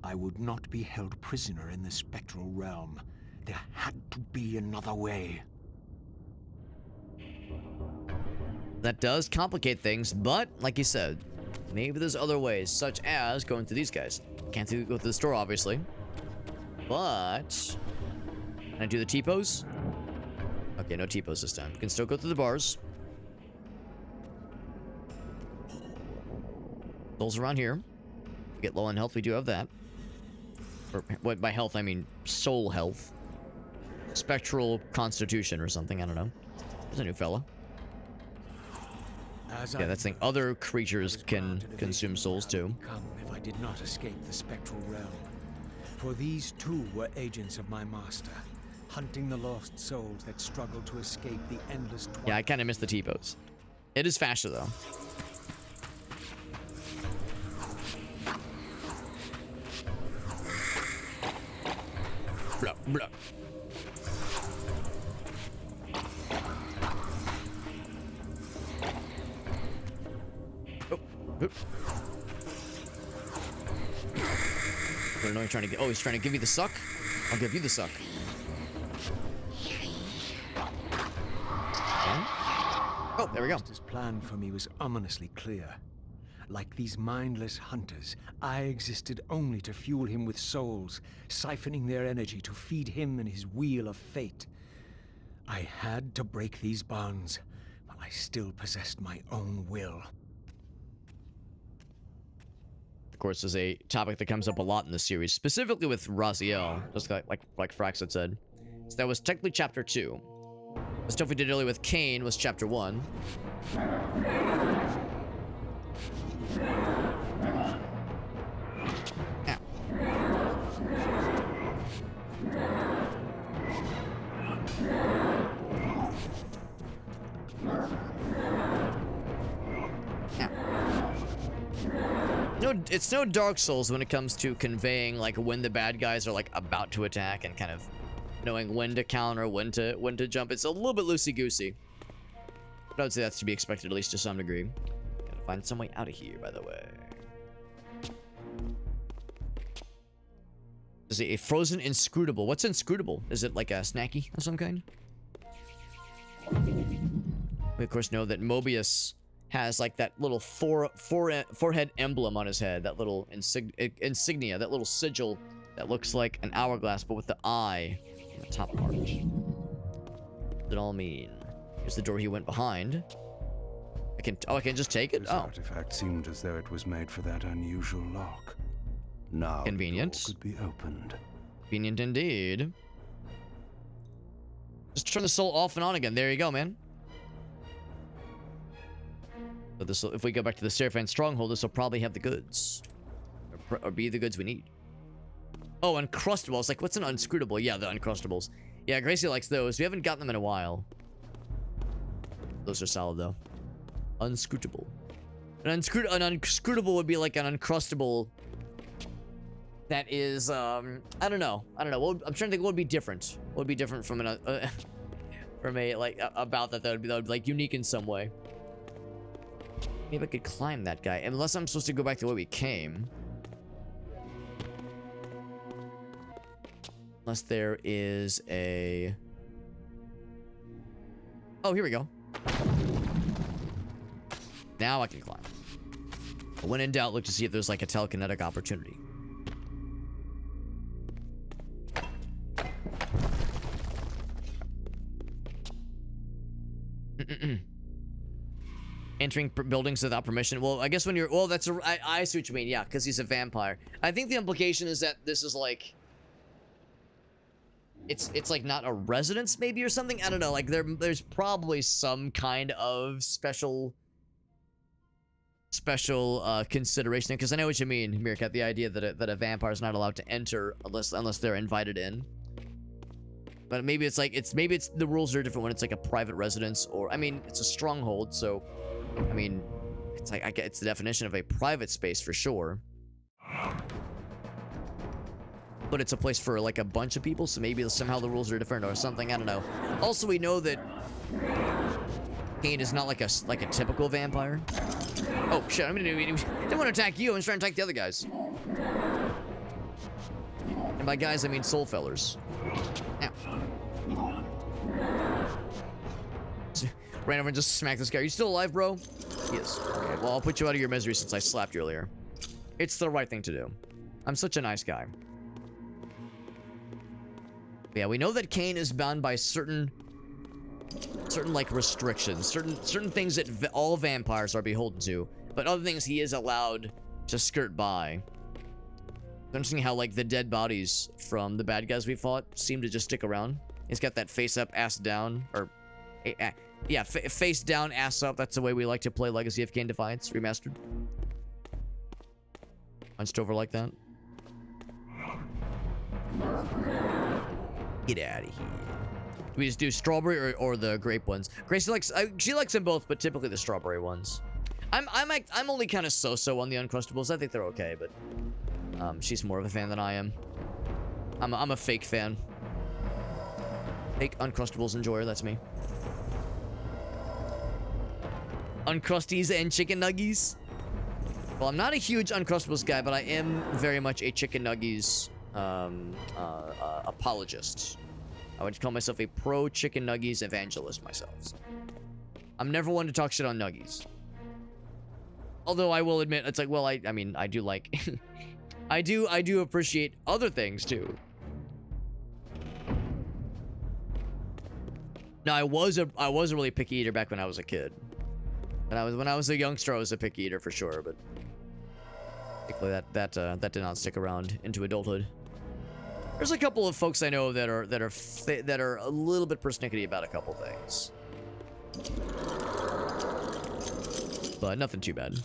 I would not be held prisoner in the spectral realm. There had to be another way. That does complicate things, but like you said, maybe there's other ways, such as going through these guys. Can't go through the store, obviously. But can I do the T-pose? Okay, no T-pose this time. We can still go through the bars. Souls around here. We get low on health, we do have that. Or by health, I mean soul health. Spectral constitution or something, I don't know. There's a new fella. Yeah, that's the thing. Other creatures can consume souls too. Come if I did not escape the spectral realm. For these too were agents of my master, hunting the lost souls that struggled to escape the endless twilight. Yeah, I kind of missed the T-pose. It is faster though. Blah, blah. Oh, oh. What annoying trying to get. Oh, he's trying to give you the suck? I'll give you the suck. Okay. Oh, there we go. His plan for me was ominously clear. Like these mindless hunters, I existed only to fuel him with souls, siphoning their energy to feed him and his wheel of fate. I had to break these bonds, while I still possessed my own will. of course, is a topic that comes up a lot in the series, specifically with Raziel, just like Frax had said. So that was technically chapter 2. The stuff we did earlier with Kain was chapter 1. Ow. No, it's no Dark Souls when it comes to conveying like when the bad guys are like about to attack and kind of knowing when to counter, when to jump. It's a little bit loosey-goosey. But I would say that's to be expected, at least to some degree. Gotta find some way out of here, by the way. Is it a frozen inscrutable? What's inscrutable? Is it like a snacky of some kind? We of course know that Mobius has like that little forehead emblem on his head, that little insignia, that little sigil that looks like an hourglass, but with the eye on the top part. What does it all mean? Here's the door he went behind. I can just take it? This Oh. artifact seemed as though it was made for that unusual lock. Now Convenient. the door could be opened. Convenient indeed. Just turn the soul off and on again. There you go, man. But this, if we go back to the Seraphine Stronghold, this will probably have the goods. Or be the goods we need. Oh, Uncrustables. Like, what's an Unscrutable? Yeah, the Uncrustables. Yeah, Gracie likes those. We haven't gotten them in a while. Those are solid, though. Unscrutable. An Unscrutable would be like an Uncrustable that is, I don't know. Well, I'm trying to think what would be different. What would be different from an, like, about that would be like, unique in some way. Maybe I could climb that guy. Unless I'm supposed to go back to where we came. Unless there is a... Oh, here we go. Now I can climb. But when in doubt, look to see if there's like a telekinetic opportunity. Entering buildings without permission. Well, I guess when you're... Well, that's a... I see what you mean. Yeah, because he's a vampire. I think the implication is that this is like... It's like not a residence maybe or something. I don't know. Like there's probably some kind of special consideration, because I know what you mean, Meerkat. The idea that a vampire is not allowed to enter unless they're invited in. But maybe it's like maybe the rules are different when it's like a private residence, or I mean it's a stronghold, so I mean it's like it's the definition of a private space for sure. But it's a place for like a bunch of people, so maybe somehow the rules are different or something. I don't know. Also, we know that Kain is not like a typical vampire. Oh shit! I didn't want to attack you. I'm just trying to attack the other guys. And by guys, I mean soul fellers. Ow. Ran over and just smacked this guy. Are you still alive, bro? He is. Okay, well, I'll put you out of your misery since I slapped you earlier. It's the right thing to do. I'm such a nice guy. Yeah, we know that Kain is bound by certain like restrictions, certain things that all vampires are beholden to, but other things he is allowed to skirt by. It's interesting how like the dead bodies from the bad guys we fought seem to just stick around. He's got that face up, ass down, or yeah, face down, ass up. That's the way we like to play Legacy of Kain Defiance Remastered. Hunched over like that. Get out of here. Do we just do strawberry or the grape ones? Gracie likes she likes them both, but typically the strawberry ones. I'm only kind of so-so on the Uncrustables. I think they're okay, but she's more of a fan than I am. I'm a fake fan. Fake Uncrustables enjoyer. That's me. Uncrusties and chicken nuggies. Well, I'm not a huge Uncrustables guy, but I am very much a chicken nuggies apologist. I would call myself a pro chicken nuggies evangelist myself. So. I'm never one to talk shit on nuggies. Although I will admit, it's like, well, I mean, I do like, I do appreciate other things too. No, I was a really picky eater back when I was a kid. When I was a youngster, I was a picky eater for sure, but Thankfully, that did not stick around into adulthood. There's a couple of folks I know that are a little bit persnickety about a couple things, but nothing too bad.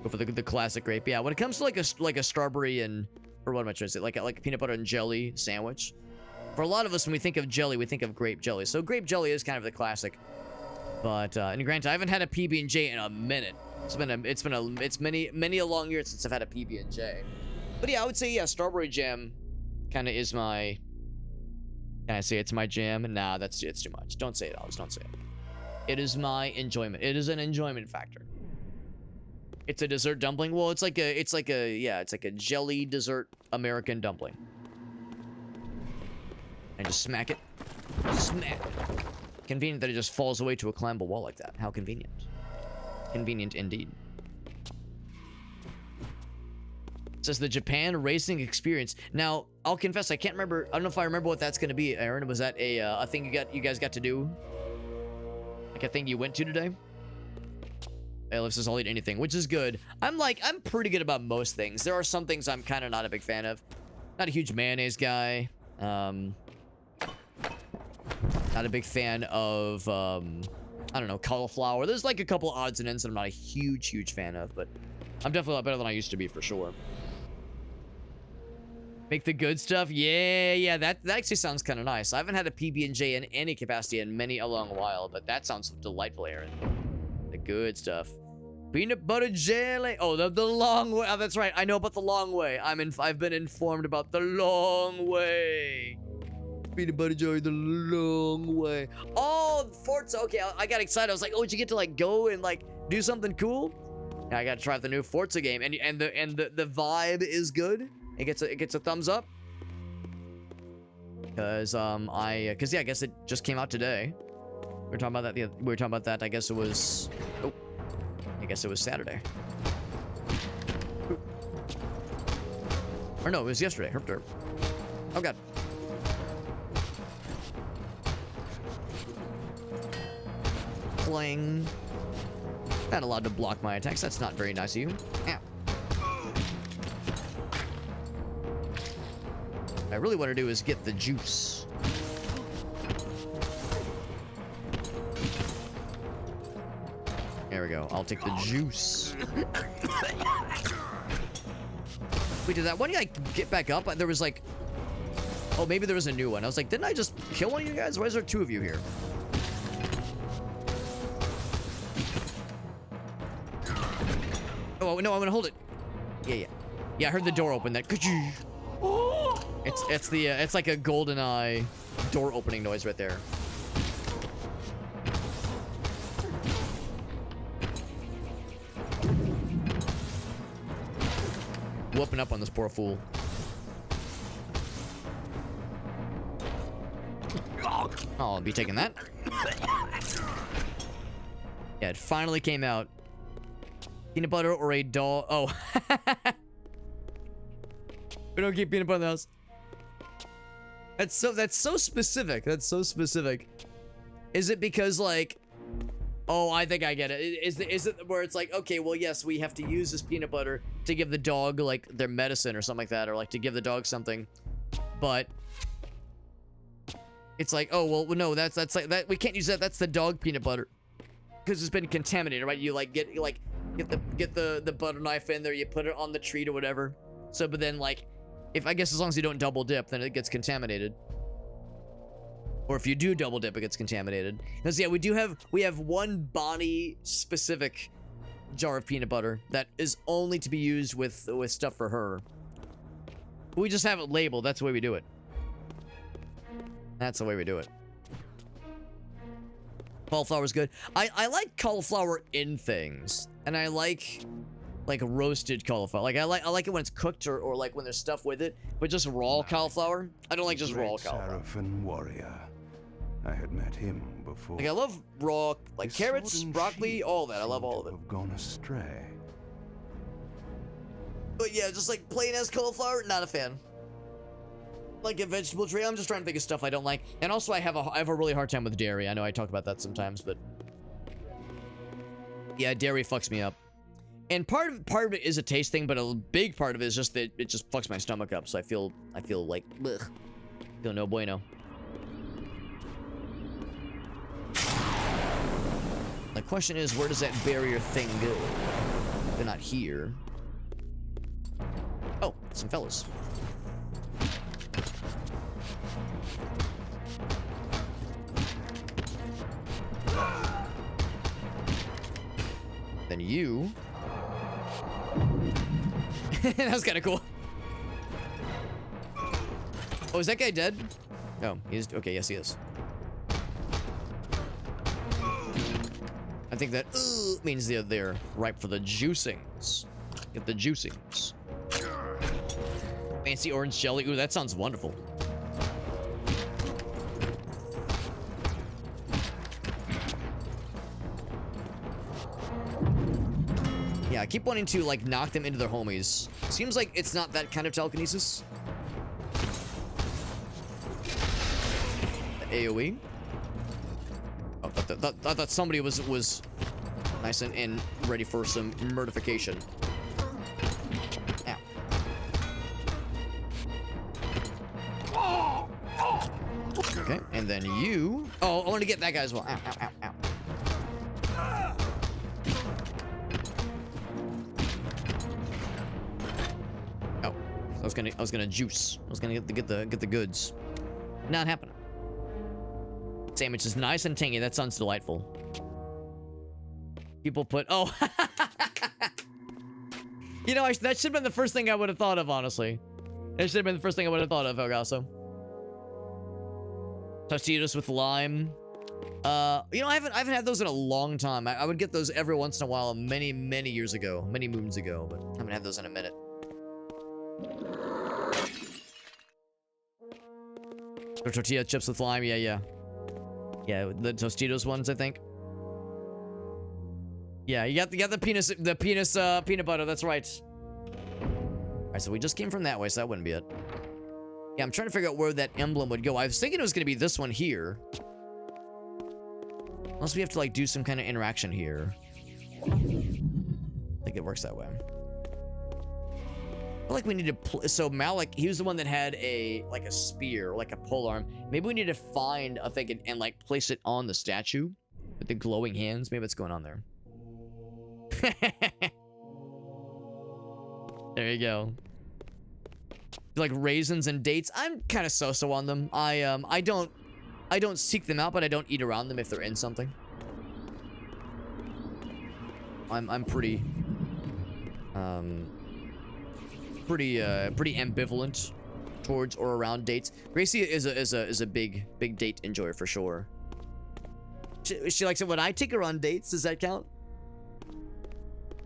Go for the classic grape. Yeah, when it comes to like a strawberry and, or what am I trying to say, like a peanut butter and jelly sandwich. For a lot of us, when we think of jelly, we think of grape jelly. So grape jelly is kind of the classic. But and granted, I haven't had a PB&J in a minute. It's many a long year since I've had a PB&J. But yeah, I would say yeah, strawberry jam kind of is my. Can I say it's my jam? Nah, it's too much. Don't say it, Alex. Don't say it. It is my enjoyment. It is an enjoyment factor. It's a dessert dumpling. Well, it's like a jelly dessert American dumpling. And just smack it. Smack. Convenient that it just falls away to a climbable wall like that. How convenient. Convenient indeed. It says the Japan racing experience. Now, I'll confess, I can't remember. I don't know if I remember what that's going to be, Aaron. Was that a thing you guys got to do? Like a thing you went to today? Elif says I'll eat anything, which is good. I'm pretty good about most things. There are some things I'm kind of not a big fan of. Not a huge mayonnaise guy. Not a big fan of, I don't know, cauliflower. There's like a couple odds and ends that I'm not a huge fan of, but I'm definitely a lot better than I used to be for sure. Make the good stuff? Yeah, that actually sounds kind of nice. I haven't had a PB&J in any capacity in many a long while, but that sounds delightful, Aaron. The good stuff. Peanut butter jelly. Oh, the long way. Oh, that's right. I know about the long way. I've been informed about the long way. Peanut butter jelly, the long way. Oh, Forza. Okay, I got excited. I was like, oh, did you get to like go and like do something cool? Yeah, I got to try out the new Forza game, and the vibe is good. It gets a thumbs up. Cause I guess it just came out today. We were talking about that. I guess it was. Oh, I guess it was Saturday. Or no, it was yesterday. Herp derp. Oh god. Cling. Not allowed to block my attacks. That's not very nice of you. Ow. What I really want to do is get the juice. There we go. I'll take the juice. Wait, did that one guy get back up? There was like... Oh, maybe there was a new one. I was like, didn't I just kill one of you guys? Why is there two of you here? Oh, no, I'm gonna hold it. Yeah. Yeah, I heard the door open. That... It's like a GoldenEye door opening noise right there. Whooping up on this poor fool. Oh, I'll be taking that. Yeah, it finally came out. Peanut butter or a dog. Oh. We don't keep peanut butter in the house. That's so specific. That's so specific. Is it because like, oh, I think I get it. Is it where it's like, okay, well, yes, we have to use this peanut butter to give the dog like their medicine or something like that, or like to give the dog something, but it's like, oh, well, no, that's like that. We can't use that. That's the dog peanut butter because it's been contaminated, right? You like get the butter knife in there, you put it on the treat or whatever. So, but then like, if I guess as long as you don't double dip, then it gets contaminated. Or if you do double dip, it gets contaminated. Because yeah, we have one Bonnie specific jar of peanut butter that is only to be used with stuff for her. We just have it labeled. That's the way we do it. That's the way we do it. Cauliflower's good. I like cauliflower in things, and I like roasted cauliflower. Like I like it when it's cooked or like when there's stuff with it. But just raw cauliflower, I don't like just raw cauliflower. Seraphin warrior. I had met him before. Like I love raw, like His carrots, sword and broccoli, shield all that. I love seem all to of it. have gone astray. But yeah, just like plain as cauliflower, not a fan. Like a vegetable tree, I'm just trying to think of stuff I don't like. And also I have a really hard time with dairy. I know I talk about that sometimes, but yeah, dairy fucks me up. And part of it is a taste thing, but a big part of it is just that it just fucks my stomach up. So I feel like, ugh, feel no bueno. The question is, where does that barrier thing go? They're not here. Oh, some fellas. Then you. That was kind of cool. Oh, is that guy dead? No, he's okay. Yes, he is. I think that means they're ripe for the juicings. Get the juicings. Fancy orange jelly. Ooh, that sounds wonderful. Yeah, I keep wanting to like knock them into their homies. Seems like it's not that kind of telekinesis. The AoE. Oh, I thought somebody was nice and ready for some murdification. Ow. Okay, and then you. Oh, I want to get that guy as well. Ow, ow, ow, ow. Oh, I was gonna juice. I was gonna get the goods. Not happening. Sandwich is nice and tangy. That sounds delightful. People put, oh. You know, that should have been the first thing I would have thought of, honestly. That should have been the first thing I would have thought of, Elgaso. Tostitos with lime. You know, I haven't had those in a long time. I would get those every once in a while, many years ago, many moons ago, but I haven't had those in a minute. Tortilla chips with lime, yeah, the Tostitos ones, I think. Yeah, you got the peanut butter. That's right. All right, so we just came from that way, so that wouldn't be it. Yeah, I'm trying to figure out where that emblem would go. I was thinking it was going to be this one here. Unless we have to like do some kind of interaction here. I think it works that way. I feel like we need to. So Malik, he was the one that had a spear, like a polearm. Maybe we need to find a thing and like place it on the statue with the glowing hands. Maybe what's going on there. There you go. Like raisins and dates. I'm kind of so-so on them. I don't seek them out, but I don't eat around them if they're in something. I'm pretty ambivalent towards or around dates. Gracie is a big date enjoyer for sure. She likes it when I take her on dates. Does that count?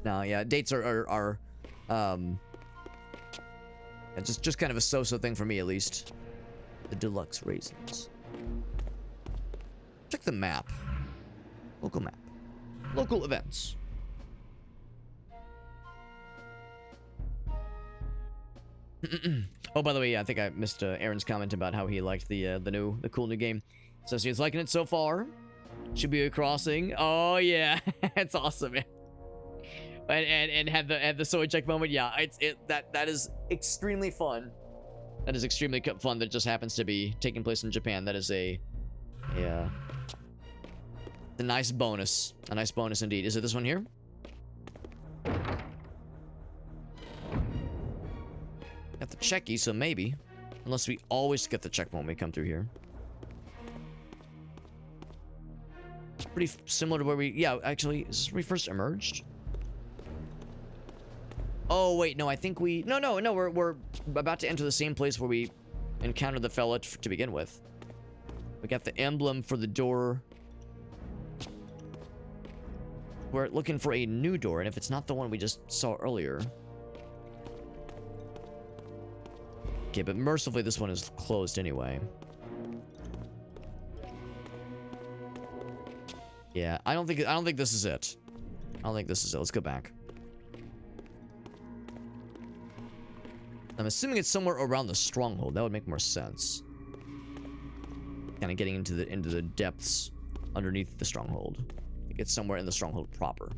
No, yeah, dates are just kind of a so-so thing for me, at least. The deluxe raisins. Check the map. Local map. Local events. Oh, by the way, yeah, I think I missed Aaron's comment about how he liked the cool new game. So he's liking it so far. Should be a crossing. Oh yeah, that's awesome, man. And had the soy check moment. Yeah, that is extremely fun. That is extremely fun. That just happens to be taking place in Japan. That is a nice bonus. A nice bonus indeed. Is it this one here? Got the checky, so maybe. Unless we always get the check when we come through here. Pretty similar to where we... Yeah, actually, is this where we first emerged? Oh, wait, no, I think we... No, we're about to enter the same place where we encountered the fella to begin with. We got the emblem for the door. We're looking for a new door, and if it's not the one we just saw earlier... Okay, but mercifully this one is closed anyway. Yeah, I don't think this is it. I don't think this is it. Let's go back. I'm assuming it's somewhere around the stronghold. That would make more sense. Kind of getting into the depths underneath the stronghold. I think it's somewhere in the stronghold proper.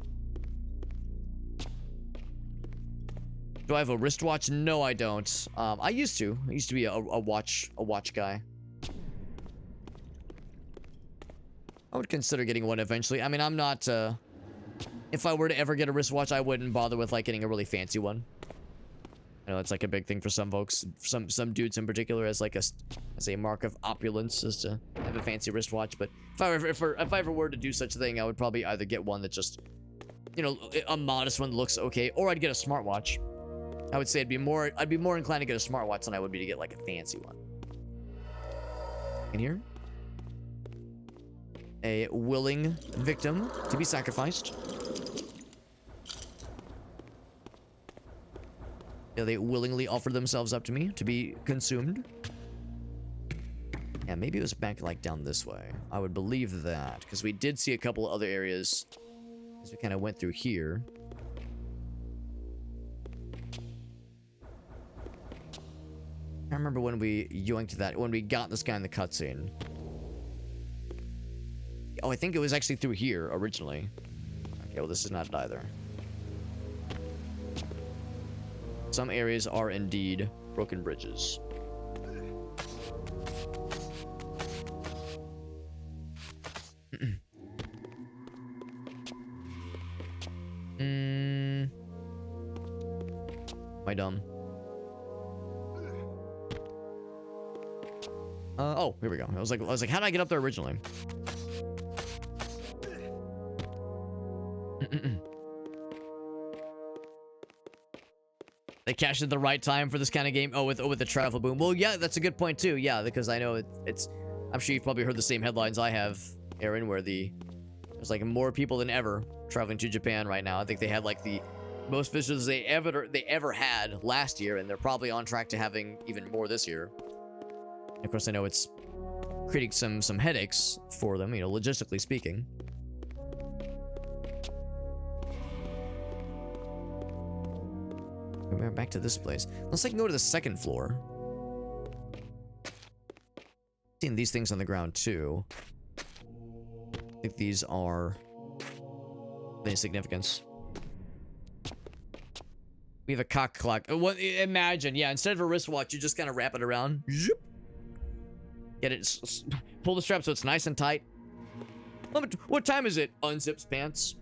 Do I have a wristwatch? No, I don't. I used to. I used to be a watch guy. I would consider getting one eventually. I mean, I'm not, if I were to ever get a wristwatch, I wouldn't bother with, like, getting a really fancy one. I know it's, like, a big thing for some folks. Some dudes in particular as, like, as a mark of opulence is to have a fancy wristwatch. But if I ever were to do such a thing, I would probably either get one that just, you know, a modest one that looks okay, or I'd get a smartwatch. I would say I'd be more inclined to get a smartwatch than I would be to get, like, a fancy one. In here? A willing victim to be sacrificed. Yeah, they willingly offered themselves up to me to be consumed. Yeah, maybe it was back, like, down this way. I would believe that, because we did see a couple of other areas as we kind of went through here. I remember when we yoinked that, when we got this guy in the cutscene. Oh, I think it was actually through here originally. Okay, well, this is not it either. Some areas are indeed broken bridges. Am I dumb? Oh, here we go. I was like, how did I get up there originally? They cashed at the right time for this kind of game. Oh, with the travel boom. Well, yeah, that's a good point too. Yeah, because I know it's. I'm sure you've probably heard the same headlines I have, Aaron, where there's like more people than ever traveling to Japan right now. I think they had like the most visitors they ever had last year, and they're probably on track to having even more this year. And of course, I know it's creating some headaches for them, you know, logistically speaking. We're back to this place. Let's like go to the second floor. Seeing these things on the ground too. I think these are of any significance. We have a cock clock. What? Imagine, yeah. Instead of a wristwatch, you just kind of wrap it around. Zip. Get it. Pull the strap so it's nice and tight. What time is it? Unzips pants.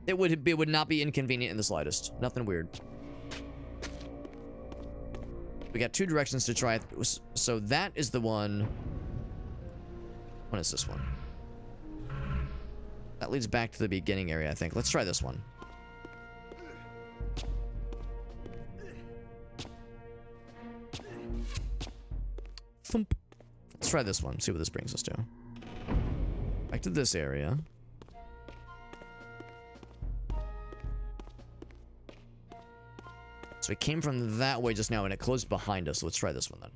It would not be inconvenient in the slightest. Nothing weird. We got two directions to try. So that is the one. What is this one? That leads back to the beginning area, I think. Let's try this one. Thump. Let's try this one. See what this brings us to. Back to this area. So it came from that way just now, and it closed behind us. So let's try this one then.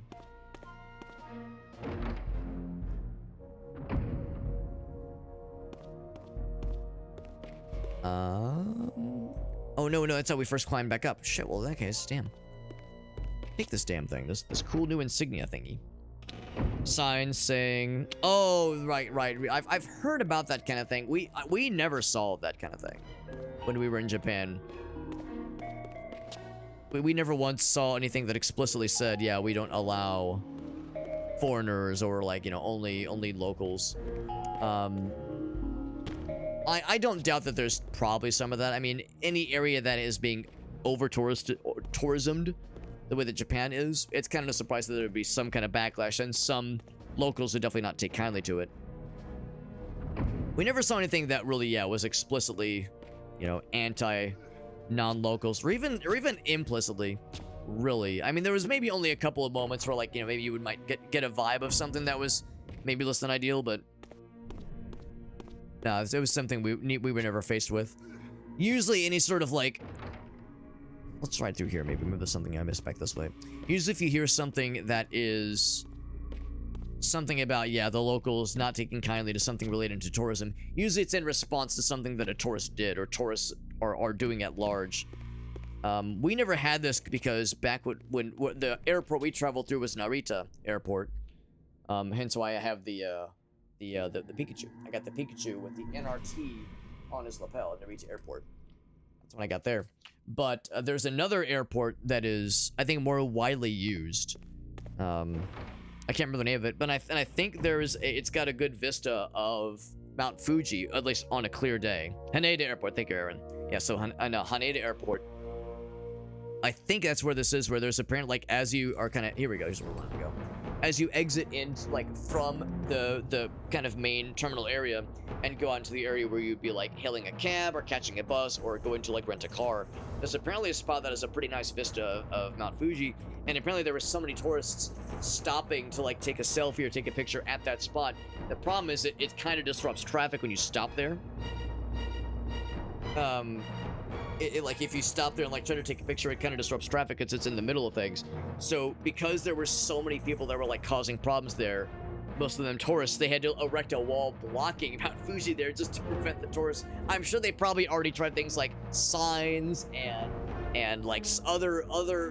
Oh, no, that's how we first climbed back up. Shit, well, in that case, damn. Take this damn thing. This cool new insignia thingy. Sign saying... Oh, right. I've heard about that kind of thing. We never saw that kind of thing when we were in Japan. We never once saw anything that explicitly said, yeah, we don't allow foreigners or, like, you know, only locals. I don't doubt that there's probably some of that. I mean, any area that is being tourismed the way that Japan is, it's kind of a surprise that there would be some kind of backlash, and some locals would definitely not take kindly to it. We never saw anything that really, yeah, was explicitly, you know, non-locals, or even implicitly, really. I mean, there was maybe only a couple of moments where, like, you know, maybe you might get a vibe of something that was maybe less than ideal, but no, it was something we were never faced with. Usually, any sort of like, let's try it through here. Maybe there's something I missed back this way. Usually, if you hear something that is something about, yeah, the locals not taking kindly to something related to tourism, usually it's in response to something that a tourist did, or tourists are doing at large. We never had this because back when the airport we traveled through was Narita Airport. Hence why I have the Pikachu. I got the Pikachu with the NRT on his lapel at Narita Airport. That's when I got there. But there's another airport that is, I think, more widely used. I can't remember the name of it, but I think it's got a good vista of Mount Fuji, at least on a clear day. Haneda Airport, thank you, Aaron. Yeah, so Haneda Airport. I think that's where this is, where there's apparently, like, as you are kind of, here we go, here's where we want to go. As you exit in, like, from the kind of main terminal area and go on to the area where you'd be, like, hailing a cab or catching a bus or going to, like, rent a car. There's apparently a spot that has a pretty nice vista of Mount Fuji, and apparently there were so many tourists stopping to, like, take a selfie or take a picture at that spot. The problem is it kind of disrupts traffic when you stop there. Like, if you stop there and, like, try to take a picture, it kind of disrupts traffic because it's in the middle of things. So, because there were so many people that were, like, causing problems there, most of them tourists, they had to erect a wall blocking Mount Fuji there just to prevent the tourists. I'm sure they probably already tried things like signs and like other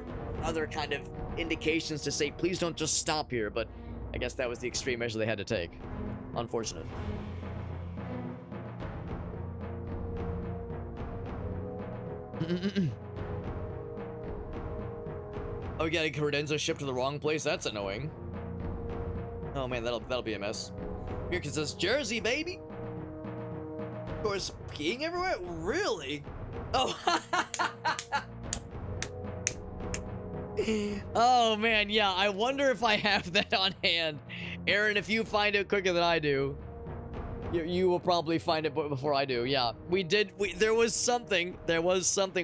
kind of indications to say, please don't just stop here. But I guess that was the extreme measure they had to take. Unfortunate. Oh, we got a credenza shipped to the wrong place. That's annoying. Oh man, that'll be a mess. Here it says Jersey, baby. Of course, peeing everywhere. Really? Oh. Oh man, yeah. I wonder if I have that on hand, Aaron. If you find it quicker than I do, you will probably find it before I do. Yeah, there was something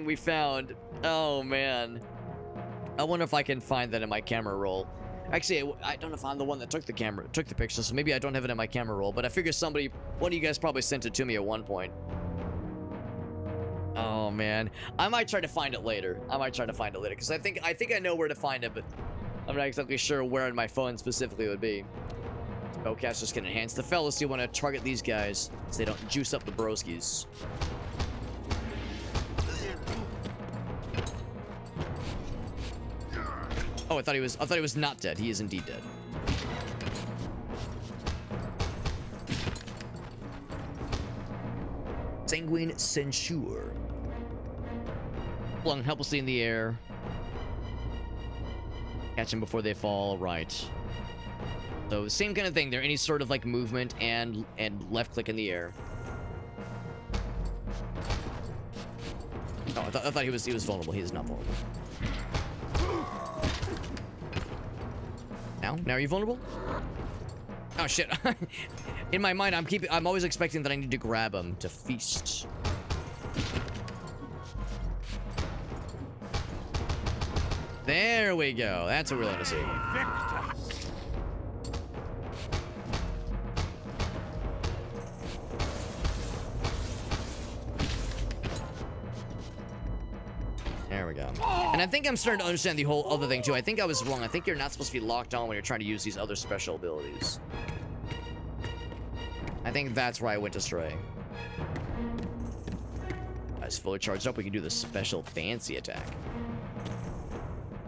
we found. Oh man, I wonder if I can find that in my camera roll. Actually, I don't know if I'm the one that took the picture, so maybe I don't have it in my camera roll, but I figure one of you guys probably sent it to me at one point. Oh man, I might try to find it later. Because I think I know where to find it, but I'm not exactly sure where in my phone specifically it would be. Spellcast just can enhance the fellas. You want to target these guys so they don't juice up the broskies. Oh, I thought he was not dead. He is indeed dead. Sanguine Censure. Flung helplessly in the air. Catch them before they fall. Right. So same kind of thing. There any sort of like movement and left click in the air. Oh, I thought he was vulnerable. He is not vulnerable. Now are you vulnerable? Oh shit. In my mind, I'm always expecting that I need to grab him to feast. There we go. That's what we're going to see. There we go. And I think I'm starting to understand the whole other thing too. I think I was wrong. I think you're not supposed to be locked on when you're trying to use these other special abilities. I think that's where I went astray. Guys, fully charged up. We can do the special fancy attack.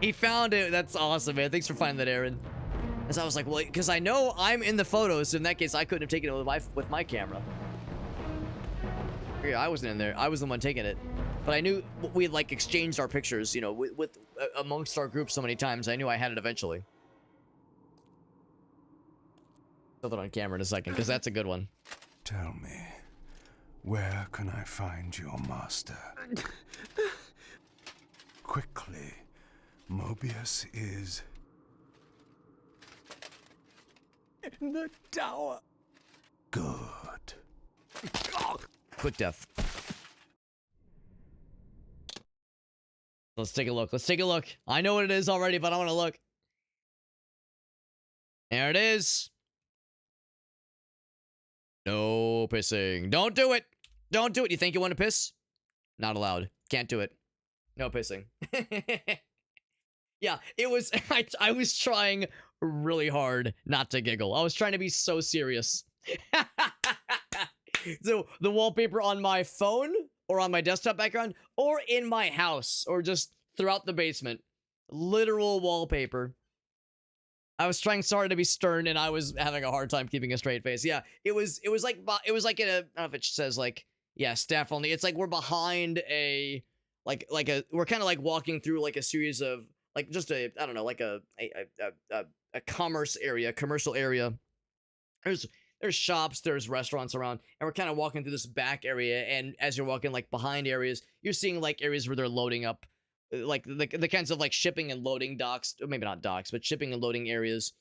He found it. That's awesome, man. Thanks for finding that, Aaron. As I was like, well, because I know I'm in the photos. So in that case, I couldn't have taken it with my camera. Yeah, I wasn't in there. I was the one taking it. But I knew we had like exchanged our pictures, you know, with amongst our group so many times. I knew I had it eventually. Put that on camera in a second, because that's a good one. Tell me, where can I find your master? Quickly, Mobius is... in the tower. Good. Quick death. Let's take a look. Let's take a look. I know what it is already, but I want to look. There it is. No pissing. Don't do it. Don't do it. You think you want to piss? Not allowed. Can't do it. No pissing. Yeah, it was... I was trying really hard not to giggle. I was trying to be so serious. So, the wallpaper on my phone, or on my desktop background, or in my house, or just throughout the basement. Literal wallpaper. I was trying so hard to be stern, and I was having a hard time keeping a straight face. Yeah, it was like in a... I don't know if it says, like, Yeah, staff only. It's like we're behind a we're kind of like walking through like a series of like just a I don't know like a commerce area, commercial area. There's shops, there's restaurants around, and we're kind of walking through this back area. And as you're walking like behind areas, you're seeing like areas where they're loading up, like the kinds of like shipping and loading docks, or maybe not docks, but shipping and loading areas.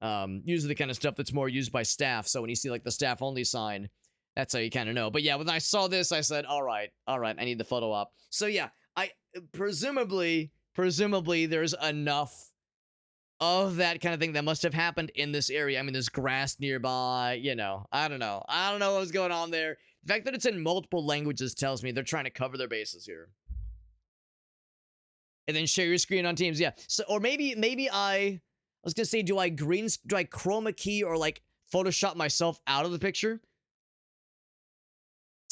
Usually the kind of stuff that's more used by staff. So when you see like the staff only sign, that's how you kind of know. But yeah, when I saw this, I said, all right, I need the photo op. So yeah, I presumably there's enough of that kind of thing that must have happened in this area. I mean, there's grass nearby, you know. I don't know what was going on there. The fact that it's in multiple languages tells me they're trying to cover their bases here. And then share your screen on Teams, yeah. So, or maybe I was gonna say, do I chroma key or like Photoshop myself out of the picture?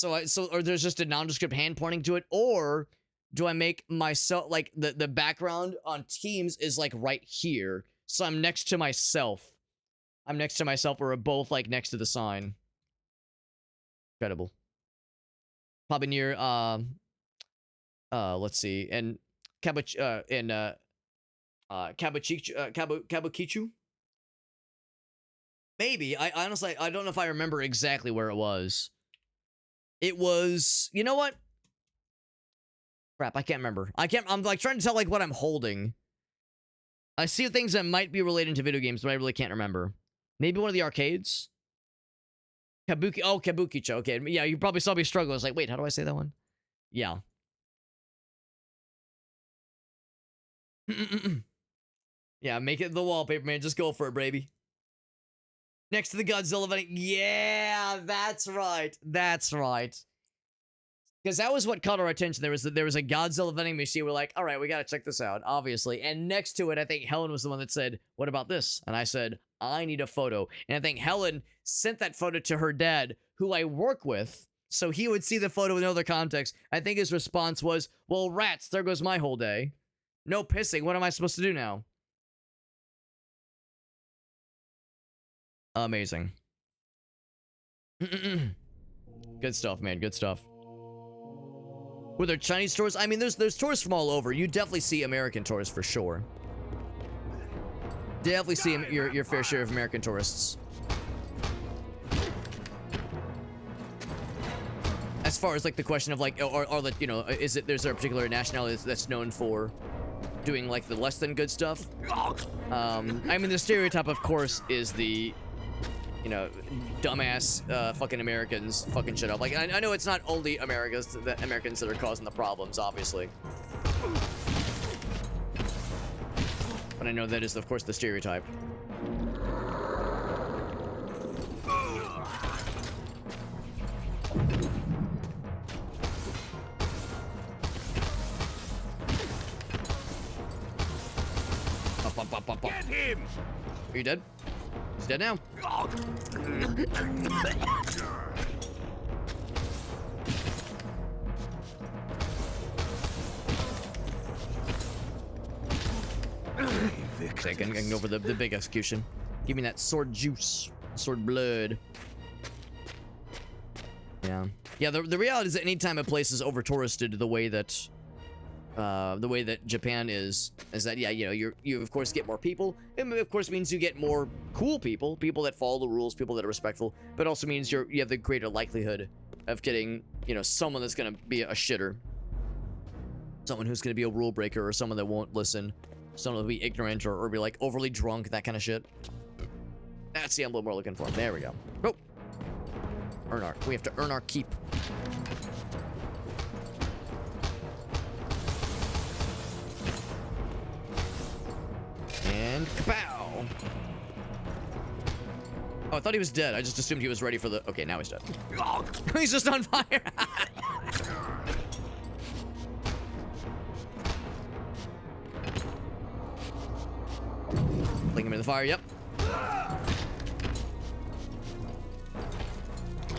Or there's just a nondescript hand pointing to it, or do I make myself like the background on Teams is like right here, so I'm next to myself. Or we're both like next to the sign. Incredible. Probably near let's see, and Kabukicho. Maybe. I honestly I don't know if I remember exactly where it was. It was, you know what? Crap, I can't remember. I'm like trying to tell like what I'm holding. I see things that might be related to video games, but I really can't remember. Maybe one of the arcades? Kabukicho. Okay, yeah, you probably saw me struggle. I was like, wait, how do I say that one? Yeah. Yeah, make it the wallpaper, man. Just go for it, baby. Next to the Godzilla vending. Yeah, that's right. That's right. Because that was what caught our attention. There was a Godzilla vending machine. We're like, all right, we got to check this out, obviously. And next to it, I think Helen was the one that said, what about this? And I said, I need a photo. And I think Helen sent that photo to her dad, who I work with, so he would see the photo in other context. I think his response was, well, rats, there goes my whole day. No pissing. What am I supposed to do now? Amazing. Good stuff, man. Good stuff. Were there Chinese tourists? I mean, there's tourists from all over. You definitely see American tourists for sure. Definitely see your fair share of American tourists. As far as like the question of like, or like, you know, there's there a particular nationality that's known for doing like the less than good stuff? I mean, the stereotype, of course, is the, you know, dumbass fucking Americans fucking shit up. Like, I know it's not only Americans that are causing the problems, obviously. But I know that is, of course, the stereotype. Get him! Are you dead? He's dead now. I can go for the big execution. Give me that sword juice, sword blood. Yeah. The reality is that anytime a place is over touristed the way that Japan is that, yeah, you know, you of course get more people. It of course means you get more cool people that follow the rules, people that are respectful, but also means you have the greater likelihood of getting, you know, someone that's gonna be a shitter, someone who's gonna be a rule breaker, or someone that won't listen, someone that'll be ignorant or be like overly drunk, that kind of shit. That's the emblem we're looking for. There we go. Oh, we have to earn our keep. And kapow! Oh, I thought he was dead. I just assumed he was ready for the... Okay, now he's dead. He's just on fire! Fling him in the fire, yep.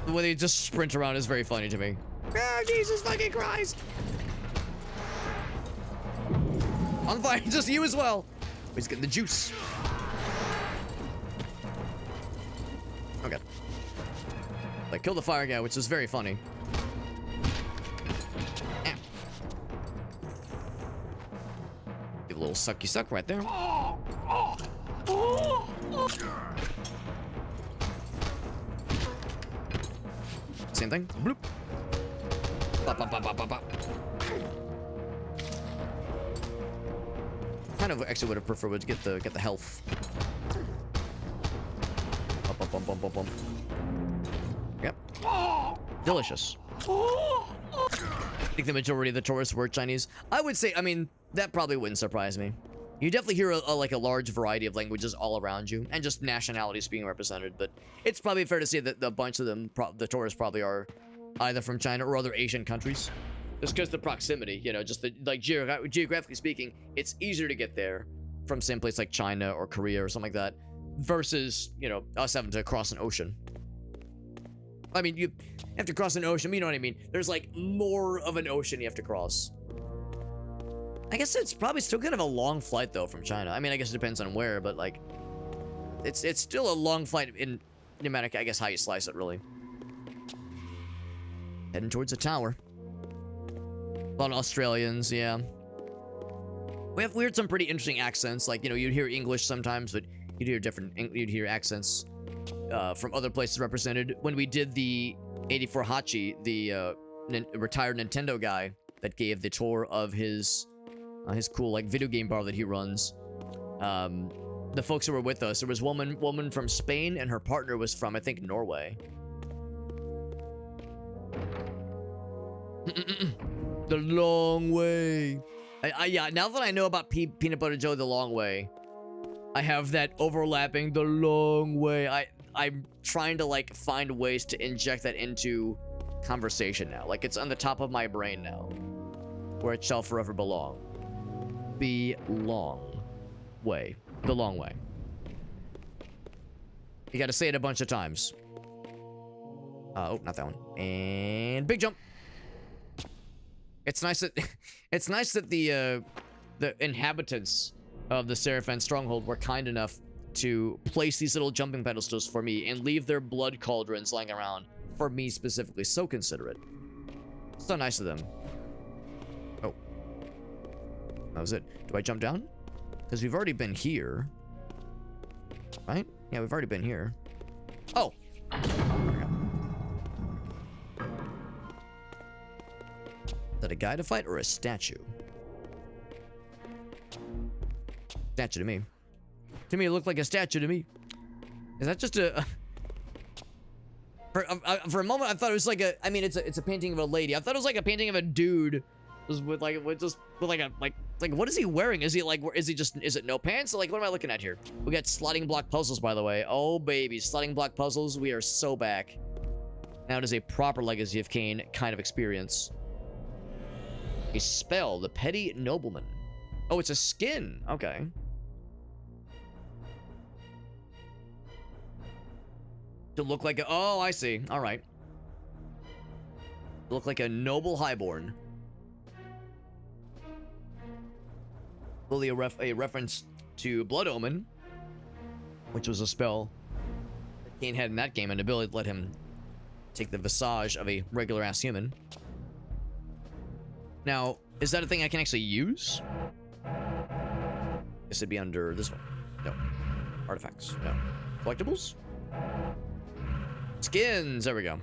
The way they just sprint around is very funny to me. Oh, Jesus fucking Christ! On fire, just you as well. He's getting the juice. Okay. Like, kill the fire guy, which is very funny. little sucky suck right there. Same thing. Bloop. Bop, bop, bop, bop, bop, bop. Kind of actually would have preferred to get the health. Bump, bump, bump, bump, bump, bump. Yep. Delicious. I think the majority of the tourists were Chinese. I would say, I mean, that probably wouldn't surprise me. You definitely hear like a large variety of languages all around you, and just nationalities being represented. But it's probably fair to say that a bunch of them, the tourists probably are either from China or other Asian countries. Just because the proximity, you know, just the, like geographically speaking, it's easier to get there from some place like China or Korea or something like that, versus, you know, us having to cross an ocean. I mean, you have to cross an ocean, you know what I mean? There's like more of an ocean you have to cross. I guess it's probably still kind of a long flight though from China. I mean, I guess it depends on where, but like, it's still a long flight in no matter, I guess, how you slice it, really. Heading towards the tower. A lot of Australians, yeah. We heard some pretty interesting accents. Like, you know, you'd hear English sometimes, but you'd hear accents from other places represented. When we did the 84 Hachi, the retired Nintendo guy that gave the tour of his cool like video game bar that he runs, the folks who were with us, there was woman from Spain, and her partner was from, I think, Norway. The long way. Yeah, now that I know about Peanut Butter Joe the long way, I have that overlapping the long way. I'm trying to like find ways to inject that into conversation now. Like, it's on the top of my brain now, where it shall forever belong. The long way. The long way. You gotta say it a bunch of times. Oh, not that one. And big jump. It's nice that the inhabitants of the Seraphan stronghold were kind enough to place these little jumping pedestals for me and leave their blood cauldrons lying around for me specifically. So considerate. So nice of them. Oh. That was it. Do I jump down? Because we've already been here. Right? Yeah, we've already been here. Oh. Is that a guy to fight or a statue? Statue to me. To me, it looked like a statue to me. Is that just a... For a moment, I thought it was like a... I mean, it's a painting of a lady. I thought it was like a painting of a dude. Just with like what is he wearing? Is he like... Is it no pants? Like, what am I looking at here? We got sliding block puzzles, by the way. Oh, baby. Sliding block puzzles. We are so back. Now it is a proper Legacy of Kain kind of experience. A spell, the Petty Nobleman. Oh, it's a skin. Okay. To look like a... Oh, I see. All right. Look like a noble highborn. Clearly a reference to Blood Omen, which was a spell that Kain had in that game, an ability to let him take the visage of a regular-ass human. Now, is that a thing I can actually use? This would be under this one. No. Artifacts. No. Collectibles? Skins! There we go.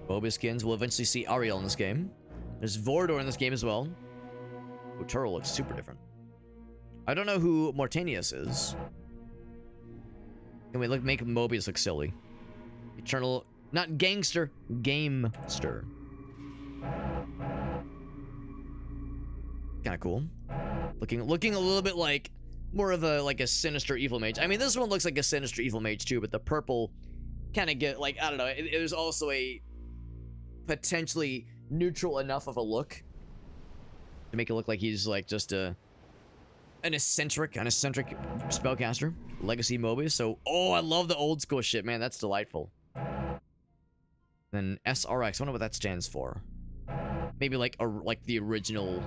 Boba skins. We'll eventually see Ariel in this game. There's Vordor in this game as well. Oturo looks super different. I don't know who Mortanius is. Can we make Mobius look silly? Eternal... Not gangster, gamester. Kind of cool. Looking a little bit like more of a sinister evil mage. I mean, this one looks like a sinister evil mage too, but the purple kind of get like, I don't know. It was also a potentially neutral enough of a look to make it look like he's like just an eccentric spellcaster. Legacy Mobius. So, oh, I love the old school shit, man. That's delightful. Then SRX, I wonder what that stands for. Maybe like the original.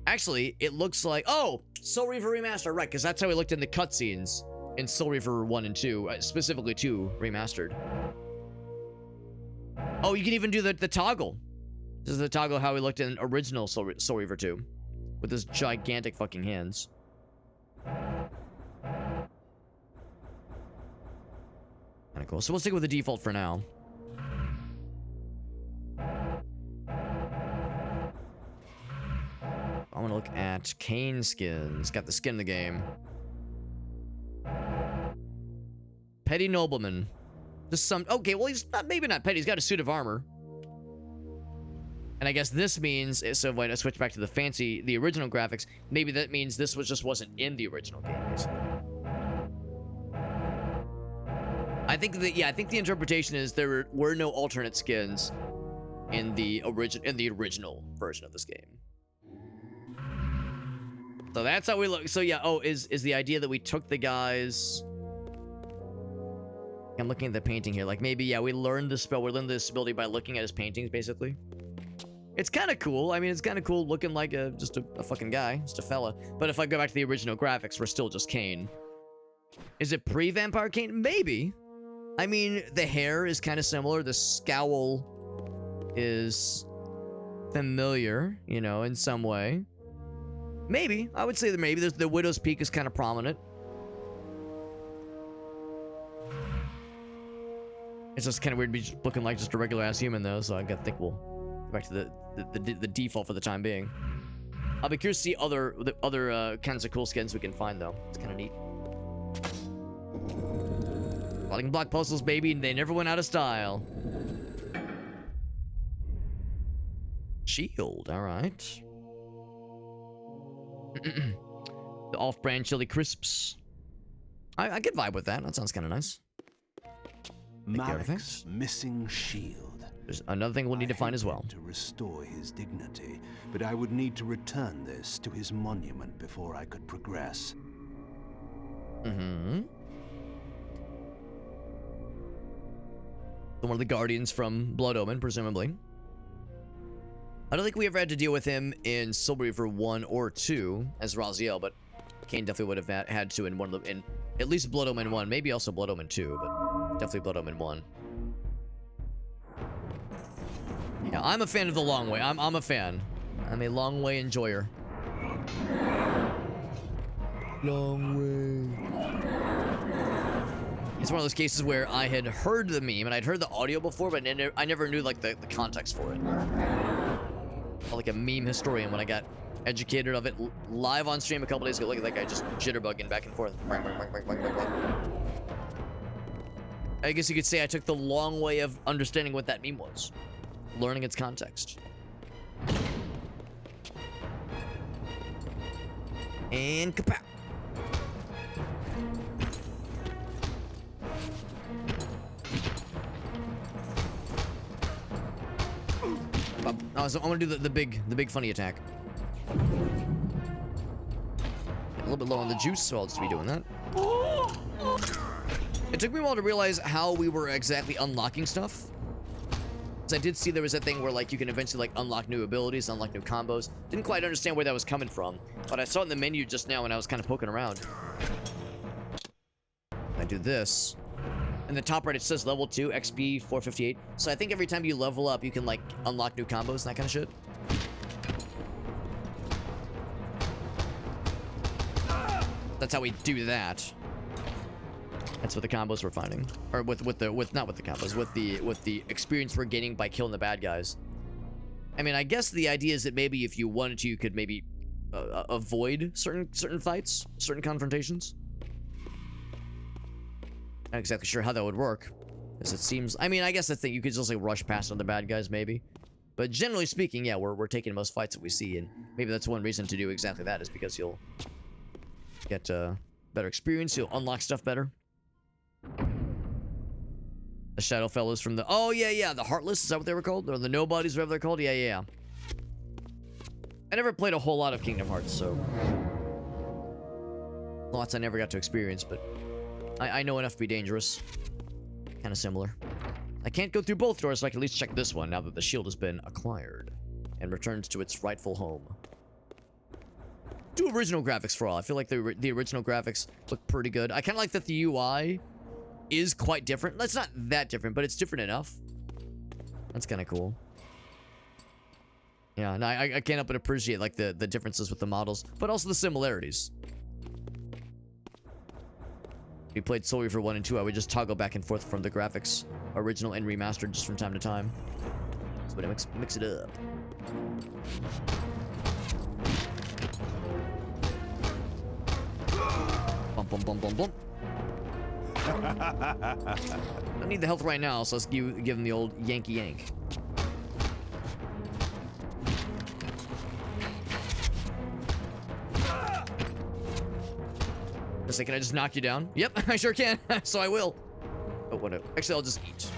Actually, it looks like, oh, Soul Reaver Remastered, right? Because that's how it looked in the cutscenes in Soul Reaver 1 and 2, specifically 2 Remastered. Oh, you can even do the toggle. This is the toggle how he looked in original Soul Reaver 2. With his gigantic fucking hands. Kinda cool. So we'll stick with the default for now. I want to look at Kain skins. Got the skin in the game. Petty nobleman. Just some... Okay, well, he's not... Maybe not petty. He's got a suit of armor. And I guess this means... So when I switch back to the fancy... The original graphics, maybe that means this just wasn't in the original game, basically. I think that... Yeah, I think the interpretation is there were no alternate skins in the original version of this game. So that's how we look. So yeah, oh, is the idea that we took the guys... I'm looking at the painting here. Like, maybe, yeah, we learned the spell. We learned this ability by looking at his paintings, basically. It's kind of cool. I mean, it's kind of cool looking like just a fucking guy. Just a fella. But if I go back to the original graphics, we're still just Kain. Is it pre-Vampire Kain? Maybe. I mean, the hair is kind of similar. The scowl is familiar, you know, in some way. Maybe. I would say that maybe. The Widow's Peak is kind of prominent. It's just kind of weird to be just looking like just a regular ass human though, so I think we'll go back to the default for the time being. I'll be curious to see other kinds of cool skins we can find though. It's kind of neat. Plotting block puzzles, baby, and they never went out of style. Shield, all right. The off-brand chili crisps. I could vibe with that. That sounds kind of nice. Malik's missing shield. There's another thing we'll need to find as well. To restore his dignity, but I would need to return this to his monument before I could progress. Mm-hmm. One of the guardians from Blood Omen, presumably. I don't think we ever had to deal with him in Soul Reaver 1 or 2 as Raziel, but Kain definitely would have had to in one of them, in at least Blood Omen 1, maybe also Blood Omen 2, but definitely Blood Omen 1. Yeah, I'm a fan of the long way. I'm a fan. I'm a long way enjoyer. Long way. It's one of those cases where I had heard the meme and I'd heard the audio before, but I never knew like the context for it. I'm like a meme historian when I got educated of it live on stream a couple days ago. Look at that guy just jitterbugging back and forth. I guess you could say I took the long way of understanding what that meme was. Learning its context. And kapow! So I'm gonna do the big funny attack. A little bit low on the juice, so I'll just be doing that. It took me a while to realize how we were exactly unlocking stuff. So I did see there was that thing where like you can eventually like unlock new abilities, unlock new combos. Didn't quite understand where that was coming from, but I saw it in the menu just now when I was kind of poking around. I do this. In the top right, it says level 2, XP 458. So I think every time you level up, you can like unlock new combos and that kind of shit. That's how we do that. That's what the combos we're finding, or not with the combos, with the experience we're getting by killing the bad guys. I mean, I guess the idea is that maybe if you wanted to, you could maybe avoid certain fights, certain confrontations. Not exactly sure how that would work, because it seems... I mean, I guess that's the thing. You could just like rush past on the bad guys, maybe. But generally speaking, yeah, we're taking most fights that we see, and maybe that's one reason to do exactly that, is because you'll get better experience, you'll unlock stuff better. The Shadow Fellows from the... Oh, yeah, the Heartless, is that what they were called? Or the Nobodies, whatever they're called? Yeah. I never played a whole lot of Kingdom Hearts, so... Lots I never got to experience, but... I know enough to be dangerous. Kind of similar. I can't go through both doors, so I can at least check this one now that the shield has been acquired and returns to its rightful home. Do original graphics for all. I feel like the original graphics look pretty good. I kind of like that the UI is quite different. It's not that different, but it's different enough. That's kind of cool. Yeah, no, I can't help but appreciate like the differences with the models, but also the similarities. If you played Soul Reaver 1 and 2, I would just toggle back and forth from the graphics, original and remastered, just from time to time. So but mix it up. Bump, bump, bump, bump, bump. I need the health right now, so let's give him the old Yankee yank. Say, can I just knock you down? Yep, I sure can. So I will. Oh, whatever. Actually, I'll just eat.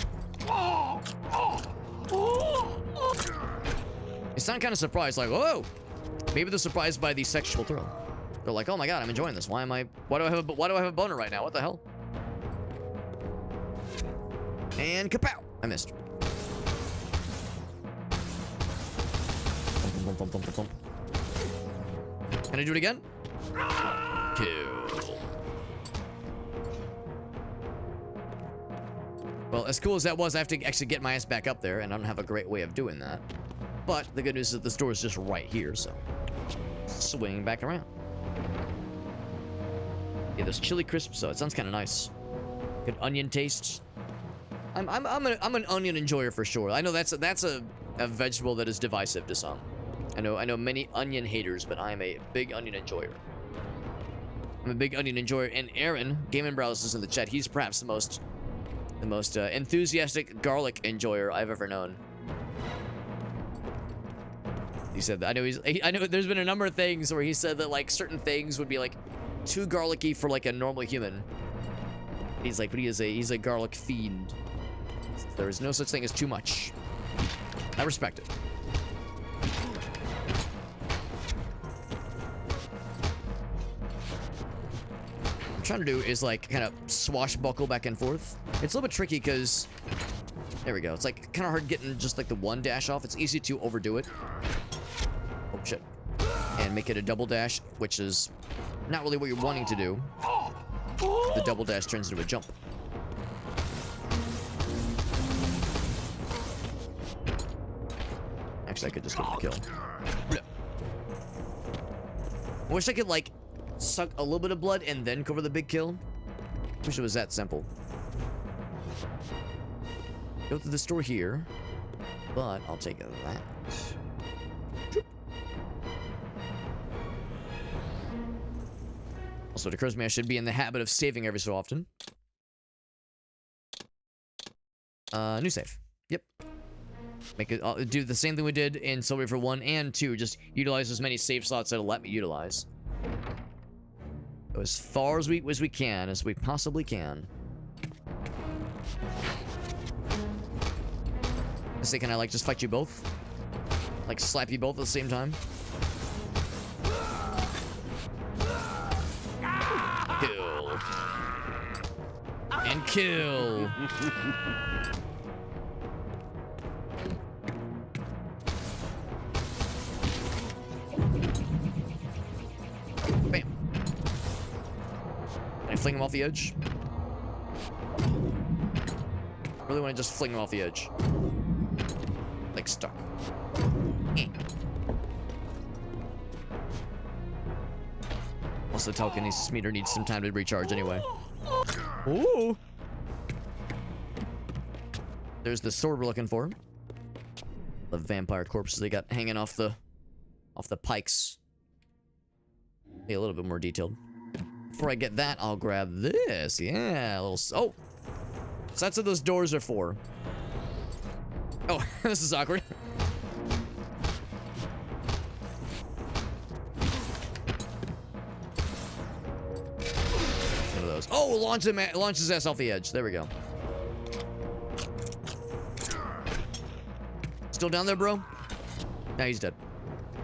They sound kind of surprised, like, whoa. Maybe they're surprised by the sexual thrill. They're like, oh my god, I'm enjoying this. Why do I have a boner right now? What the hell? And kapow! I missed. Can I do it again? Kill. Well, as cool as that was, I have to actually get my ass back up there, and I don't have a great way of doing that. But the good news is that this door is just right here, so swing back around. Yeah, there's chili crisp, so it sounds kind of nice. Good onion taste. I'm an onion enjoyer for sure. I know that's a vegetable that is divisive to some. I know many onion haters, but I'm a big onion enjoyer. I'm a big onion enjoyer, and Aaron, Game and Browse, is in the chat. He's perhaps the most enthusiastic garlic enjoyer I've ever known. He said that. I know there's been a number of things where he said that like certain things would be like too garlicky for like a normal human. He's like, but he's a garlic fiend. There is no such thing as too much. I respect it. What I'm trying to do is like kind of swashbuckle back and forth. It's a little bit tricky because there we go. It's like kind of hard getting just like the one dash off. It's easy to overdo it. Oh shit. And make it a double dash, which is not really what you're wanting to do. The double dash turns into a jump. Actually, I could just get the kill. I wish I could like suck a little bit of blood and then cover the big kill. Wish it was that simple. Go to the store here, but I'll take that. Also, it occurs to me I should be in the habit of saving every so often. New save. Yep. Make it do the same thing we did in Soul Reaver 1 and 2. Just utilize as many save slots that'll let me utilize. Go as far as we can, as we possibly can. I say, can I like just fight you both? Like slap you both at the same time? Kill. And kill. Bam. Can I fling him off the edge? I really want to just fling him off the edge. Like stuck. Also, the telekinesis meter needs some time to recharge anyway. Ooh! There's the sword we're looking for. The vampire corpses they got hanging off the pikes. Be a little bit more detailed. Before I get that, I'll grab this. Yeah, a little. Oh, so that's what those doors are for. Oh, this is awkward. One of those. Oh, launch his ass off the edge. There we go. Still down there, bro? Now he's dead.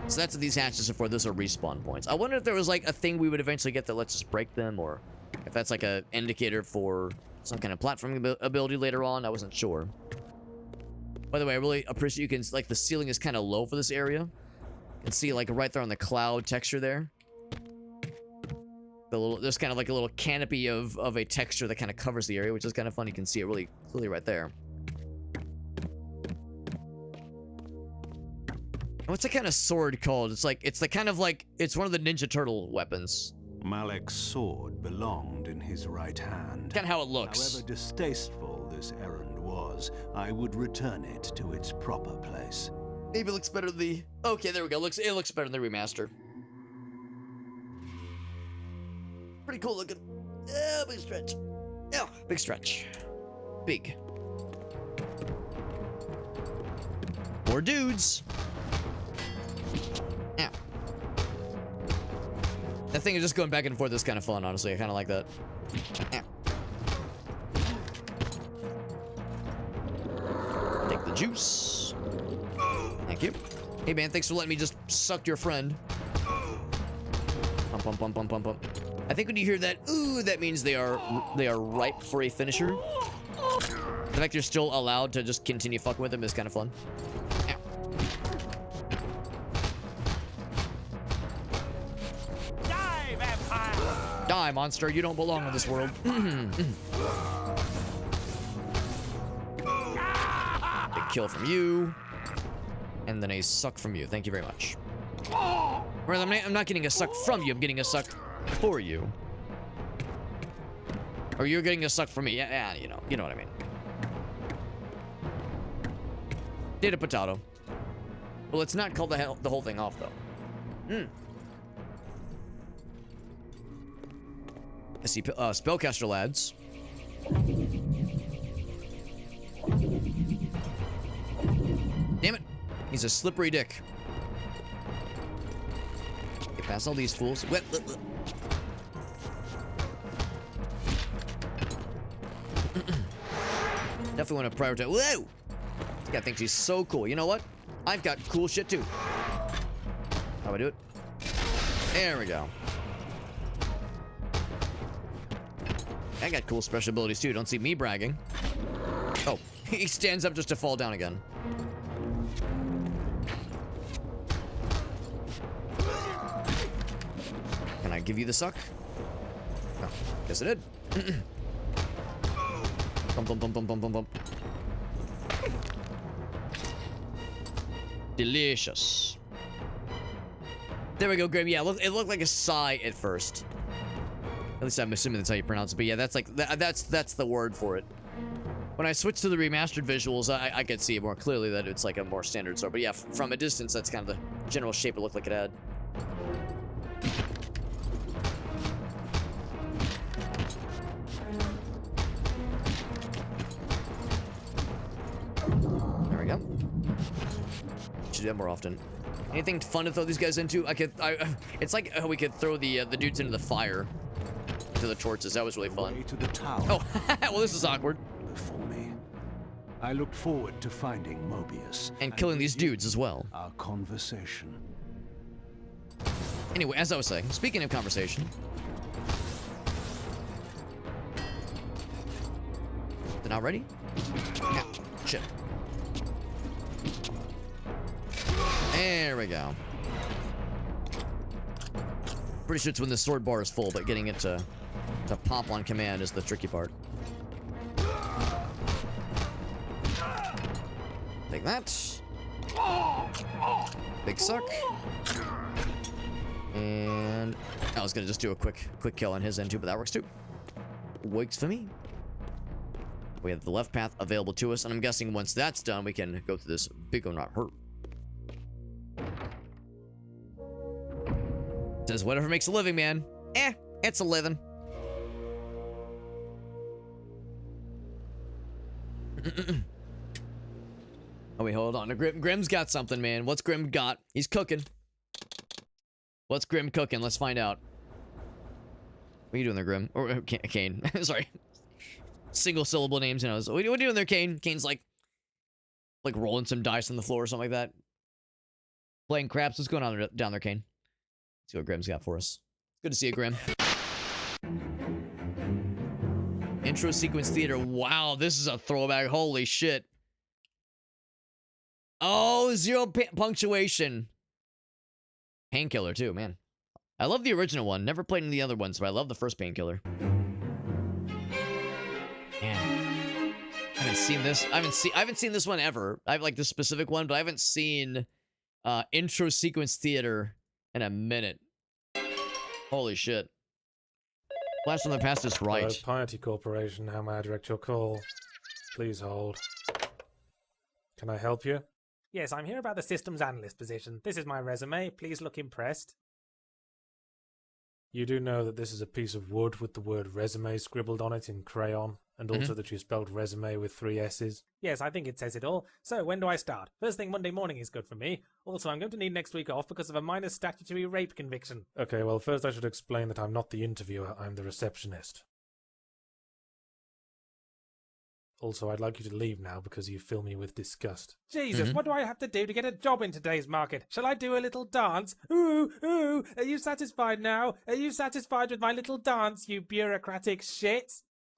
So that's what these hatches are for. Those are respawn points. I wonder if there was like a thing we would eventually get that lets us break them, or if that's like a indicator for some kind of platforming ability later on. I wasn't sure. By the way, I really appreciate you can, like, the ceiling is kind of low for this area. You can see, like, right there on the cloud texture there. There's kind of like a little canopy of a texture that kind of covers the area, which is kind of fun. You can see it really clearly right there. What's that kind of sword called? It's like, it's the kind of like, it's one of the Ninja Turtle weapons. Malek's sword belonged in his right hand. Kind of how it looks. However distasteful this errand was, I would return it to its proper place. Maybe it looks better than the... Okay, there we go. It looks better than the remaster. Pretty cool looking. Yeah, big stretch. Yeah, big stretch. Big. More dudes. Yeah. That thing is just going back and forth is kind of fun, honestly. I kind of like that. Yeah. Take the juice. Thank you. Hey man, thanks for letting me just suck your friend. Pump, pump, pump, pump, pump, pump. I think when you hear that, ooh, that means they are ripe for a finisher. The fact you're still allowed to just continue fucking with them is kind of fun. Ow. Die, vampire! Die, monster. You don't belong in this world. Big kill from you. And then a suck from you. Thank you very much. Well, I'm not getting a suck from you. I'm getting a suck for you. Or you're getting a suck from me. Yeah, you know what I mean. Data potato. Well, let's not call the whole thing off, though. I see spellcaster lads. Damn it. He's a slippery dick. Get past all these fools. Definitely want to prioritize. Whoa! This guy thinks he's so cool. You know what? I've got cool shit too. How do I do it? There we go. I got cool special abilities too. Don't see me bragging. Oh, he stands up just to fall down again. Can I give you the suck? Oh, guess I did. Bum, bum, bum, bum, bum, bum, bum. Delicious. There we go, Grim. Yeah, it looked like a sigh at first. At least I'm assuming that's how you pronounce it. But yeah, that's like that's the word for it. When I switched to the remastered visuals, I could see more clearly that it's like a more standard sword. But yeah, from a distance, that's kind of the general shape it looked like it had. There we go. Should do that more often. Anything fun to throw these guys into? It's like how we could throw the dudes into the fire, to the torches. That was really fun. Way to the tower. Oh, well, this is awkward. Before me. I looked forward to finding Mobius And killing these dudes as well. Our conversation. Anyway, as I was saying, speaking of conversation. They're not ready? Yeah. Shit. There we go. Pretty sure it's when the sword bar is full, but getting it to pop on command is the tricky part. Take that. Big suck. And I was gonna just do a quick kill on his end too, but that works too. Works for me. We have the left path available to us, and I'm guessing once that's done, we can go through this big one, not hurt. Says whatever makes a living, man. It's a living. Oh wait, hold on. Grim's got something, man. What's Grim got? He's cooking. What's Grim cooking? Let's find out. What are you doing there, Grim? Or Kain. Sorry. Single syllable names, you know. So what are you doing there, Kain? Kain's like rolling some dice on the floor or something like that. Playing craps. What's going on down there, Kain? See what Grim's got for us. Good to see you, Grim. Intro sequence theater. Wow, this is a throwback. Holy shit. Oh, zero punctuation. Painkiller, too, man. I love the original one. Never played any of the other ones, but I love the first Painkiller. Man. I haven't seen this. I haven't seen this one ever. I have like this specific one, but I haven't seen intro sequence theater in a minute. Holy shit. Blast from the Past is right. Hello, Piety Corporation, how may I direct your call? Please hold. Can I help you? Yes, I'm here about the systems analyst position. This is my resume. Please look impressed. You do know that this is a piece of wood with the word resume scribbled on it in crayon, and also that you spelled resume with 3 S's? Yes, I think it says it all. So, when do I start? First thing Monday morning is good for me. Also, I'm going to need next week off because of a minor statutory rape conviction. Okay, well, first I should explain that I'm not the interviewer, I'm the receptionist. Also, I'd like you to leave now because you fill me with disgust. Jesus, what do I have to do to get a job in today's market? Shall I do a little dance? Ooh, ooh, are you satisfied now? Are you satisfied with my little dance, you bureaucratic shit?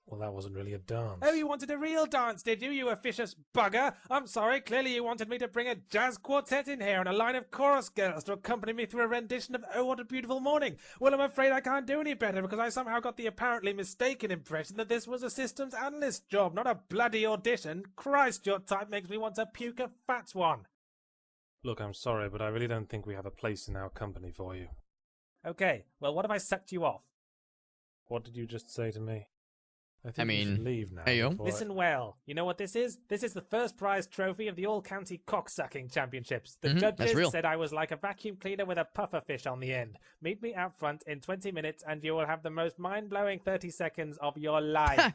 Well, that wasn't really a dance. Oh, you wanted a real dance, did you, you officious bugger? I'm sorry, clearly you wanted me to bring a jazz quartet in here and a line of chorus girls to accompany me through a rendition of Oh, What a Beautiful Morning. Well, I'm afraid I can't do any better because I somehow got the apparently mistaken impression that this was a systems analyst job, not a bloody audition. Christ, your type makes me want to puke a fat one. Look, I'm sorry, but I really don't think we have a place in our company for you. Okay, well, what if I sucked you off? What did you just say to me? I think I you should mean, leave now. hey, yo. before Listen well. You know what this is? This is the first prize trophy of the All-County Cocksucking Championships. The that's judges real. said I was like a vacuum cleaner with a puffer fish on the end. Meet me out front in 20 minutes and you will have the most mind-blowing 30 seconds of your life.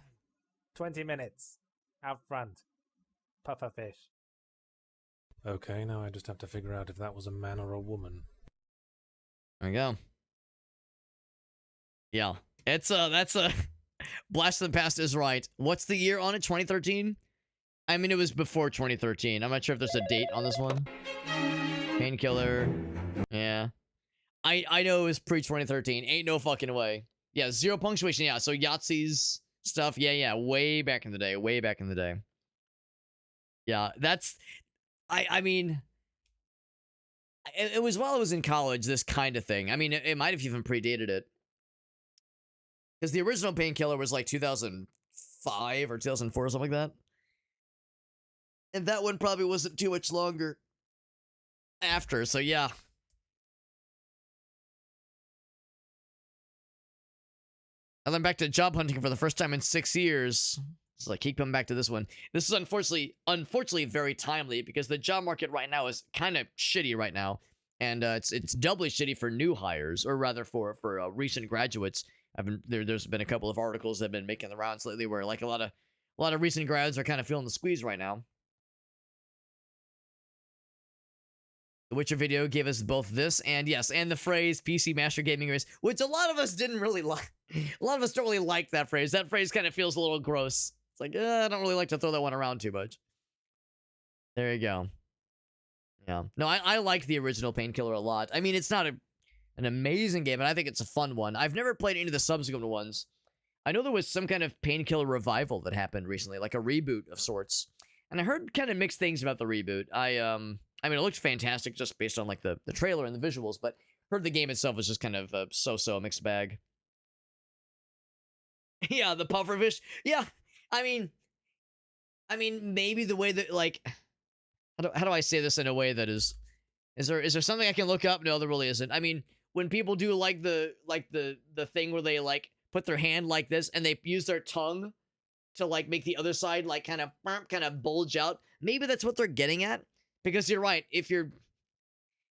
20 minutes. Out front. Puffer fish. Okay, now I just have to figure out if that was a man or a woman. There we go. Yeah. That's a Blast of the Past is right. What's the year on it? 2013? I mean, it was before 2013. I'm not sure if there's a date on this one. Painkiller. Yeah. I know it was pre-2013. Ain't no fucking way. Yeah, 0 punctuation. Yeah, so Yahtzee's stuff. Yeah. Way back in the day. Way back in the day. Yeah, that's... I mean... It was while I was in college, this kind of thing. I mean, it might have even predated it. Because the original Painkiller was like 2005 or 2004 or something like that. And that one probably wasn't too much longer after, so yeah. And then back to job hunting for the first time in 6 years. So I keep coming back to this one. This is unfortunately very timely because the job market right now is kind of shitty right now. And it's doubly shitty for new hires, or rather for recent graduates. There's been a couple of articles that have been making the rounds lately where like a lot of recent grads are kind of feeling the squeeze right now. The Witcher video gave us both this and yes, and the phrase PC Master Gaming Race, which a lot of us didn't really like. A lot of us don't really like that phrase. That phrase kind of feels a little gross. It's like, I don't really like to throw that one around too much. There you go. Yeah. No, I like the original Painkiller a lot. I mean, it's not an amazing game, and I think it's a fun one. I've never played any of the subsequent ones. I know there was some kind of Painkiller revival that happened recently, like a reboot of sorts. And I heard kind of mixed things about the reboot. I mean, it looked fantastic just based on like the trailer and the visuals, but heard the game itself was just kind of a so-so mixed bag. Yeah, the pufferfish. Yeah, I mean, maybe the way that like, how do I say this in a way that is there something I can look up? No, there really isn't. I mean, when people do like the thing where they like put their hand like this and they use their tongue to like make the other side like kind of bulge out, maybe that's what they're getting at. Because you're right, if you're,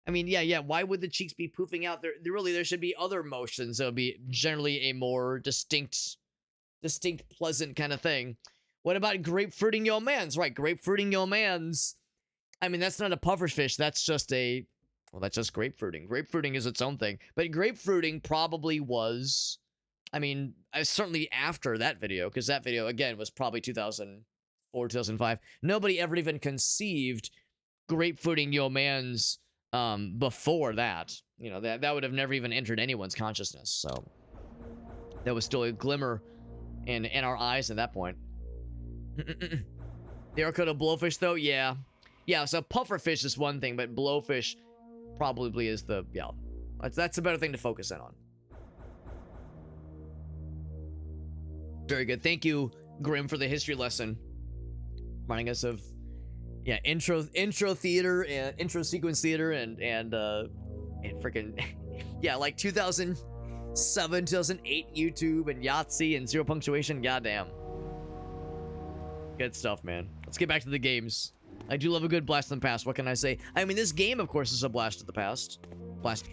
I mean, yeah, why would the cheeks be poofing out? There should be other motions that would be generally a more distinct, pleasant kind of thing. What about grapefruiting your mans? Right, grapefruiting your mans. I mean, that's not a pufferfish, that's just that's just grapefruiting. Grapefruiting is its own thing. But grapefruiting probably was, I mean, certainly after that video, because that video, again, was probably 2004, 2005. Nobody ever even conceived grapefruiting your mans before that. You know, that would have never even entered anyone's consciousness. So that was still a glimmer in our eyes at that point. The haircut of blowfish, though, yeah, so pufferfish is one thing, but blowfish probably is that's a better thing to focus in on. Very good. Thank you, Grim, for the history lesson, reminding us of Yeah, intro theater and intro sequence theater and freaking yeah, like 2007, 2008 YouTube and Yahtzee and zero punctuation. Goddamn. Good stuff, man. Let's get back to the games. I do love a good blast from the past. What can I say? I mean, this game, of course, is a blast of the past. Blast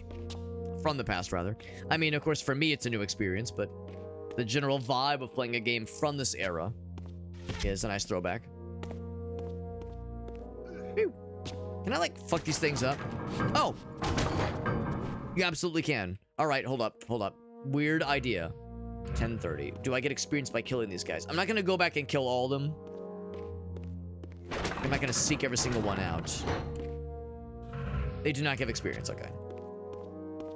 from the past, rather. I mean, of course, for me, it's a new experience, but the general vibe of playing a game from this era is a nice throwback. Whew. Can I, like, fuck these things up? Oh! You absolutely can. Alright, hold up. Weird idea. 10:30. Do I get experience by killing these guys? I'm not gonna go back and kill all of them. I'm not gonna seek every single one out. They do not give experience, okay.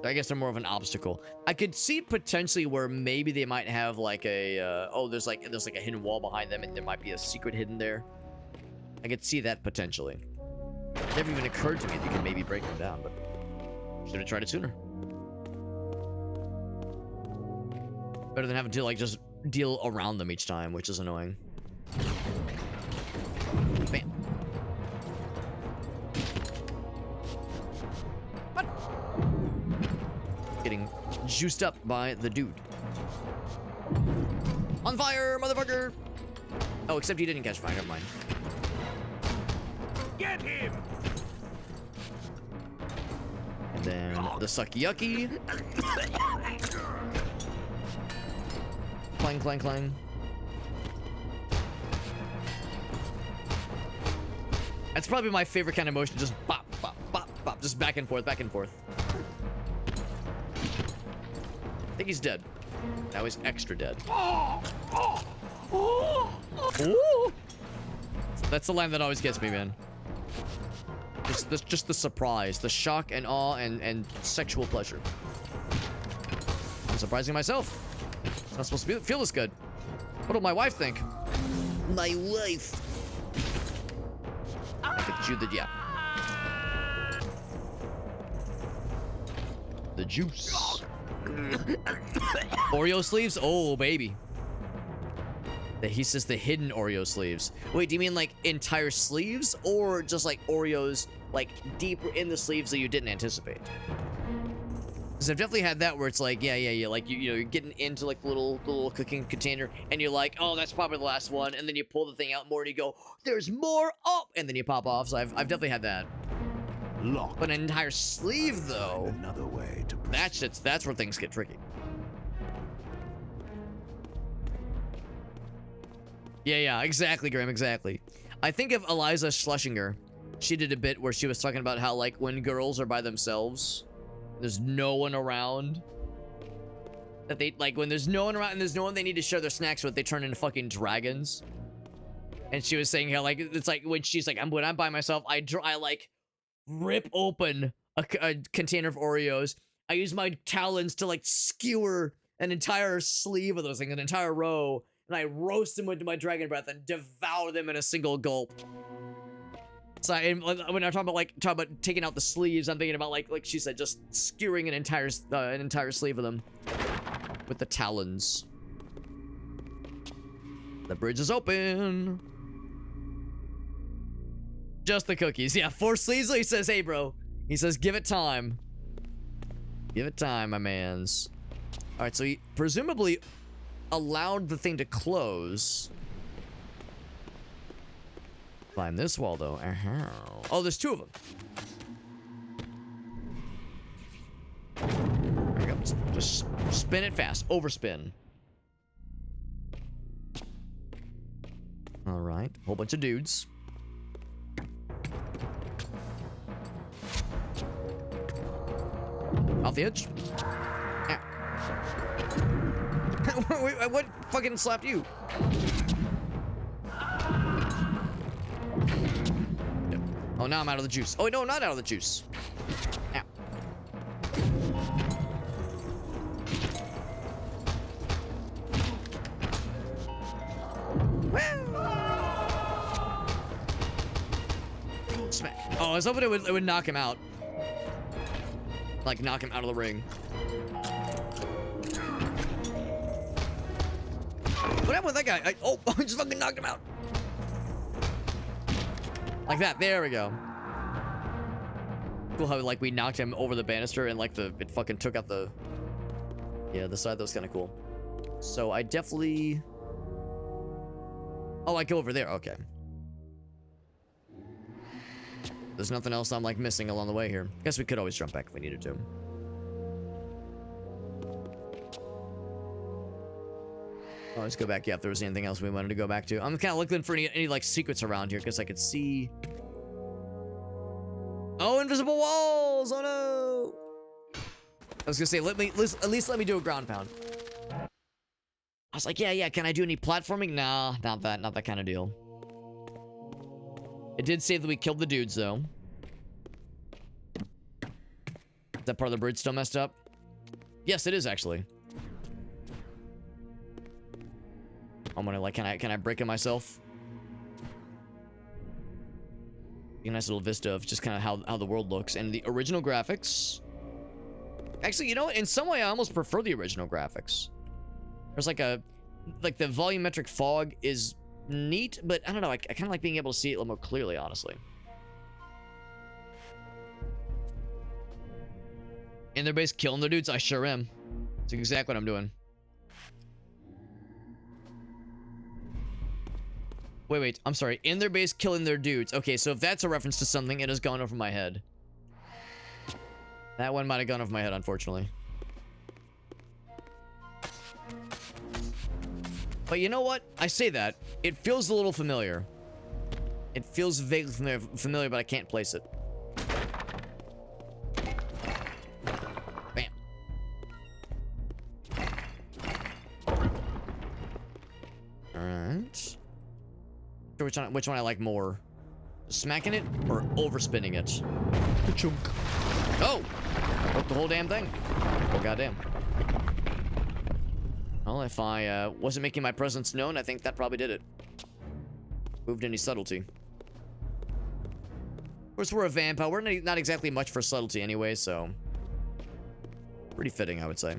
I guess they're more of an obstacle. I could see potentially where maybe they might have like a, there's like a hidden wall behind them and there might be a secret hidden there. I could see that potentially. It never even occurred to me that you could maybe break them down, but should have tried it sooner. Better than having to like just deal around them each time, which is annoying. Bam. What? Getting juiced up by the dude. On fire, motherfucker! Oh, except he didn't catch fire. Never mind. Get him! And then the sucky yucky. Clang, clang, clang. That's probably my favorite kind of motion. Just bop, bop, bop, bop. Just back and forth, back and forth. I think he's dead. Now he's extra dead. Ooh. That's the line that always gets me, man. Just the surprise, the shock and awe and sexual pleasure. I'm surprising myself. It's not supposed to feel this good. What will my wife think? My wife. I could chew the, yeah. The juice. Oreo sleeves? Oh, baby. He says the hidden Oreo sleeves. Wait, do you mean like entire sleeves? Or just like Oreos like deeper in the sleeves that you didn't anticipate? Because I've definitely had that where it's like, yeah. Like, you know, you're getting into like the little cooking container and you're like, oh, that's probably the last one. And then you pull the thing out more and you go, there's more up. And then you pop off. So I've definitely had that. Locked. But an entire sleeve, though, Another way to that's where things get tricky. Yeah, exactly, Graham, exactly. I think of Eliza Schlesinger. She did a bit where she was talking about how, like, when girls are by themselves, there's no one around. That they, like, when there's no one around and there's no one they need to share their snacks with, they turn into fucking dragons. And she was saying how, like, it's like, when she's like, when I'm by myself, I like, rip open a container of Oreos. I use my talons to, like, skewer an entire sleeve of those things, an entire row. And I roast them into my dragon breath and devour them in a single gulp. So when I'm talking about taking out the sleeves, I'm thinking about like she said, just skewering an entire sleeve of them with the talons. The bridge is open. Just the cookies, yeah. 4 sleeves. He says, "Hey, bro." He says, "Give it time. Give it time, my man's." All right, so he presumably allowed the thing to close. Climb this wall, though. Oh, there's 2 of them. There we go. Just spin it fast. Overspin. All right. Whole bunch of dudes. Off the edge. What fucking slapped you? Oh, now I'm out of the juice. Oh, no, not out of the juice. Ow. Smack. Oh, I was hoping it would knock him out. Like, knock him out of the ring. What happened with that guy? I just fucking knocked him out. Like that. There we go. Cool how like we knocked him over the banister and like it fucking took out the side. That was kind of cool. So I definitely. Oh, I go over there. Okay. There's nothing else I'm like missing along the way here. Guess we could always jump back if we needed to. Oh, let's go back. Yeah, if there was anything else we wanted to go back to. I'm kind of looking for any like secrets around here because I could see. Oh, invisible walls! Oh no! I was gonna say, at least let me do a ground pound. I was like, yeah. Can I do any platforming? Nah, not that kind of deal. It did say that we killed the dudes though. Is that part of the bridge still messed up? Yes, it is actually. I'm gonna like, can I break it myself? A nice little vista of just kind of how the world looks and the original graphics. Actually, you know what? In some way, I almost prefer the original graphics. There's like the volumetric fog is neat, but I don't know. I kind of like being able to see it a little more clearly, honestly. In their base, killing their dudes. I sure am. That's exactly what I'm doing. Wait, I'm sorry. In their base, killing their dudes. Okay, so if that's a reference to something, it has gone over my head. That one might have gone over my head, unfortunately. But you know what? I say that. It feels a little familiar. It feels vaguely familiar, but I can't place it. Bam. Alright. Which one I like more? Smacking it or overspinning it? Ka-chunk. Oh! Broke the whole damn thing. Oh, goddamn. Well, if I wasn't making my presence known, I think that probably did it. Moved any subtlety. Of course, we're a vampire. We're not exactly much for subtlety anyway, so... Pretty fitting, I would say.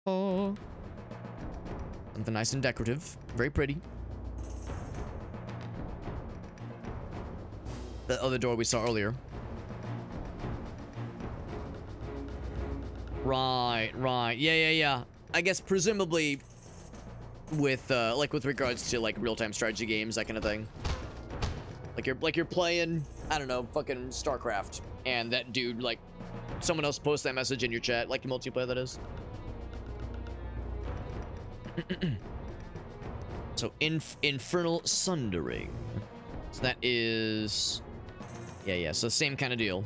Oh. Something nice and decorative. Very pretty. The other door we saw earlier. Right. Yeah. I guess presumably with like with regards to like real-time strategy games, that kind of thing. Like you're playing, I don't know, fucking StarCraft, and that dude, like, someone else posts that message in your chat, like multiplayer that is. So infernal sundering. So that is, yeah. So same kind of deal.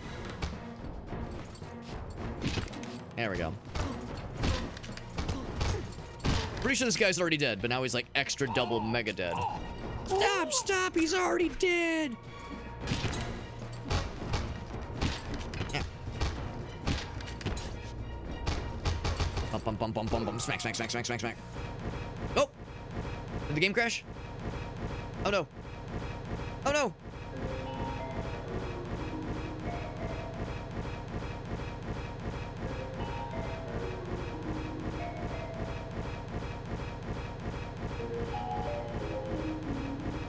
There we go. Pretty sure this guy's already dead, but now he's like extra double mega dead. Stop! He's already dead. Yeah. Bum. Smack. Oh! Did the game crash? Oh no. Oh no!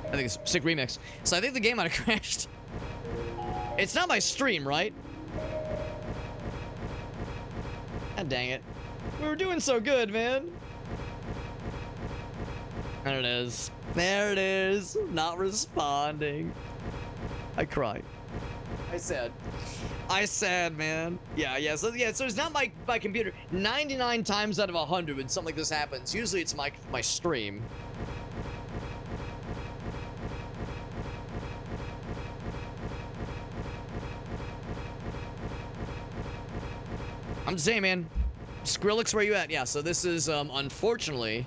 I think it's a sick remix. So I think the game might have crashed. It's not my stream, right? God dang it. We were doing so good, man. There it is. There it is. Not responding. I cried. I said, man. Yeah. So it's not my computer. 99 times out of 100 when something like this happens, usually it's my stream. I'm just saying, man. Skrillex, where you at? Yeah, so this is, unfortunately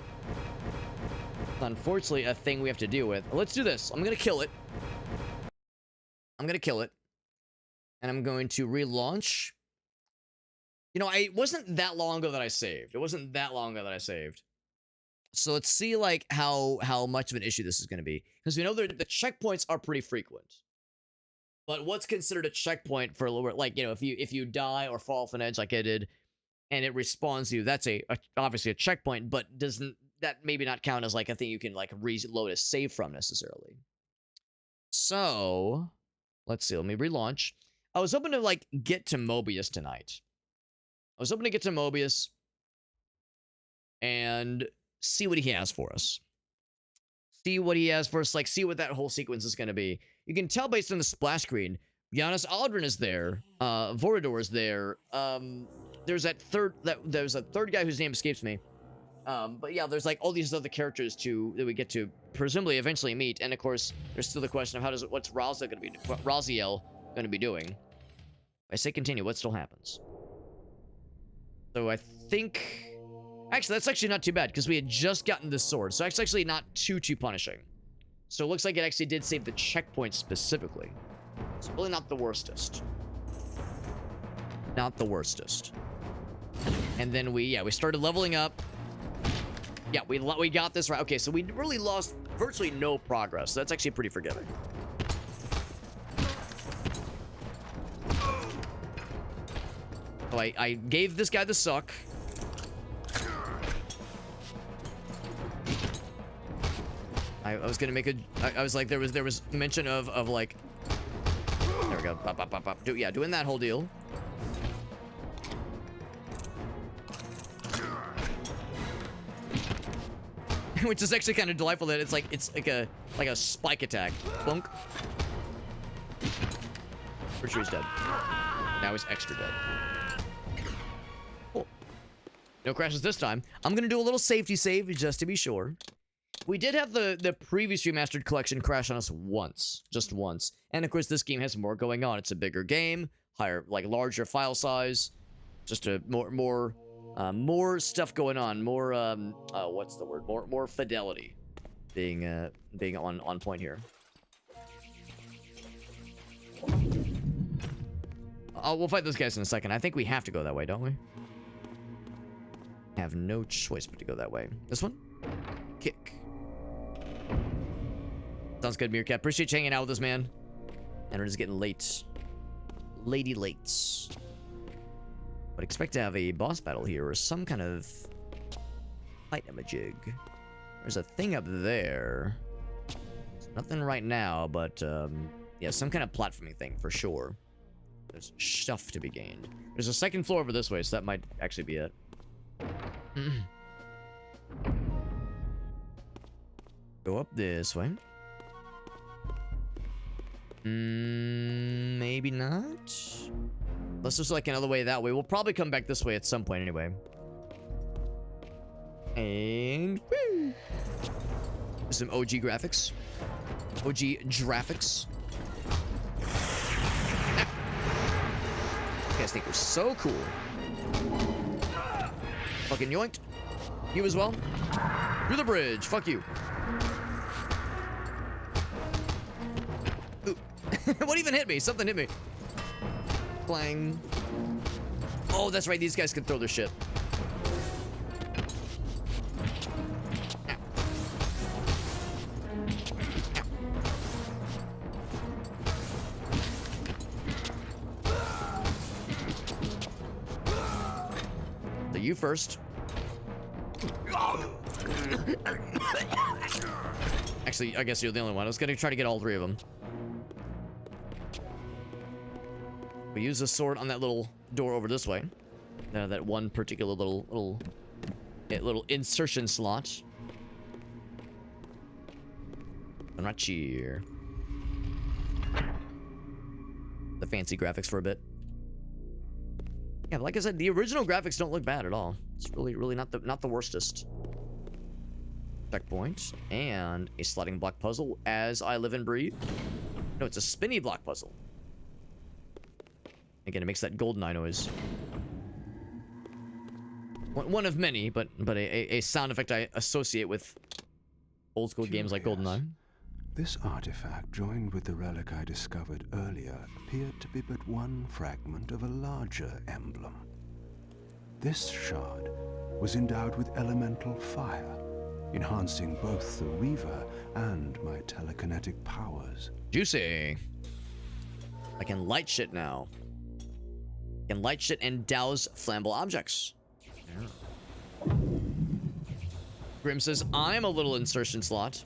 a thing we have to deal with. Let's do this. I'm gonna kill it. And I'm going to relaunch. You know, it wasn't that long ago that I saved. So let's see, like, how much of an issue this is gonna be. Because we know the checkpoints are pretty frequent. But what's considered a checkpoint for a little bit, like, you know, if you die or fall off an edge like I did, and it respawns you, that's obviously a checkpoint, but that maybe not count as like a thing you can like reload a save from necessarily. So let's see. Let me relaunch. I was hoping to like get to Mobius tonight. I was hoping to get to Mobius and see what he has for us. See what he has for us. Like see what that whole sequence is going to be. You can tell based on the splash screen. Giannis Aldrin is there. Vorador is there. There's a third guy whose name escapes me. But yeah, there's like all these other characters that we get to presumably eventually meet, and of course, there's still the question of what's Raziel gonna be doing. If I say continue, what still happens? So I think, actually, that's actually not too bad because we had just gotten this sword, so it's actually not too punishing. So it looks like it actually did save the checkpoint specifically. It's really not the worstest. Not the worstest. And then we started leveling up. Yeah, we got this right. Okay, so we really lost virtually no progress. So that's actually pretty forgiving. So I gave this guy the suck. I was gonna make I was like there was mention of like, there we go. Pop, pop, pop, pop. Doing that whole deal. Which is actually kind of delightful that it's like a spike attack. Bunk. Pretty sure he's dead. Now he's extra dead. Cool. No crashes this time. I'm gonna do a little safety save just to be sure. We did have the previous remastered collection crash on us once, just once. And of course, this game has more going on. It's a bigger game, larger file size, just a more stuff going on, more what's the word? More fidelity being on point here. We'll fight those guys in a second. I think we have to go that way, don't we? Have no choice but to go that way. This one? Kick. Sounds good, Meerkat. Appreciate you hanging out with us, man. And it is getting late. Lady lates. But expect to have a boss battle here or some kind of item-a-jig. There's a thing up there. There's nothing right now, but yeah, some kind of platforming thing for sure. There's stuff to be gained. There's a second floor over this way, so that might actually be it. Go up this way. Maybe not. Unless there's like another way that way. We'll probably come back this way at some point anyway. And woo! Some OG graphics. OG graphics. You guys think we're so cool. Fucking yoinked. You as well. Through the bridge. Fuck you. Ooh. What even hit me? Something hit me. Clang. Oh, that's right. These guys can throw their shit. So you first. Actually, I guess you're the only one. I was gonna try to get all three of them. We use the sword on that little door over this way. That one particular little insertion slot. I'm not cheer. The fancy graphics for a bit. Yeah, but like I said, the original graphics don't look bad at all. It's really not the worstest. Checkpoint and a sliding block puzzle as I live and breathe. No, it's a spinny block puzzle. Again, it makes that GoldenEye noise. One of many, but a sound effect I associate with old school games like GoldenEye. This artifact, joined with the relic I discovered earlier, appeared to be but one fragment of a larger emblem. This shard was endowed with elemental fire, enhancing both the Reaver and my telekinetic powers. Juicy. I can light shit now. I can light shit and douse flammable objects. Yeah. Grim says, I'm a little insertion slot.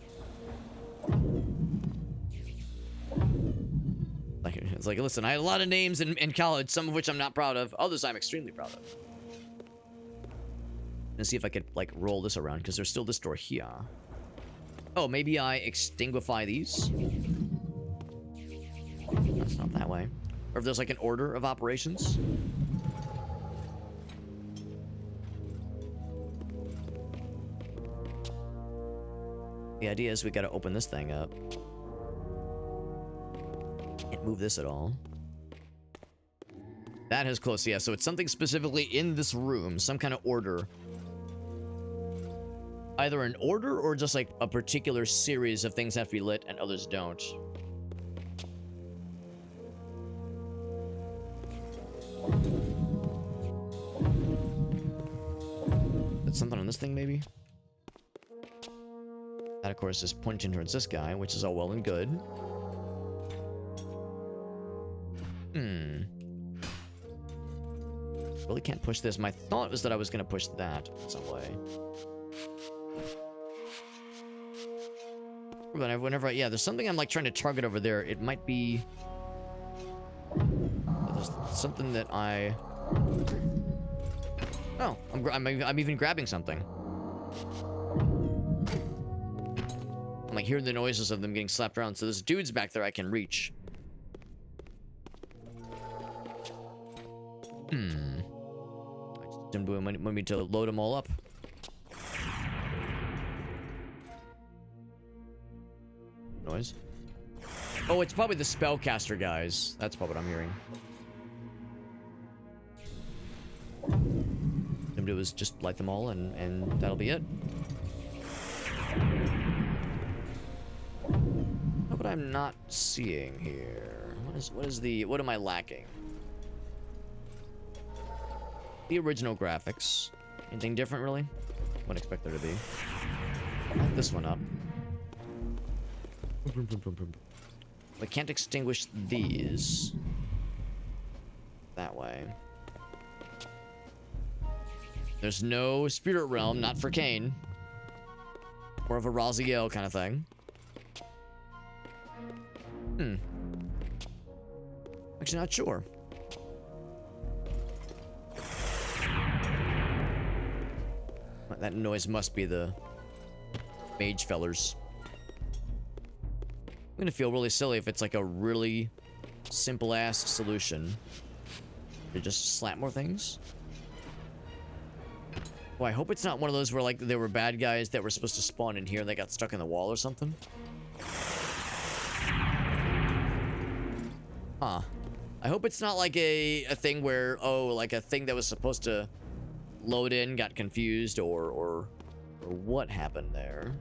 Like, it's like, listen, I had a lot of names in college, some of which I'm not proud of, others I'm extremely proud of. Let's see if I could, like, roll this around, because there's still this door here. Oh, maybe I extinguify these? That's not that way. Or if there's, like, an order of operations. The idea is we gotta open this thing up. Can't move this at all. That has close, yeah, so it's something specifically in this room, some kind of order. Either an order or just like a particular series of things have to be lit and others don't. That's something on this thing, maybe? That, of course, is pointing towards this guy, which is all well and good. Really can't push this. My thought was that I was going to push that in some way. Whenever yeah, there's something I'm like trying to target over there. It might be... There's something that I... Oh, I'm even grabbing something. I'm like hearing the noises of them getting slapped around. So there's dudes back there I can reach. Didn't want me to load them all up. Noise. Oh, it's probably the spellcaster guys. That's probably what I'm hearing. Them do is just light them all, and that'll be it. What I'm not seeing here. What am I lacking? The original graphics. Anything different, really? Wouldn't expect there to be. Light this one up. I can't extinguish these. That way. There's no spirit realm, not for Kain. More of a Raziel kind of thing. Actually, not sure. That noise must be the mage fellers. I'm gonna feel really silly if it's like a really simple ass solution to just slap more things. Oh, I hope it's not one of those where like there were bad guys that were supposed to spawn in here and they got stuck in the wall or something. Huh. I hope it's not like a thing where, oh, like a thing that was supposed to load in got confused or what happened there.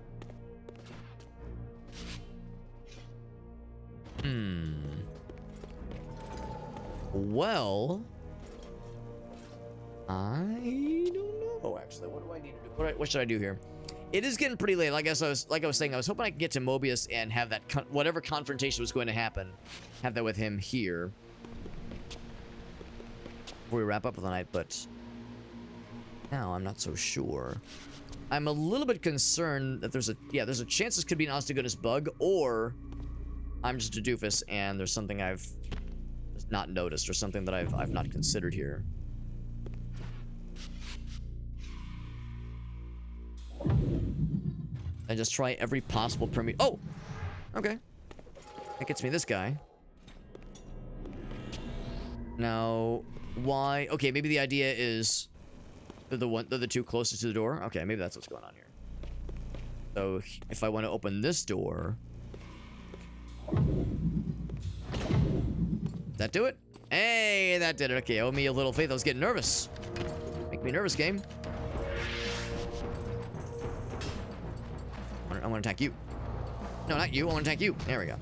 Well, I don't know actually. What do I need to do? What should I do here? It is getting pretty late. Like I was saying, I was hoping I could get to Mobius and have that whatever confrontation was going to happen, have that with him here before we wrap up for the night. But now I'm not so sure. I'm a little bit concerned that there's a chance this could be an honest to goodness bug, or I'm just a doofus and there's something I've just not noticed or something that I've not considered here. I just try every possible Oh! Okay. That gets me this guy. Now, why? Okay, maybe the idea is they're the two closest to the door. Okay, maybe that's what's going on here. So if I want to open this door, that do it? Hey, that did it. Okay, owe me a little faith. I was getting nervous. Make me nervous, game. I want to attack you. No, not you. I want to attack you. There we go.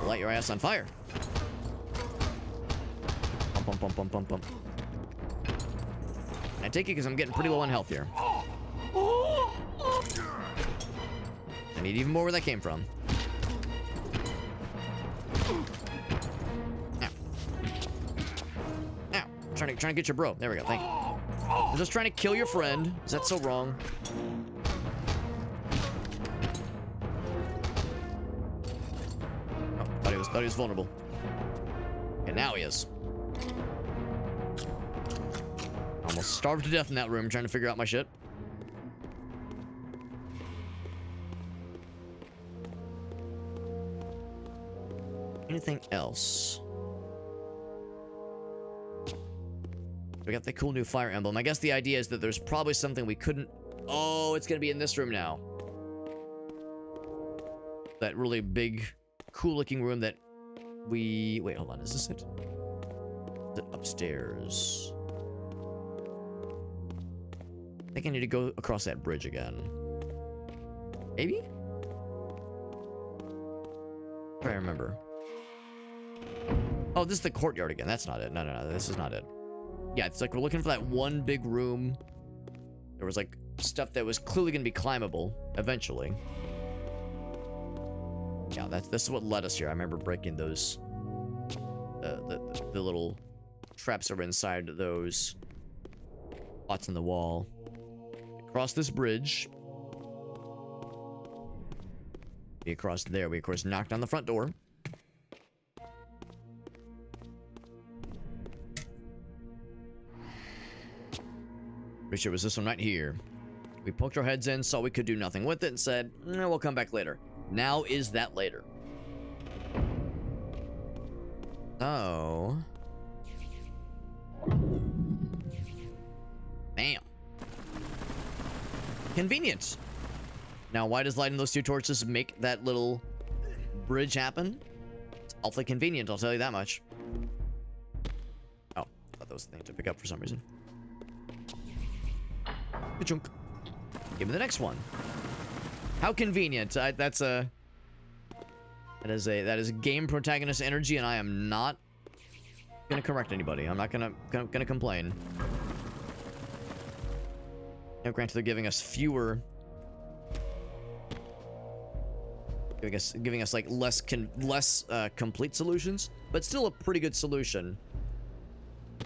Light your ass on fire. Bump, bump, bump, bump, bump. I take it because I'm getting pretty low on health here. I need even more where that came from. Trying to get your bro. There we go. Thank you. I'm just trying to kill your friend. Is that so wrong? Oh, thought he was vulnerable. And now he is. Almost starved to death in that room trying to figure out my shit. Anything else? We got the cool new fire emblem. I guess the idea is that there's probably something we couldn't... Oh, it's gonna be in this room now. That really big, cool-looking room that we... Wait, hold on. Is this it? Is it upstairs? I think I need to go across that bridge again. Maybe? Try to remember. Oh, this is the courtyard again. That's not it. No. This is not it. Yeah, it's like we're looking for that one big room. There was like stuff that was clearly going to be climbable eventually. Yeah, this is what led us here. I remember breaking those the little traps that were inside those spots in the wall. Across this bridge. Be across there. We of course knocked on the front door. Pretty sure it was this one right here. We poked our heads in, saw we could do nothing with it, and said, we'll come back later. Now is that later. Oh. Bam. Convenient. Now, why does lighting those two torches make that little bridge happen? It's awfully convenient, I'll tell you that much. Oh, I thought that was the thing to pick up for some reason. Chunk. Give me the next one. How convenient. That is game protagonist energy, and I am not gonna correct anybody. I'm not gonna complain. Now, granted, they're giving us fewer, giving us like less complete solutions, but still a pretty good solution.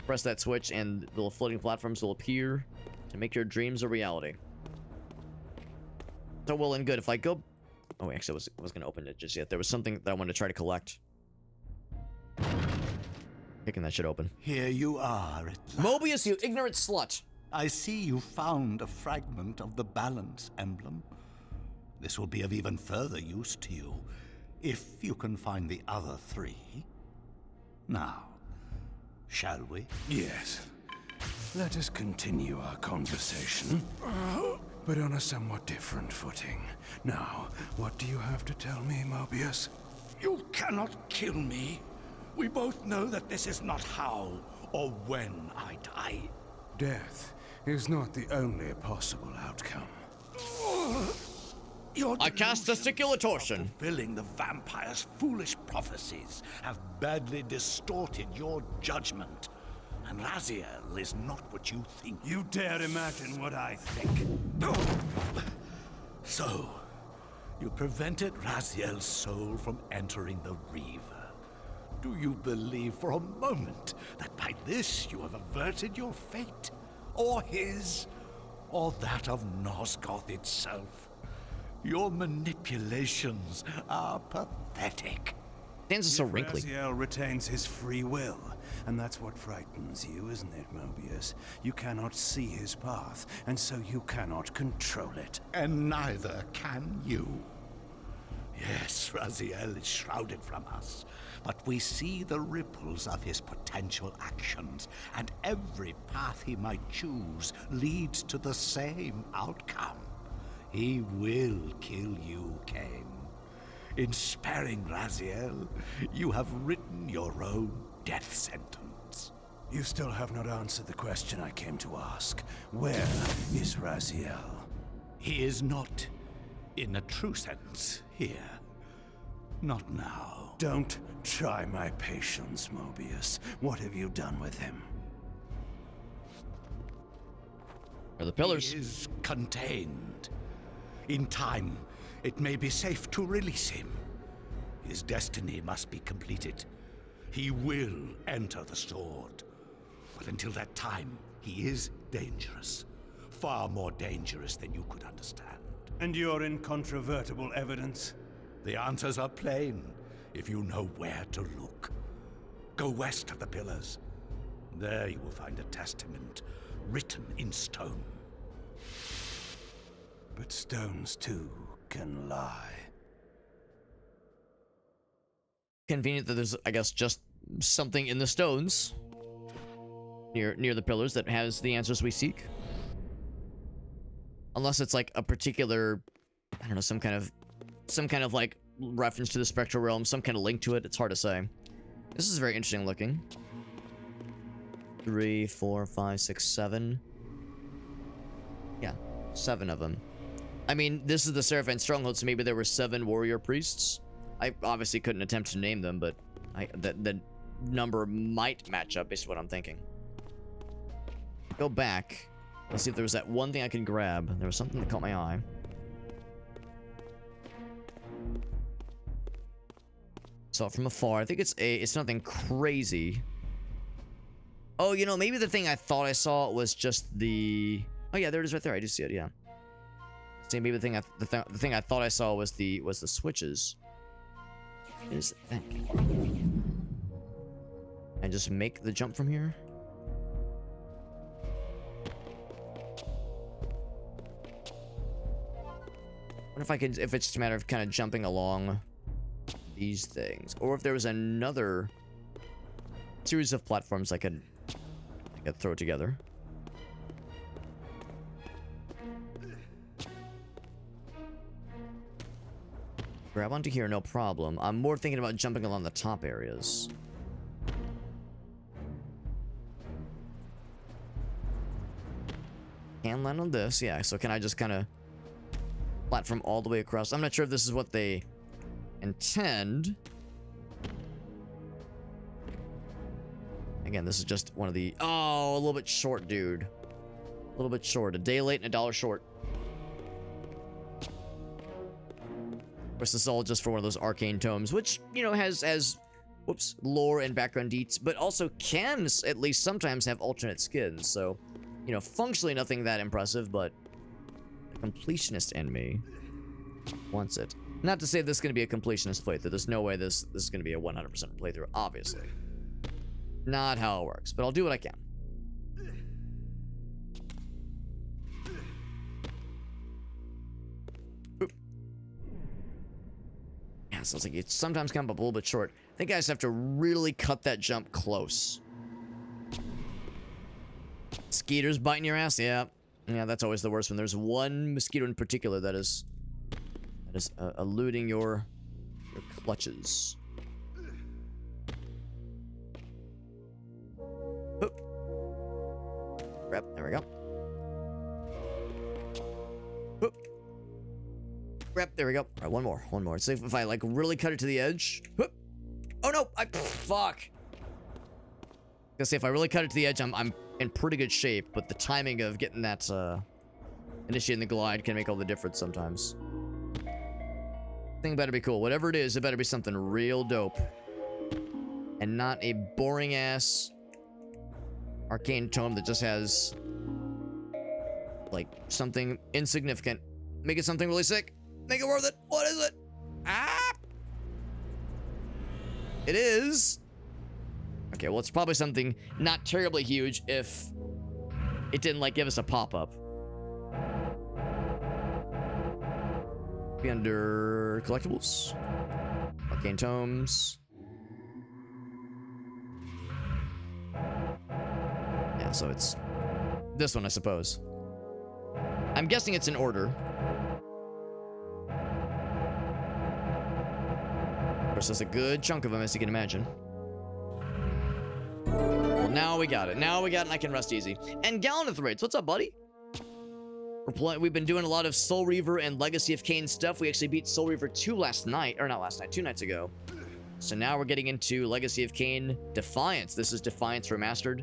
Press that switch, and the little floating platforms will appear to make your dreams a reality. So well and good. If I go... Oh, actually, I was going to open it just yet. There was something that I wanted to try to collect. Picking that shit open. Here you are at last. Mobius, you ignorant slut! I see you found a fragment of the balance emblem. This will be of even further use to you, if you can find the other three. Now, shall we? Yes. Let us continue our conversation, but on a somewhat different footing. Now, what do you have to tell me, Mobius? You cannot kill me. We both know that this is not how or when I die. Death is not the only possible outcome. Your I cast testicular torsion. Fulfilling the vampire's foolish prophecies have badly distorted your judgment. And Raziel is not what you think. You dare imagine what I think. So, you prevented Raziel's soul from entering the Reaver. Do you believe for a moment that by this you have averted your fate? Or his? Or that of Nosgoth itself? Your manipulations are pathetic. Hands are so wrinkly. Raziel retains his free will, and that's what frightens you, isn't it, Mobius? You cannot see his path, and so you cannot control it. And neither can you. Yes, Raziel is shrouded from us, but we see the ripples of his potential actions, and every path he might choose leads to the same outcome. He will kill you, Kain. In sparing Raziel, you have written your own death sentence. You still have not answered the question I came to ask. Where is Raziel? He is not, in a true sense, here. Not now. Don't try my patience, Mobius. What have you done with him? Are the pillars? He is contained. In time, it may be safe to release him. His destiny must be completed. He will enter the sword. But until that time, he is dangerous. Far more dangerous than you could understand. And your incontrovertible evidence? The answers are plain, if you know where to look. Go west of the pillars. There you will find a testament written in stone. But stones too can lie. Convenient that there's, I guess, just something in the stones near the pillars that has the answers we seek. Unless it's like a particular, I don't know, some kind of like reference to the spectral realm, some kind of link to it. It's hard to say. This is very interesting looking. 3, 4, 5, 6, 7. Yeah, 7 of them. I mean, this is the Seraphine Stronghold, so maybe there were 7 warrior priests. I obviously couldn't attempt to name them, but the number might match up based on what I'm thinking. Go back. Let's see if there was that one thing I could grab. There was something that caught my eye. Saw it from afar. I think it's nothing crazy. Oh, you know, maybe the thing I thought I saw was just the... Oh yeah, there it is right there. I do see it, yeah. See, maybe the thing I thought I saw was the switches. What is that? And just make the jump from here. What if I could, if it's just a matter of kind of jumping along these things, or if there was another series of platforms I could throw together. Grab onto here, no problem. I'm more thinking about jumping along the top areas. Can land on this, yeah. So can I just kind of platform all the way across? I'm not sure if this is what they intend. Again, this is just one of the... Oh, a little bit short, dude. A little bit short. A day late and $1 short. Of course, this is all just for one of those arcane tomes, which, you know, has whoops, lore and background deets, but also can at least sometimes have alternate skins. So, you know, functionally nothing that impressive, but the completionist in me wants it. Not to say this is going to be a completionist playthrough. There's no way this is going to be a 100% playthrough, obviously. Not how it works, but I'll do what I can. Oop. Yeah, sounds like it sometimes come up a little bit short. I think I just have to really cut that jump close. Mosquitoes biting your ass? Yeah. Yeah, that's always the worst when there's one mosquito in particular that is eluding your clutches. Oop. Grab. There we go. Oop. Grab. There we go. All right, one more. One more. See if I like really cut it to the edge. Oop. Oh no! Fuck. Gonna say if I really cut it to the edge, I'm in pretty good shape, but the timing of getting that initiating the glide can make all the difference sometimes. Thing better be cool. Whatever it is, it better be something real dope. And not a boring ass arcane tome that just has like something insignificant. Make it something really sick. Make it worth it. What is it? Ah! It is. Okay, well, it's probably something not terribly huge if it didn't like give us a pop-up. Be under collectibles, arcane tomes. Yeah, so it's this one, I suppose. I'm guessing it's in order. Of course, there's a good chunk of them, as you can imagine. Well, now we got it. Now we got it, and I can rest easy. And Gallanth Raids, what's up, buddy? We've been doing a lot of Soul Reaver and Legacy of Kain stuff. We actually beat Soul Reaver 2 last night. Or not last night, 2 nights ago. So now we're getting into Legacy of Kain Defiance. This is Defiance Remastered.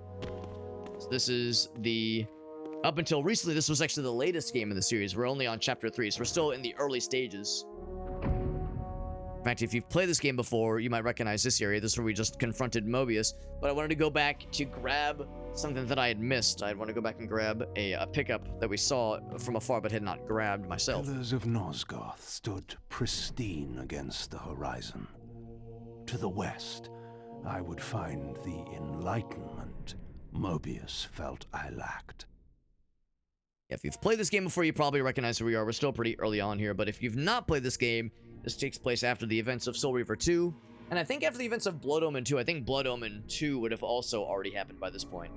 So this is the... Up until recently, this was actually the latest game in the series. We're only on Chapter 3, so we're still in the early stages. In fact, if you've played this game before, you might recognize this area. This is where we just confronted Mobius. But I wanted to go back to grab something that I had missed. I'd want to go back and grab a pickup that we saw from afar but had not grabbed myself. Pillars of Nosgoth stood pristine against the horizon. To the west, I would find the enlightenment Mobius felt I lacked. If you've played this game before, you probably recognize where we are. We're still pretty early on here, but if you've not played this game, this takes place after the events of Soul Reaver 2, and I think after the events of Blood Omen 2. I think Blood Omen 2 would have also already happened by this point.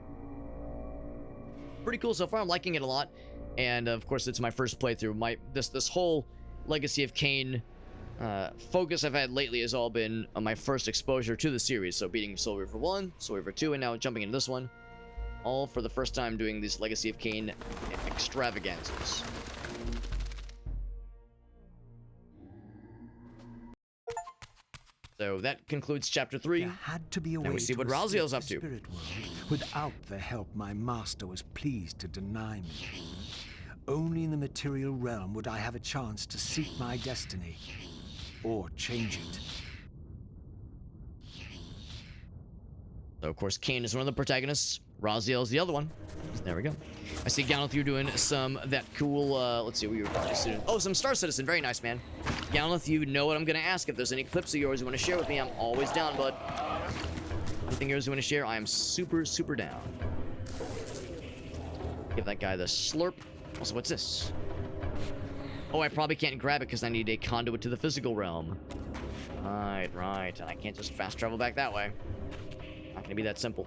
Pretty cool so far. I'm liking it a lot, and of course, it's my first playthrough. This whole Legacy of Kain focus I've had lately has all been on my first exposure to the series. So beating Soul Reaver 1, Soul Reaver 2, and now jumping into this one. All for the first time doing these Legacy of Kain extravaganzas. So that concludes chapter 3. There had to be a Now way we see to what escape Raziel's the up to. spirit world without the help my master was pleased to deny me. Only in the material realm would I have a chance to seek my destiny, or change it. So, of course, Kain is one of the protagonists. Raziel is the other one. There we go. I see, Gallanth, you're doing some of that cool, let's see, what you were just doing. Oh, some Star Citizen. Very nice, man. Gallanth, you know what I'm going to ask. If there's any clips of yours you want to share with me, I'm always down, bud. Anything yours you want to share, I am super, super down. Give that guy the slurp. Also, what's this? Oh, I probably can't grab it because I need a conduit to the physical realm. Right. And I can't just fast travel back that way. Not gonna be that simple.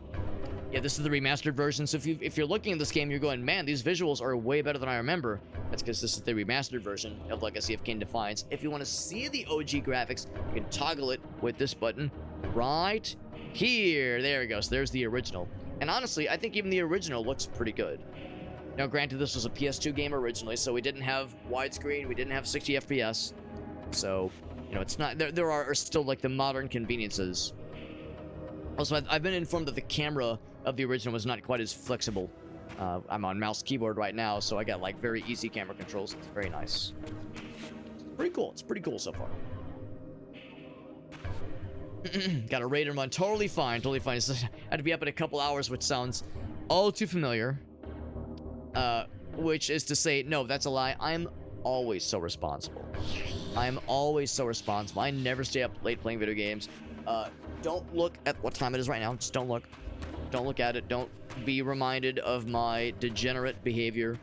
Yeah, this is the remastered version, so if you're looking at this game, you're going, man, these visuals are way better than I remember. That's because this is the remastered version of Legacy of Kain Defiance. If you want to see the OG graphics, you can toggle it with this button right here. There we go. So there's the original. And honestly, I think even the original looks pretty good. Now, granted, this was a PS2 game originally, so we didn't have widescreen, we didn't have 60 FPS. So, you know, it's not, there are still like the modern conveniences. Also, I've been informed that the camera of the original was not quite as flexible. I'm on mouse keyboard right now, so I got like very easy camera controls. It's very nice. Pretty cool. It's pretty cool so far. Got a raid and run. Totally fine. Totally fine. I had to be up in a couple hours, which sounds all too familiar. Which is to say, no, that's a lie. I'm always so responsible. I'm always so responsible. I never stay up late playing video games. Don't look at what time it is right now. Just don't look. Don't look at it. Don't be reminded of my degenerate behavior.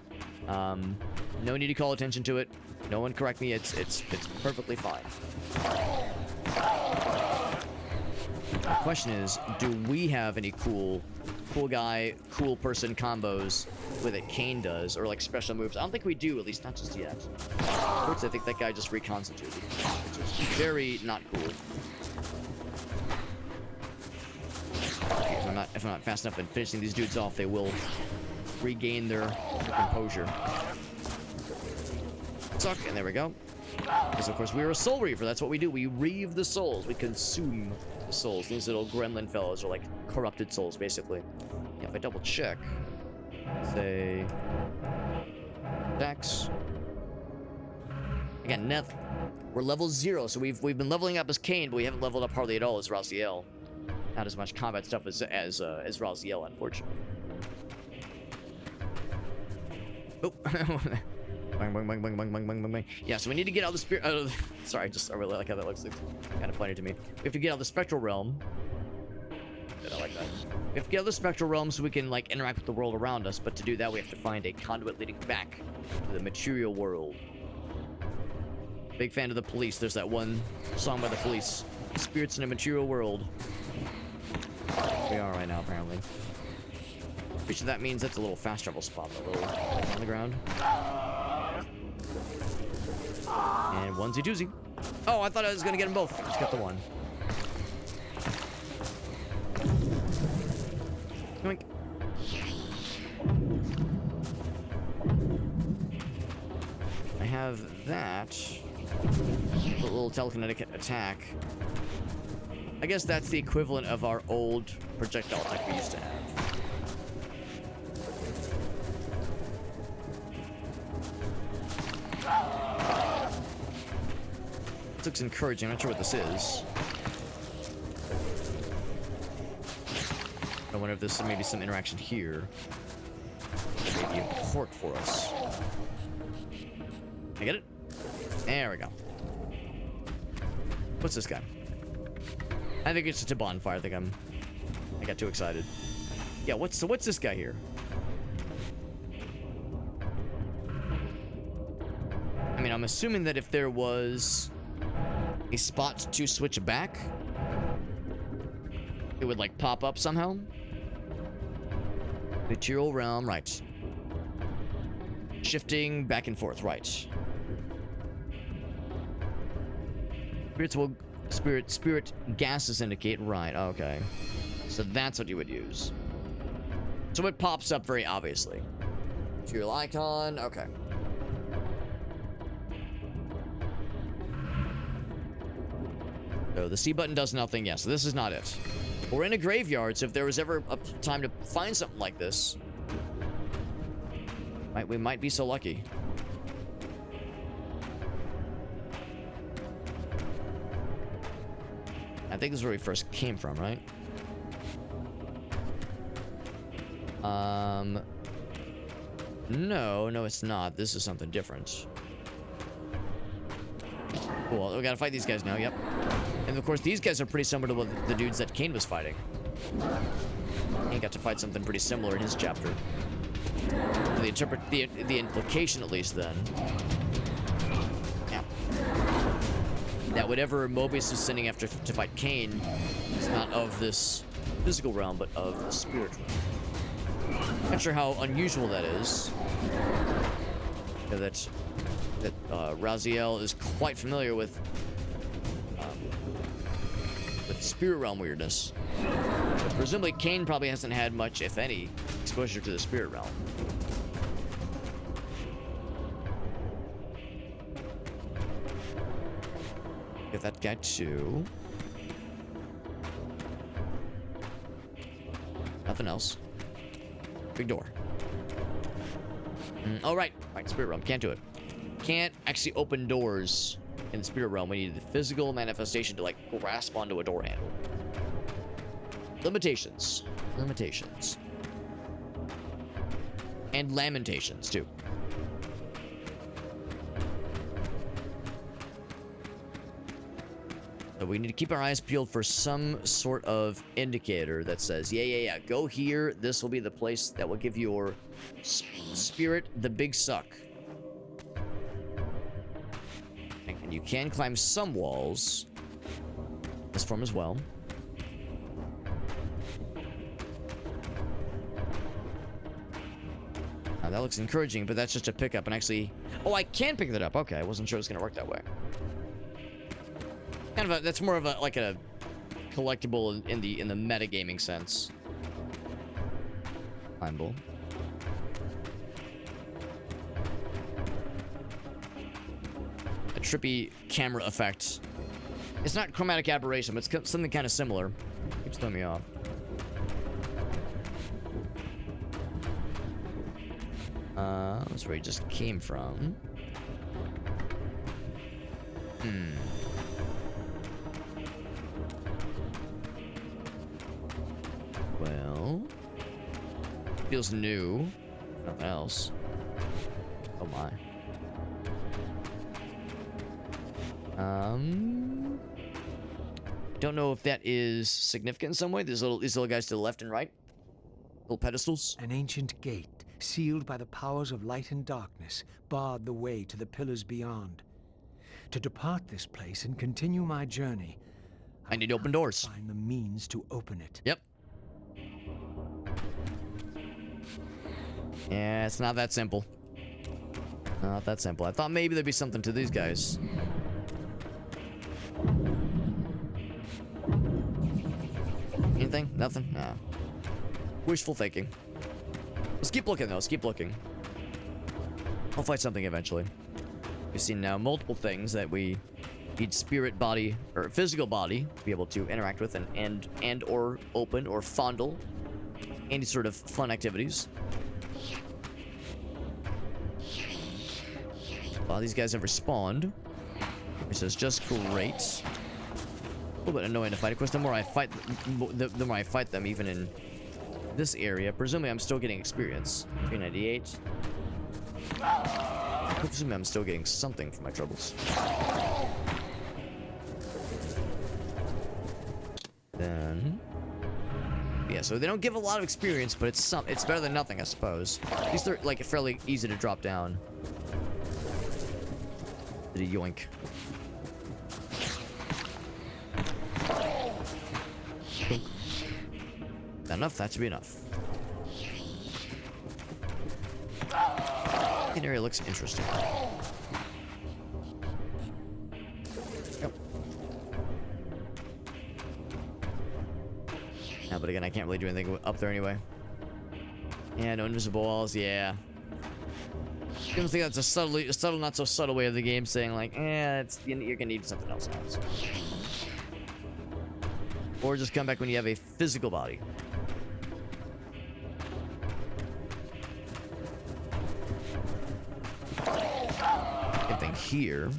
No need to call attention to it. No one correct me. It's perfectly fine. The question is, do we have any cool guy, cool person combos with it Kain does, or like special moves? I don't think we do, at least not just yet. First, I think that guy just reconstituted, which is very not cool. Okay, if I'm not fast enough in finishing these dudes off, they will regain their composure. Suck, and there we go. Because of course we are a Soul Reaver. That's what we do. We reave the souls. We consume the souls. These little gremlin fellows are like corrupted souls, basically. Yeah, if I double check, say Dex. Again, nothing. We're level 0, so we've been leveling up as Kain, but we haven't leveled up hardly at all as Raziel. Not as much combat stuff as Raziel, unfortunately. Oh. Bang, bang, bang, bang, bang, bang, bang, bang. Yeah, so we need to get out of the spirit. Sorry, I really like how that looks. It's kind of funny to me. We have to get out of the spectral realm. I like that. We have to get out of the spectral realm so we can like interact with the world around us. But to do that, we have to find a conduit leading back to the material world. Big fan of the Police. There's that one song by the Police. Spirits in a material world. We are right now, apparently. Pretty sure that means that's a little fast travel spot, a little on the ground. And onesie doozy. Oh, I thought I was gonna get them both. Just got the one. Yoink. I have that. A little telekinetic attack. I guess that's the equivalent of our old projectile attack we used to have. This looks encouraging. I'm not sure what this is. I wonder if there's maybe some interaction here. That may be important for us. I get it? There we go. What's this guy? I think it's just a bonfire. I got too excited. Yeah, what's this guy here? I mean, I'm assuming that if there was a spot to switch back, it would like pop up somehow. Material realm, right. Shifting back and forth, right. Spirit gases indicate, right, okay. So that's what you would use. So it pops up very obviously. Material icon, okay. So the C button does nothing, yeah, so this is not it. We're in a graveyard, so if there was ever a time to find something like this, we might be so lucky. I think this is where we first came from, right? No, it's not. This is something different. Cool, we gotta fight these guys now, yep. And of course, these guys are pretty similar to the dudes that Kain was fighting. He got to fight something pretty similar in his chapter. The implication, at least, then. Yeah. That whatever Mobius was sending after to fight Kain is not of this physical realm, but of the spirit realm. Not sure how unusual that is. Yeah, that Raziel is quite familiar with spirit realm weirdness. Presumably, Kain probably hasn't had much, if any, exposure to the spirit realm. Get that guy too. Nothing else. Big door. Oh, right, spirit realm. Can't do it. Can't actually open doors in the spirit realm. We need the physical manifestation to like grasp onto a door handle. Limitations. And lamentations too. So we need to keep our eyes peeled for some sort of indicator that says, yeah, go here. This will be the place that will give your spirit the big suck. And you can climb some walls. This form as well. Now that looks encouraging, but that's just a pickup. And actually, oh, I can pick that up. Okay, I wasn't sure it was going to work that way. Kind of that's more of a like a collectible in the metagaming sense. Climbable. A trippy camera effect. It's not chromatic aberration, but it's something kind of similar. Keeps throwing me off. That's where he just came from. Well, feels new. Nothing else. Oh my. Don't know if that is significant in some way. These little guys to the left and right. Little pedestals. An ancient gate, sealed by the powers of light and darkness, barred the way to the pillars beyond. To depart this place and continue my journey, I need to open doors. Find the means to open it. Yep. Yeah, it's not that simple. Not that simple. I thought maybe there'd be something to these guys. Anything? Nothing? No. Wishful thinking. Let's keep looking, though. Let's keep looking. I'll find something eventually. We've seen now multiple things that we need spirit body or physical body to be able to interact with and or open or fondle any sort of fun activities. A lot of these guys have respawned. Which is just great. A little bit annoying to fight. Of course, the more I fight, the more I fight them, even in this area. Presumably, I'm still getting experience. 398. Presumably, I'm still getting something for my troubles. Then, yeah. So they don't give a lot of experience, but it's better than nothing, I suppose. At least they're like fairly easy to drop down. The yoink. Enough, that should be enough. The area looks interesting. Yep. Yeah, but again, I can't really do anything up there anyway. Yeah, no invisible walls, yeah. I don't think that's a subtle, not so subtle way of the game saying like, you're gonna need something else now. Or just come back when you have a physical body. Anything here?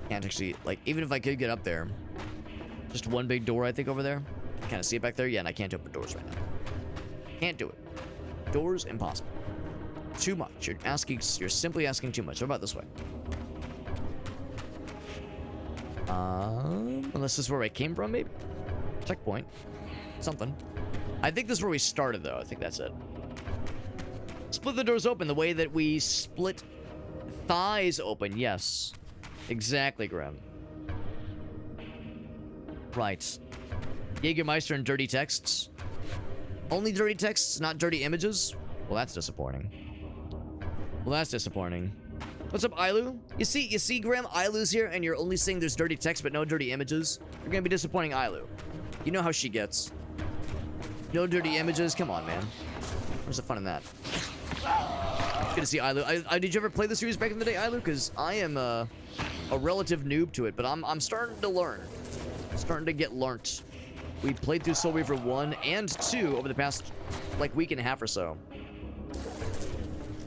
Can't actually, like, even if I could get up there, just one big door, I think, over there. Kind of see it back there? Yeah, and I can't open doors right now. Can't do it. Doors, impossible. Too much. You're simply asking too much. What about this way? Unless this is where I came from, maybe? Checkpoint. Something. I think this is where we started, though. I think that's it. Split the doors open the way that we split thighs open. Yes. Exactly, Grim. Right. Jägermeister and dirty texts. Only dirty texts, not dirty images? Well, that's disappointing. Well, that's disappointing. What's up, Ailu? You see, Graham, Ailu's here, and you're only saying there's dirty text but no dirty images? You're gonna be disappointing Ailu. You know how she gets. No dirty images? Come on, man. Where's the fun in that? Good to see Ailu. Did you ever play the series back in the day, Ailu? Because I am a relative noob to it, but I'm starting to learn. Starting to get learnt. We played through Soul Reaver 1 and 2 over the past, like, week and a half or so.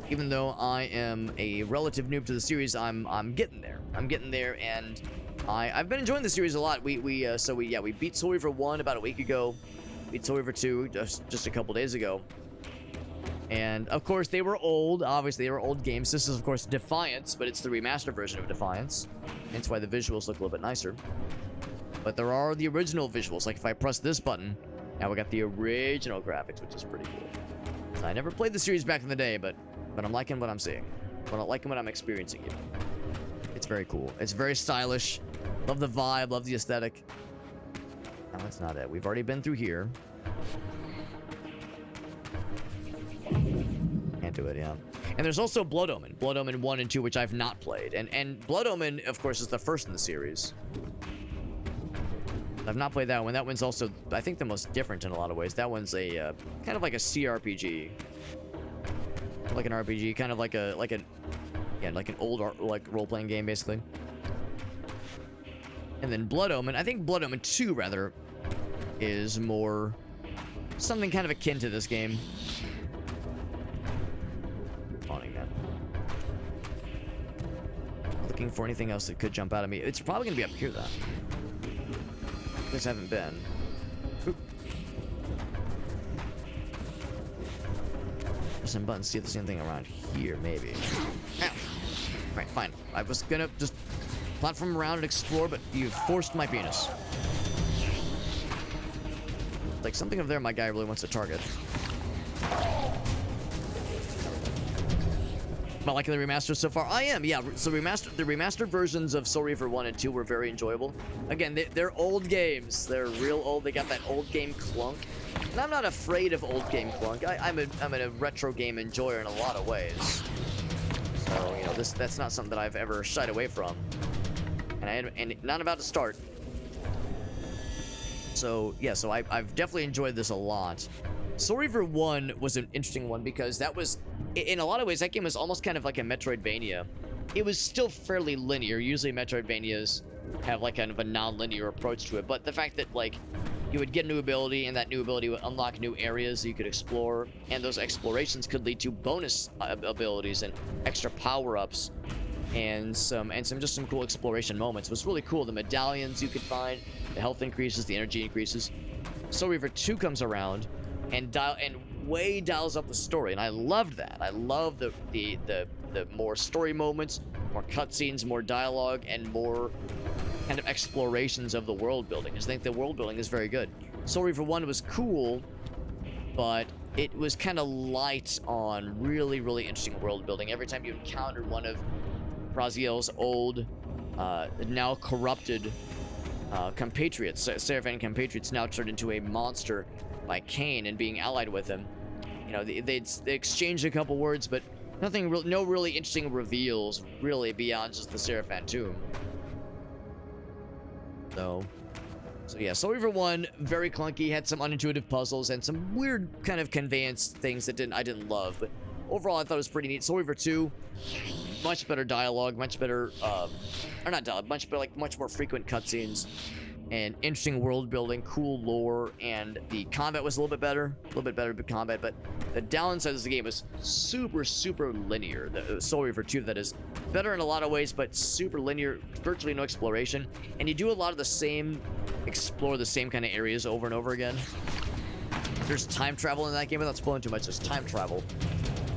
Even though I am a relative noob to the series, I'm getting there. I'm getting there, and I've been enjoying the series a lot. We beat Soul Reaver 1 about a week ago. Beat Soul Reaver 2 just a couple days ago. And of course they were old. Obviously they were old games. This is of course Defiance, but it's the remastered version of Defiance. That's why the visuals look a little bit nicer. But there are the original visuals. Like if I press this button, now we got the original graphics, which is pretty cool. I never played the series back in the day, but I'm liking what I'm seeing. But I'm liking what I'm experiencing even. It's very cool. It's very stylish. Love the vibe, love the aesthetic. No, that's not it. We've already been through here. Can't do it, yeah. And there's also Blood Omen. Blood Omen 1 and 2, which I've not played. And Blood Omen, of course, is the first in the series. I've not played that one. That one's also, I think, the most different in a lot of ways. That one's a kind of like a CRPG. Like an RPG, kind of like an old role-playing game, basically. And then Blood Omen, I think Blood Omen 2, rather, is more something kind of akin to this game. Fawning, man. Looking for anything else that could jump out at me. It's probably going to be up here, though. This haven't been. Oop. Press some buttons, see if there's anything around here, maybe. Ow. Alright, fine. I was gonna just platform around and explore, but you forced my penis. Like, something over there my guy really wants to target. Am I liking the remaster so far? I am, yeah. So the remastered versions of Soul Reaver 1 and 2 were very enjoyable. Again, they're old games. They're real old. They got that old game clunk. And I'm not afraid of old game clunk. I'm a retro game enjoyer in a lot of ways. So, you know, that's not something that I've ever shied away from. And not about to start. So, yeah, so I've definitely enjoyed this a lot. Soul Reaver 1 was an interesting one because that was, in a lot of ways, that game was almost kind of like a Metroidvania. It was still fairly linear. Usually Metroidvanias have like kind of a non-linear approach to it, but the fact that like you would get a new ability, and that new ability would unlock new areas that you could explore, and those explorations could lead to bonus abilities and extra power-ups, and some cool exploration moments. It was really cool. The medallions you could find, the health increases, the energy increases. Soul Reaver 2 comes around and way dials up the story, and I loved that. I love the more story moments, more cutscenes, more dialogue, and more kind of explorations of the world building. I just think the world building is very good. Soul Reaver 1 was cool, but it was kind of light on really, really interesting world building. Every time you encountered one of Raziel's old, now corrupted compatriots, Seraphim compatriots, now turned into a monster by Kain and being allied with him. You know, they exchanged a couple words, but no really interesting reveals, really, beyond just the Seraphim tomb. So yeah, Soul Reaver 1, very clunky, had some unintuitive puzzles and some weird kind of conveyance things that I didn't love, but overall I thought it was pretty neat. Soul Reaver 2, much better dialogue, much better, or not dialogue, much more frequent cutscenes, and interesting world building, cool lore, and the combat was a little bit better combat, but the downside of the game was super, super linear. The Soul Reaver 2, that is, better in a lot of ways, but super linear, virtually no exploration, and you do a lot of the same, explore the same kind of areas over and over again. There's time travel in that game, without spoiling too much, there's time travel.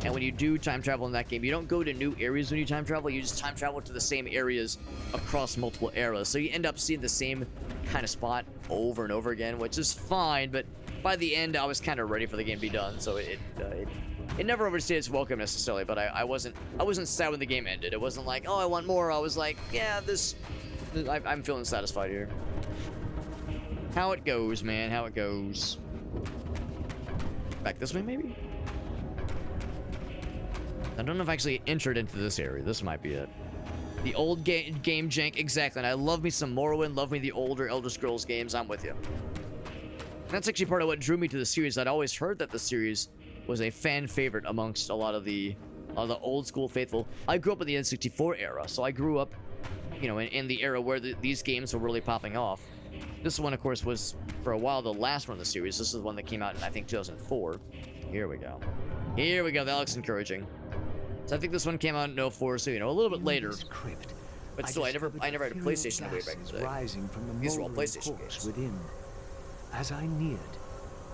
And when you do time travel in that game, you don't go to new areas when you time travel, you just time travel to the same areas across multiple eras. So you end up seeing the same kind of spot over and over again, which is fine, but by the end, I was kind of ready for the game to be done, so it never overstayed its welcome necessarily, but I wasn't sad when the game ended. It wasn't like, oh, I want more. I was like, yeah, I'm feeling satisfied here. How it goes, man, how it goes. Back this way, maybe? I don't know if I actually entered into this area. This might be it. The old game jank, exactly. And I love me some Morrowind, love me the older Elder Scrolls games. I'm with you. That's actually part of what drew me to the series. I'd always heard that the series was a fan favorite amongst a lot of the old school faithful. I grew up in the N64 era, so I grew up, you know, in the era where these games were really popping off. This one, of course, was for a while the last one of the series. This is the one that came out in, I think, 2004. Here we go. Here we go. That looks encouraging. So I think this one came out in 2004, so, you know, a little bit later. But still, I never had a PlayStation way back in the day. These were all PlayStation games. Within. As I neared,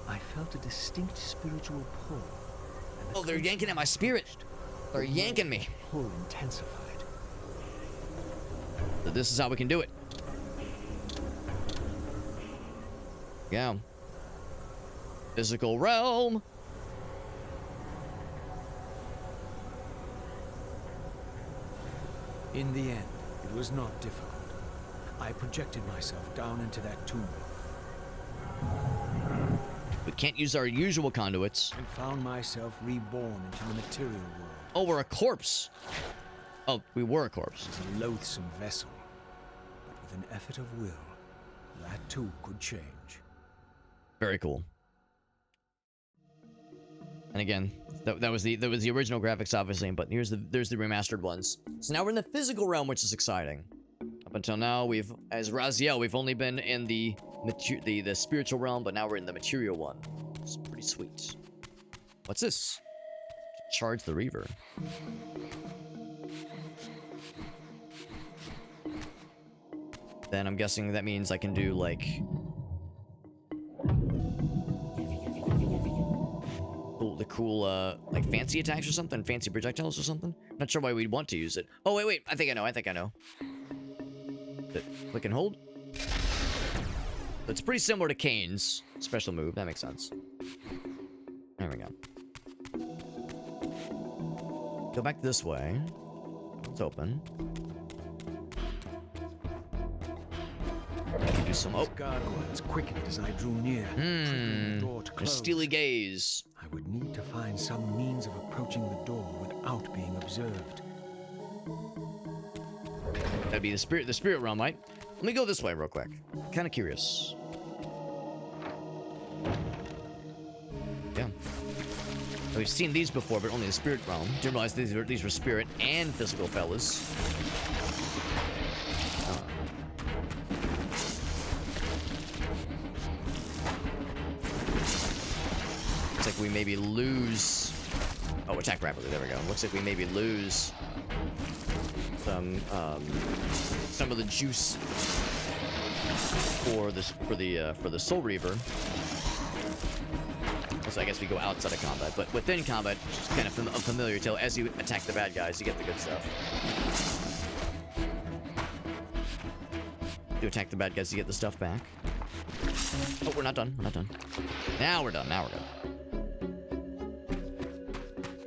I felt a distinct spiritual pull. Oh, they're yanking at my spirit. They're yanking me. Pull intensified. So this is how we can do it. Yeah. Physical realm. In the end, it was not difficult. I projected myself down into that tomb. We can't use our usual conduits. And found myself reborn into the material world. Oh, we're a corpse. Oh, we were a corpse. It was a loathsome vessel. But with an effort of will, that too could change. Very cool. And again, that was the original graphics, obviously, but there's the remastered ones. So now we're in the physical realm, which is exciting. Up until now, as Raziel, we've only been in the spiritual realm, but now we're in the material one. It's pretty sweet. What's this? Charge the Reaver. Then I'm guessing that means I can do like the cool like fancy attacks or something, fancy projectiles or something. Not sure why we'd want to use it. Oh wait, I think I know. Click and hold. It's pretty similar to Kain's special move. That makes sense. There we go. Go back this way. It's open. Do some. Oh, gargoyles quickened as I drew near. The door to a close. steely gaze. I would need to find some means of approaching the door without being observed. That'd be the spirit realm, right? Let me go this way real quick. Kind of curious. Yeah. We've seen these before, but only the spirit realm. Didn't realize these were spirit and physical fellas. we maybe lose... Oh, attack rapidly. There we go. Looks like we maybe lose some of the juice for the Soul Reaver. So I guess we go outside of combat, but within combat, it's kind of a familiar tale. As you attack the bad guys, you get the good stuff. You attack the bad guys, you get the stuff back. Oh, we're not done. We're not done. Now we're done. Now we're done.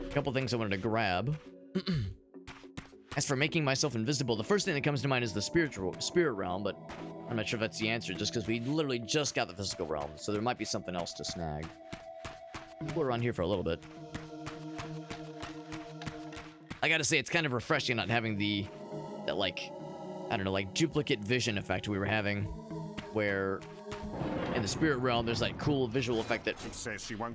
A couple things I wanted to grab. As for making myself invisible, the first thing that comes to mind is the spirit realm, but I'm not sure if that's the answer, just because we literally just got the physical realm, so there might be something else to snag. We're around here for a little bit. I gotta say, it's kind of refreshing not having that like, I don't know, like duplicate vision effect we were having, where in the spirit realm there's like cool visual effect that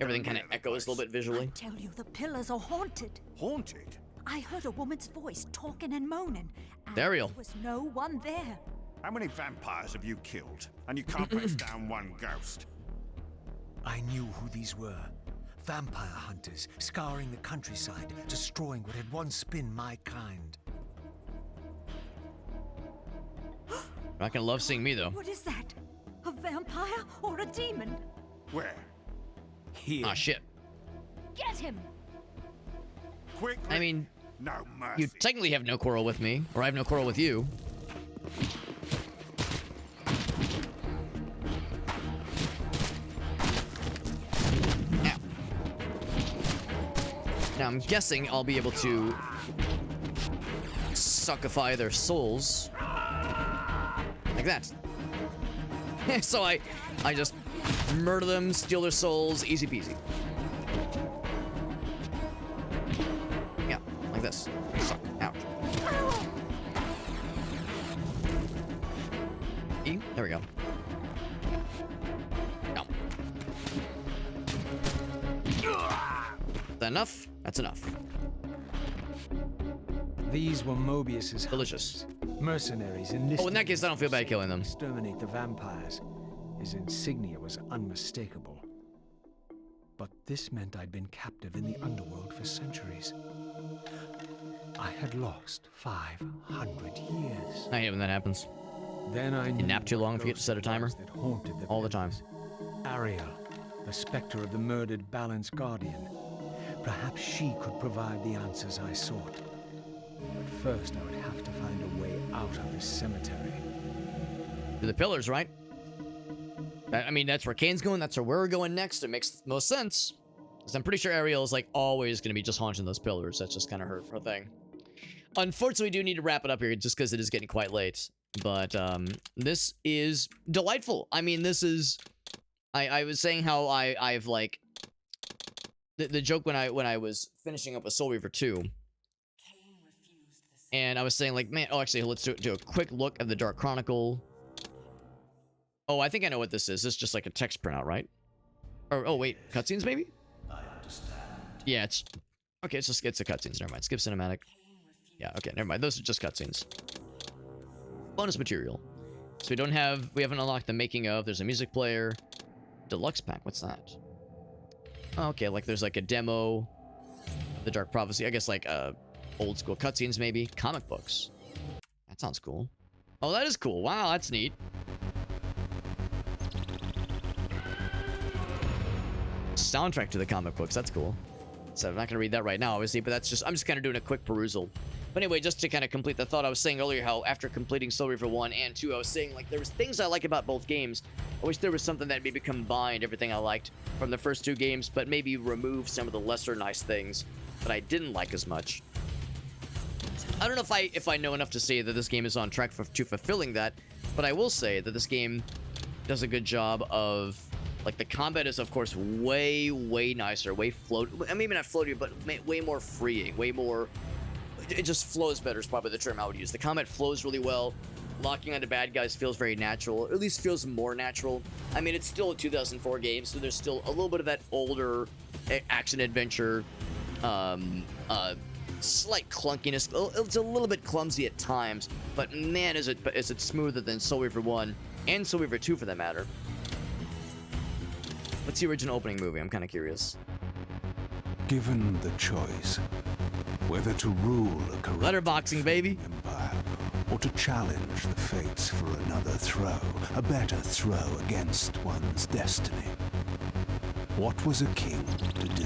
everything kind of echoes a little bit visually. I tell you, the pillars are haunted. Haunted? I heard a woman's voice talking and moaning. And Ariel. there was no one there. How many vampires have you killed? And you can't place down one ghost. I knew who these were. Vampire hunters, scouring the countryside, destroying what had once been my kind. You're not gonna love seeing me, though. What is that? A vampire or a demon? Where? Here. Ah, shit. Get him! Quickly. I mean, no mercy. you technically have no quarrel with me, or I have no quarrel with you. Now, I'm guessing I'll be able to suckify their souls. Like that. So I just murder them, steal their souls, easy peasy. Yeah, like this. Suck. Ouch. E? There we go. No. Is that enough? That's enough. These were Mobius's Delicious. hunters, mercenaries enlisted. Oh, in that case, I don't feel bad killing them. Exterminate the vampires. His insignia was unmistakable. But this meant I'd been captive in the underworld for centuries. I had lost 500 years. I hate when that happens. Then I knew You nap too long, forget to set a timer. that haunted the All the time. pillars. Ariel, the specter of the murdered Balance Guardian. Perhaps she could provide the answers I sought. But first, I would have to find a way out of this cemetery. To the pillars, right? I mean, that's where Kain's going. That's where we're going next. It makes most sense. Because I'm pretty sure Ariel is, like, always going to be just haunting those pillars. That's just kind of her thing. Unfortunately, we do need to wrap it up here just because it is getting quite late. But this is delightful. I mean, this is... I was saying how I've, like... The joke when I was finishing up with Soul Reaver 2. And I was saying, like, man... Oh, actually, let's do a quick look at the Dark Chronicle. Oh, I think I know what this is. This is just like a text printout, right? Or, oh, wait. Cutscenes, maybe? I understand. Yeah, it's... Okay, it's a cutscenes. Never mind. Skip cinematic. Yeah, okay, never mind. Those are just cutscenes. Bonus material. So we haven't unlocked the making of. There's a music player. Deluxe pack. What's that? Oh, okay, like there's like a demo. The Dark Prophecy. I guess like old school cutscenes, maybe. Comic books. That sounds cool. Oh, that is cool. Wow, that's neat. Soundtrack to the comic books. That's cool. So I'm not gonna read that right now, obviously, but that's just I'm just kind of doing a quick perusal. But anyway, just to kind of complete the thought, I was saying earlier how after completing Soul Reaver 1 and 2, I was saying like there was things I like about both games. I wish there was something that maybe combined everything I liked from the first two games, but maybe remove some of the lesser nice things that I didn't like as much. I don't know if I know enough to say that this game is on track to fulfilling that, but I will say that this game does a good job of, like, the combat is of course way nicer, way I mean, maybe not floaty, but way more freeing, way more. It just flows better is probably the term I would use. The combat flows really well. Locking onto bad guys feels very natural, or at least feels more natural. I mean, it's still a 2004 game, so there's still a little bit of that older action adventure, slight clunkiness. It's a little bit clumsy at times, but man, is it smoother than Soul Reaver 1 and Soul Reaver 2 for that matter. What's the original opening movie? I'm kind of curious. Given the choice, whether to rule a corrupt Letterboxing, baby. empire, or to challenge the fates for another throw, a better throw against one's destiny. What was a king to do?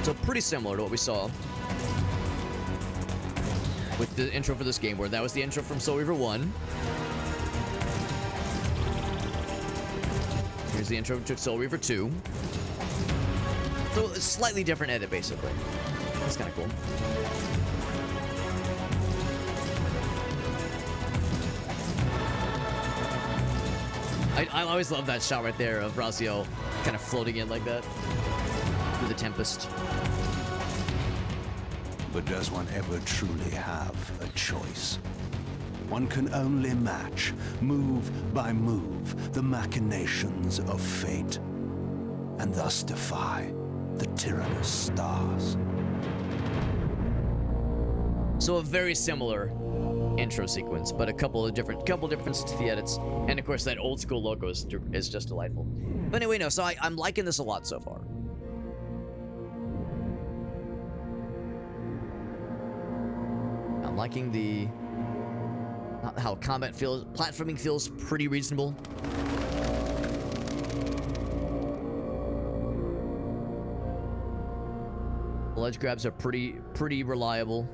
So pretty similar to what we saw with the intro for this game, where that was the intro from Soul Reaver 1. Here's the intro to Soul Reaver 2. So a slightly different edit, basically. That's kind of cool. I always love that shot right there of Raziel kind of floating in like that through the Tempest. But does one ever truly have a choice? One can only match, move by move, the machinations of fate, and thus defy the tyrannous stars. So a very similar intro sequence, but a couple differences to the edits, and of course that old school logo is just delightful. But anyway, no, so I'm liking this a lot so far. I'm liking the how combat feels, platforming feels pretty reasonable. The ledge grabs are pretty reliable.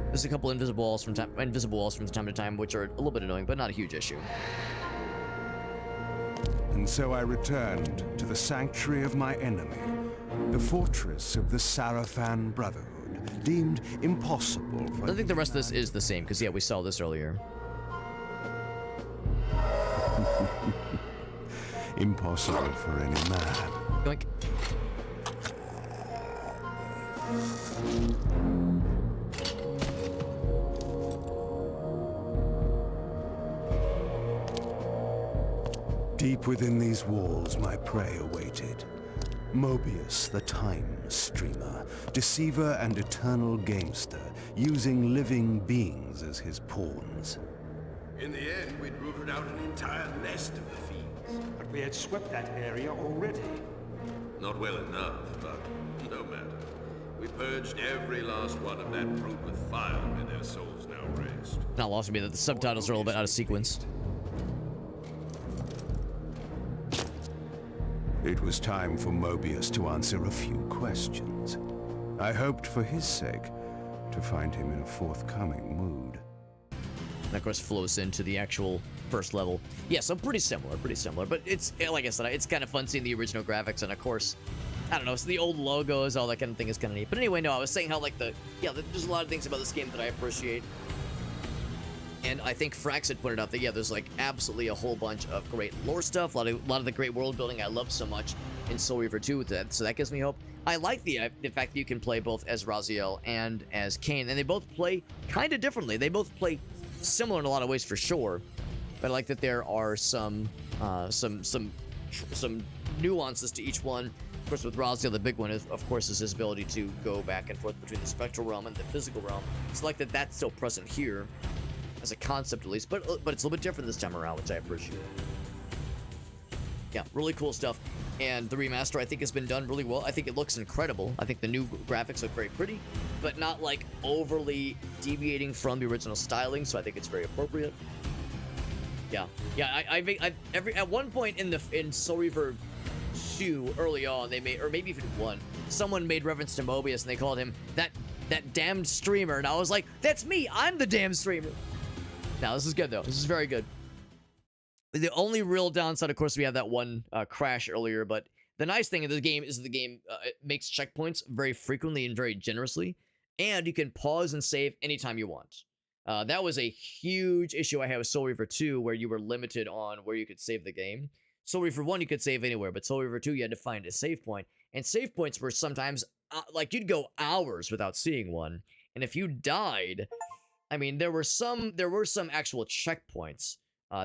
There's a couple invisible walls from time to time, which are a little bit annoying, but not a huge issue. And so I returned to the sanctuary of my enemy, the fortress of the Sarafan Brotherhood, deemed impossible for... I think the rest of this is the same, because yeah, we saw this earlier. Impossible for any man. Yoink. Deep within these walls, my prey awaited. Mobius, the time streamer, deceiver and eternal gamester, using living beings as his pawns. In the end, we'd rooted out an entire nest of the fiends. But we had swept that area already. Not well enough, but no matter. We purged every last one of that brood with fire, and their souls now rest. Not lost to me that the subtitles are a little bit out of sequence. It was time for Mobius to answer a few questions. I hoped for his sake to find him in a forthcoming mood. And of course flows into the actual first level. Yeah, so pretty similar, but it's, like I said, it's kind of fun seeing the original graphics, and of course, I don't know, so the old logos, all that kind of thing is kind of neat. But anyway, no, I was saying how, like, there's a lot of things about this game that I appreciate. And I think Frax had pointed out that, yeah, there's, like, absolutely a whole bunch of great lore stuff, a lot of the great world building I love so much in Soul Reaver 2 with that, so that gives me hope. I like the fact that you can play both as Raziel and as Kain, and they both play kind of differently. They both play similar in a lot of ways for sure, but I like that there are some nuances to each one. Of course, with Raziel, the big one is, of course, is his ability to go back and forth between the spectral realm and the physical realm. It's like that's still present here, as a concept at least, but it's a little bit different this time around, which I appreciate. Yeah, really cool stuff. And the remaster, I think, has been done really well. I think it looks incredible. I think the new graphics look very pretty, but not like overly deviating from the original styling, so I think it's very appropriate. Yeah, at one point in Soul Reaver 2 early on, they made, or maybe even 1, someone made reference to Mobius and they called him that damned streamer, and I was like, that's me, I'm the damn streamer. Now this is good though. This is very good. The only real downside, of course, we have that one crash earlier, but the nice thing of the game is the game it makes checkpoints very frequently and very generously, and you can pause and save anytime you want. That was a huge issue I had with Soul Reaver 2, where you were limited on where you could save the game. Soul Reaver 1, you could save anywhere, but Soul Reaver 2, you had to find a save point, and save points were sometimes, like, you'd go hours without seeing one, and if you died, I mean, there were some actual checkpoints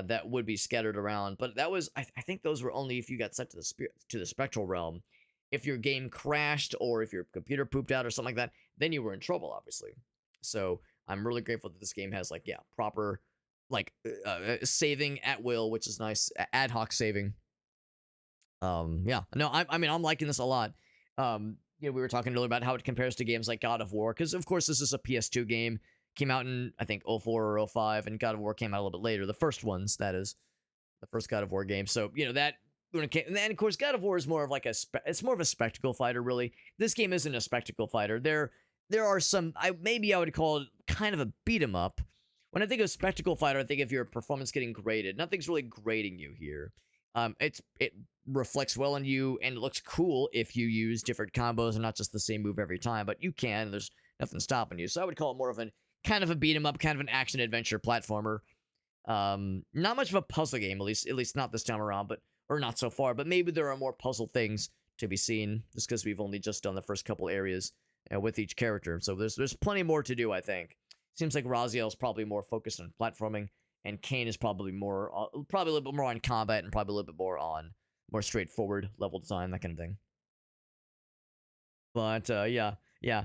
that would be scattered around, but that was, I think those were only if you got sent to the spectral realm. If your game crashed or if your computer pooped out or something like that, then you were in trouble, obviously. So I'm really grateful that this game has, like, yeah, proper like saving at will, which is nice. Ad hoc saving. Yeah, no, I mean, I'm liking this a lot. We were talking earlier about how it compares to games like God of War, because of course this is a PS2 game. Came out in, I think, 04 or 05, and God of War came out a little bit later. The first ones, that is, the first God of War game. So that when it came, and then of course God of War is more of like it's more of a spectacle fighter, really. This game isn't a spectacle fighter. There are some, maybe I would call it kind of a beat 'em up. When I think of spectacle fighter, I think of your performance getting graded. Nothing's really grading you here. It reflects well on you, and it looks cool if you use different combos and not just the same move every time, but you can. There's nothing stopping you. So I would call it more of an kind of a beat 'em up, kind of an action adventure platformer. Not much of a puzzle game, at least not this time around, or not so far. But maybe there are more puzzle things to be seen, just because we've only just done the first couple areas with each character. So there's plenty more to do, I think. Seems like Raziel is probably more focused on platforming, and Kain is probably probably a little bit more on combat, and probably a little bit more on more straightforward level design, that kind of thing. But yeah.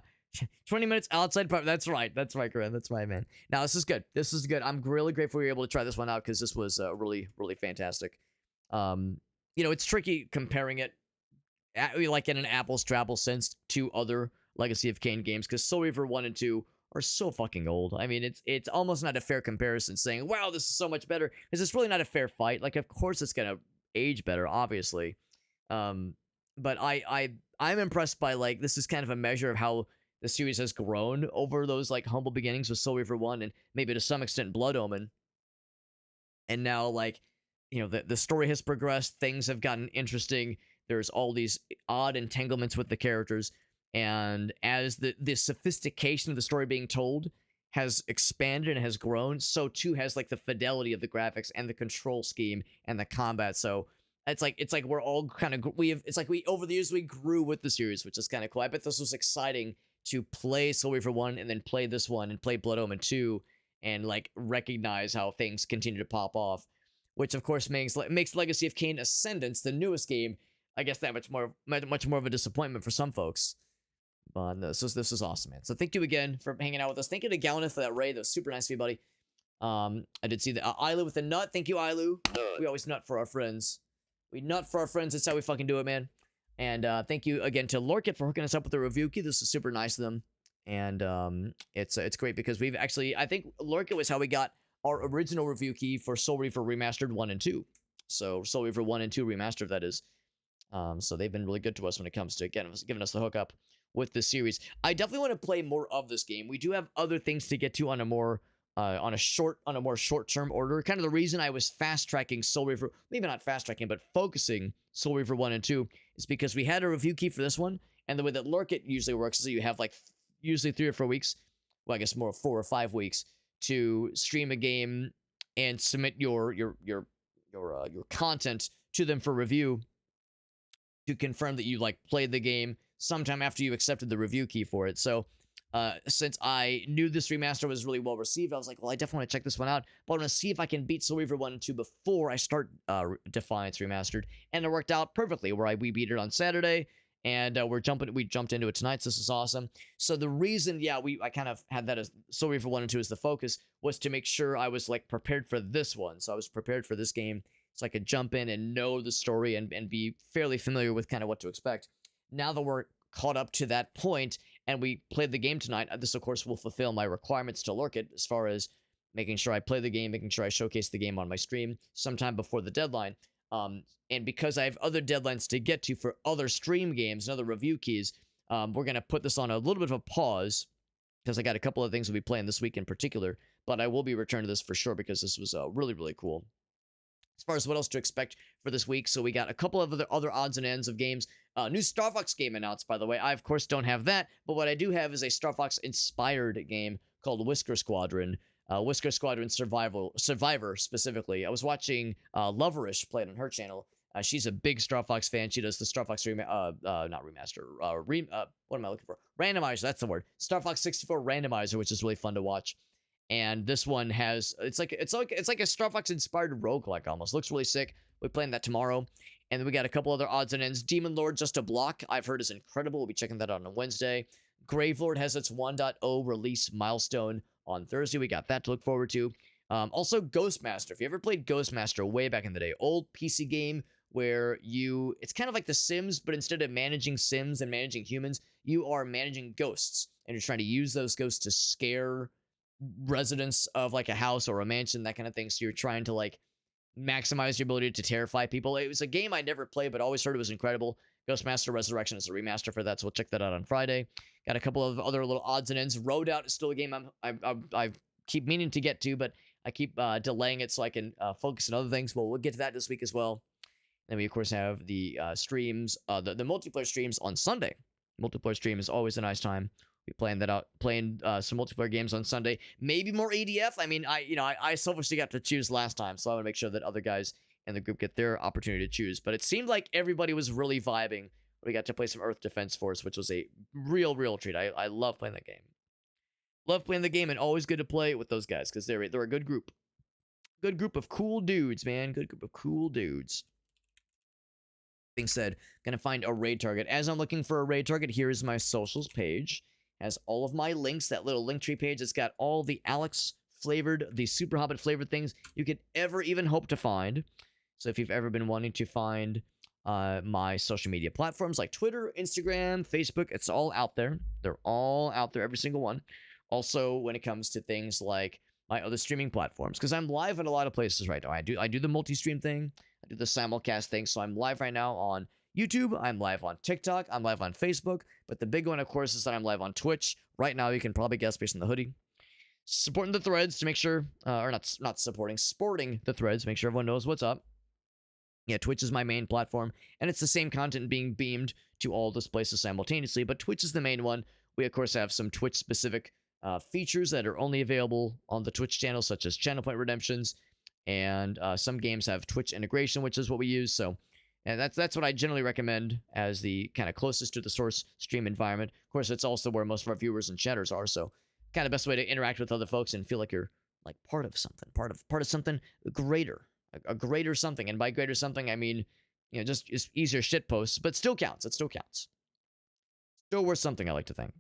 20 minutes outside. That's right, Corinne. That's right, man. Now this is good. I'm really grateful we were able to try this one out, because this was really, really fantastic. It's tricky comparing it like in an apples to apples sense to other Legacy of Kain games, because Soul Reaver 1 and 2 are so fucking old. I mean, it's almost not a fair comparison saying, wow, this is so much better, because it's really not a fair fight. Like, of course it's gonna age better, obviously. But I'm impressed by, like, this is kind of a measure of how the series has grown over those, like, humble beginnings with Soul Reaver 1 and maybe to some extent Blood Omen. And now, like, the story has progressed, things have gotten interesting, there's all these odd entanglements with the characters, and as the sophistication of the story being told has expanded and has grown, so too has, like, the fidelity of the graphics and the control scheme and the combat. So it's like we're all kind of it's like we over the years we grew with the series, which is kind of cool. I bet this was exciting to play Soul Reaver 1 and then play this one and play Blood Omen 2 and, like, recognize how things continue to pop off, which of course makes Legacy of Kain Ascendance, the newest game, I guess that much more of a disappointment for some folks. But this is awesome, man. So thank you again for hanging out with us. Thank you to Galna for that raid. That was super nice of you, buddy. I did see the Ilu with the nut. Thank you, Ilu. We always nut for our friends. We nut for our friends. That's how we fucking do it, man. And thank you again to Lorkit for hooking us up with the review key. This is super nice of them. And it's great because we've actually, I think Lorkit was how we got our original review key for Soul Reaver Remastered 1 and 2. So Soul Reaver 1 and 2 Remastered, that is. So they've been really good to us when it comes to giving us the hookup with this series. I definitely want to play more of this game. We do have other things to get to on a more short-term order. Kind of the reason I was fast-tracking Soul Reaver, maybe not fast-tracking, but focusing Soul Reaver 1 and 2 is because we had a review key for this one, and the way that Lorkit usually works is that you have, like, usually 3 or 4 weeks, well, I guess more 4 or 5 weeks, to stream a game and submit your content to them for review to confirm that you, like, played the game sometime after you accepted the review key for it. So since I knew this remaster was really well received, I was like, well, I definitely want to check this one out, but I want to see if I can beat Soul Reaver 1 and 2 before I start Defiance Remastered. And it worked out perfectly, where we beat it on Saturday, and we jumped into it tonight, so this is awesome. So the reason, I kind of had that as Soul Reaver 1 and 2 as the focus, was to make sure I was, like, prepared for this one. So I was prepared for this game, so I could jump in and know the story and be fairly familiar with kind of what to expect. Now that we're caught up to that point and we played the game tonight, this of course will fulfill my requirements to Lorkit as far as making sure I play the game, making sure I showcase the game on my stream sometime before the deadline. And because I have other deadlines to get to for other stream games and other review keys, we're going to put this on a little bit of a pause because I got a couple of things we'll be playing this week in particular, but I will be returning to this for sure because this was really, really cool. As far as what else to expect for this week, so we got a couple of other odds and ends of games. New Star Fox game announced, by the way. I, of course, don't have that, but what I do have is a Star Fox-inspired game called Whisker Squadron. Whisker Squadron Survivor, specifically. I was watching Loverish play it on her channel. She's a big Star Fox fan. She does the Star Fox not remaster. What am I looking for? Randomizer, that's the word. Star Fox 64 Randomizer, which is really fun to watch. And this one has it's like a Star Fox inspired roguelike almost. Looks really sick. We're playing that tomorrow. And then we got a couple other odds and ends. Demon Lord Just a Block, I've heard is incredible. We'll be checking that out on Wednesday. Gravelord has its 1.0 release milestone on Thursday. We got that to look forward to. Also, Ghostmaster. If you ever played Ghostmaster way back in the day, old PC game where it's kind of like The Sims, but instead of managing Sims and managing humans, you are managing ghosts, and you're trying to use those ghosts to scare residents of like a house or a mansion, that kind of thing. So you're trying to like maximize your ability to terrify people. It was a game I never played, but always heard it was incredible. Ghostmaster Resurrection is a remaster for that, so we'll check that out on Friday. Got a couple of other little odds and ends. Roadout is still a game I keep meaning to get to, but I keep delaying it so I can focus on other things. Well, we'll get to that this week as well. Then we, of course, have the streams, the multiplayer streams on Sunday. Multiplayer stream is always a nice time. We playing that out, playing some multiplayer games on Sunday. Maybe more ADF. I mean, I selfishly got to choose last time, so I want to make sure that other guys in the group get their opportunity to choose. But it seemed like everybody was really vibing. We got to play some Earth Defense Force, which was a real treat. I love playing that game. Love playing the game, and always good to play with those guys because they're a good group. Good group of cool dudes, man. Good group of cool dudes. Being said, gonna find a raid target. As I'm looking for a raid target, here is my socials page. Has all of my links, that little link tree page. It's got all the Alex flavored, the Super Hobbit flavored things you could ever even hope to find. So if you've ever been wanting to find my social media platforms like Twitter, Instagram, Facebook, it's all out there. They're all out there, every single one. Also, when it comes to things like my other streaming platforms, because I'm live in a lot of places right now. I do the multi-stream thing. I do the simulcast thing. So I'm live right now on YouTube. I'm live on TikTok. I'm live on Facebook. But the big one, of course, is that I'm live on Twitch. Right now, you can probably guess based on the hoodie. Supporting the threads to make sure, or not supporting, sporting the threads to make sure everyone knows what's up. Yeah, Twitch is my main platform, and it's the same content being beamed to all those places simultaneously, but Twitch is the main one. We, of course, have some Twitch-specific features that are only available on the Twitch channel, such as channel point redemptions, and some games have Twitch integration, which is what we use, so and that's what I generally recommend as the kind of closest to the source stream environment. Of course, it's also where most of our viewers and chatters are, so kind of best way to interact with other folks and feel like you're like part of something, part of something greater. A greater something, and by greater something I mean, just easier shit posts, but still counts. It still counts. Still worth something, I like to think.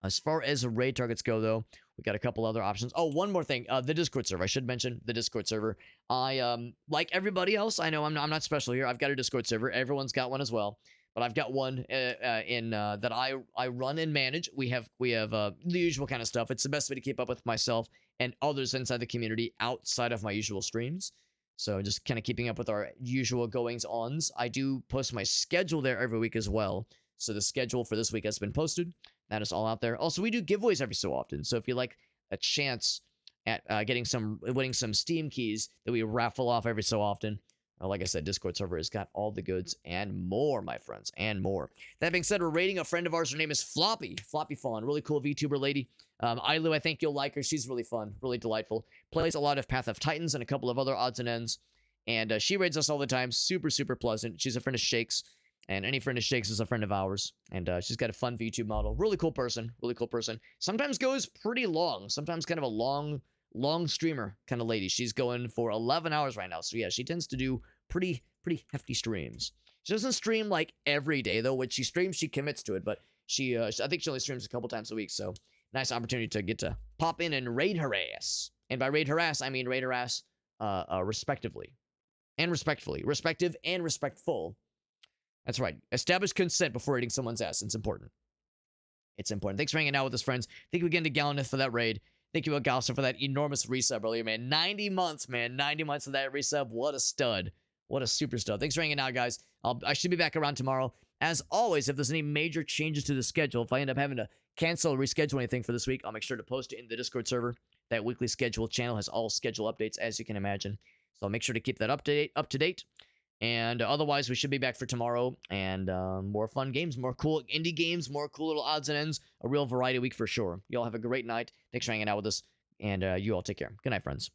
As far as raid targets go, though, we got a couple other options. Oh, one more thing, the Discord server. I should mention the Discord server. I like everybody else. I know I'm not special here. I've got a Discord server. Everyone's got one as well, but I've got one that I run and manage. We have the usual kind of stuff. It's the best way to keep up with myself and others inside the community outside of my usual streams. So just kind of keeping up with our usual goings-ons. I do post my schedule there every week as well. So the schedule for this week has been posted. That is all out there. Also, we do giveaways every so often. So if you like a chance at winning some Steam keys that we raffle off every so often, like I said, Discord server has got all the goods and more, my friends, and more. That being said, we're rating a friend of ours. Her name is Floppy Fawn, really cool VTuber lady. Ailu, I think you'll like her. She's really fun, really delightful. Plays a lot of Path of Titans and a couple of other odds and ends. And she raids us all the time. Super, super pleasant. She's a friend of Shakes. And any friend of Shakes is a friend of ours. And she's got a fun VTube model. Really cool person. Really cool person. Sometimes goes pretty long. Sometimes kind of a long streamer kind of lady. She's going for 11 hours right now. So yeah, she tends to do pretty hefty streams. She doesn't stream like every day though. When she streams, she commits to it. But I think she only streams a couple times a week. So nice opportunity to get to pop in and raid her ass. And by raid her ass, I mean raid her ass respectively. And respectfully. Respective and respectful. That's right. Establish consent before raiding someone's ass. It's important. It's important. Thanks for hanging out with us, friends. Thank you again to Gallaneth for that raid. Thank you, Agalsa, for that enormous resub earlier, man. 90 months, man. 90 months of that resub. What a stud. What a super stud. Thanks for hanging out, guys. I should be back around tomorrow. As always, if there's any major changes to the schedule, if I end up having to cancel or reschedule anything for this week, I'll make sure to post it in the Discord server. That weekly schedule channel has all schedule updates, as you can imagine. So I'll make sure to keep that up to date. And otherwise, we should be back for tomorrow. And more fun games, more cool indie games, more cool little odds and ends. A real variety week for sure. You all have a great night. Thanks for hanging out with us. And you all take care. Good night, friends.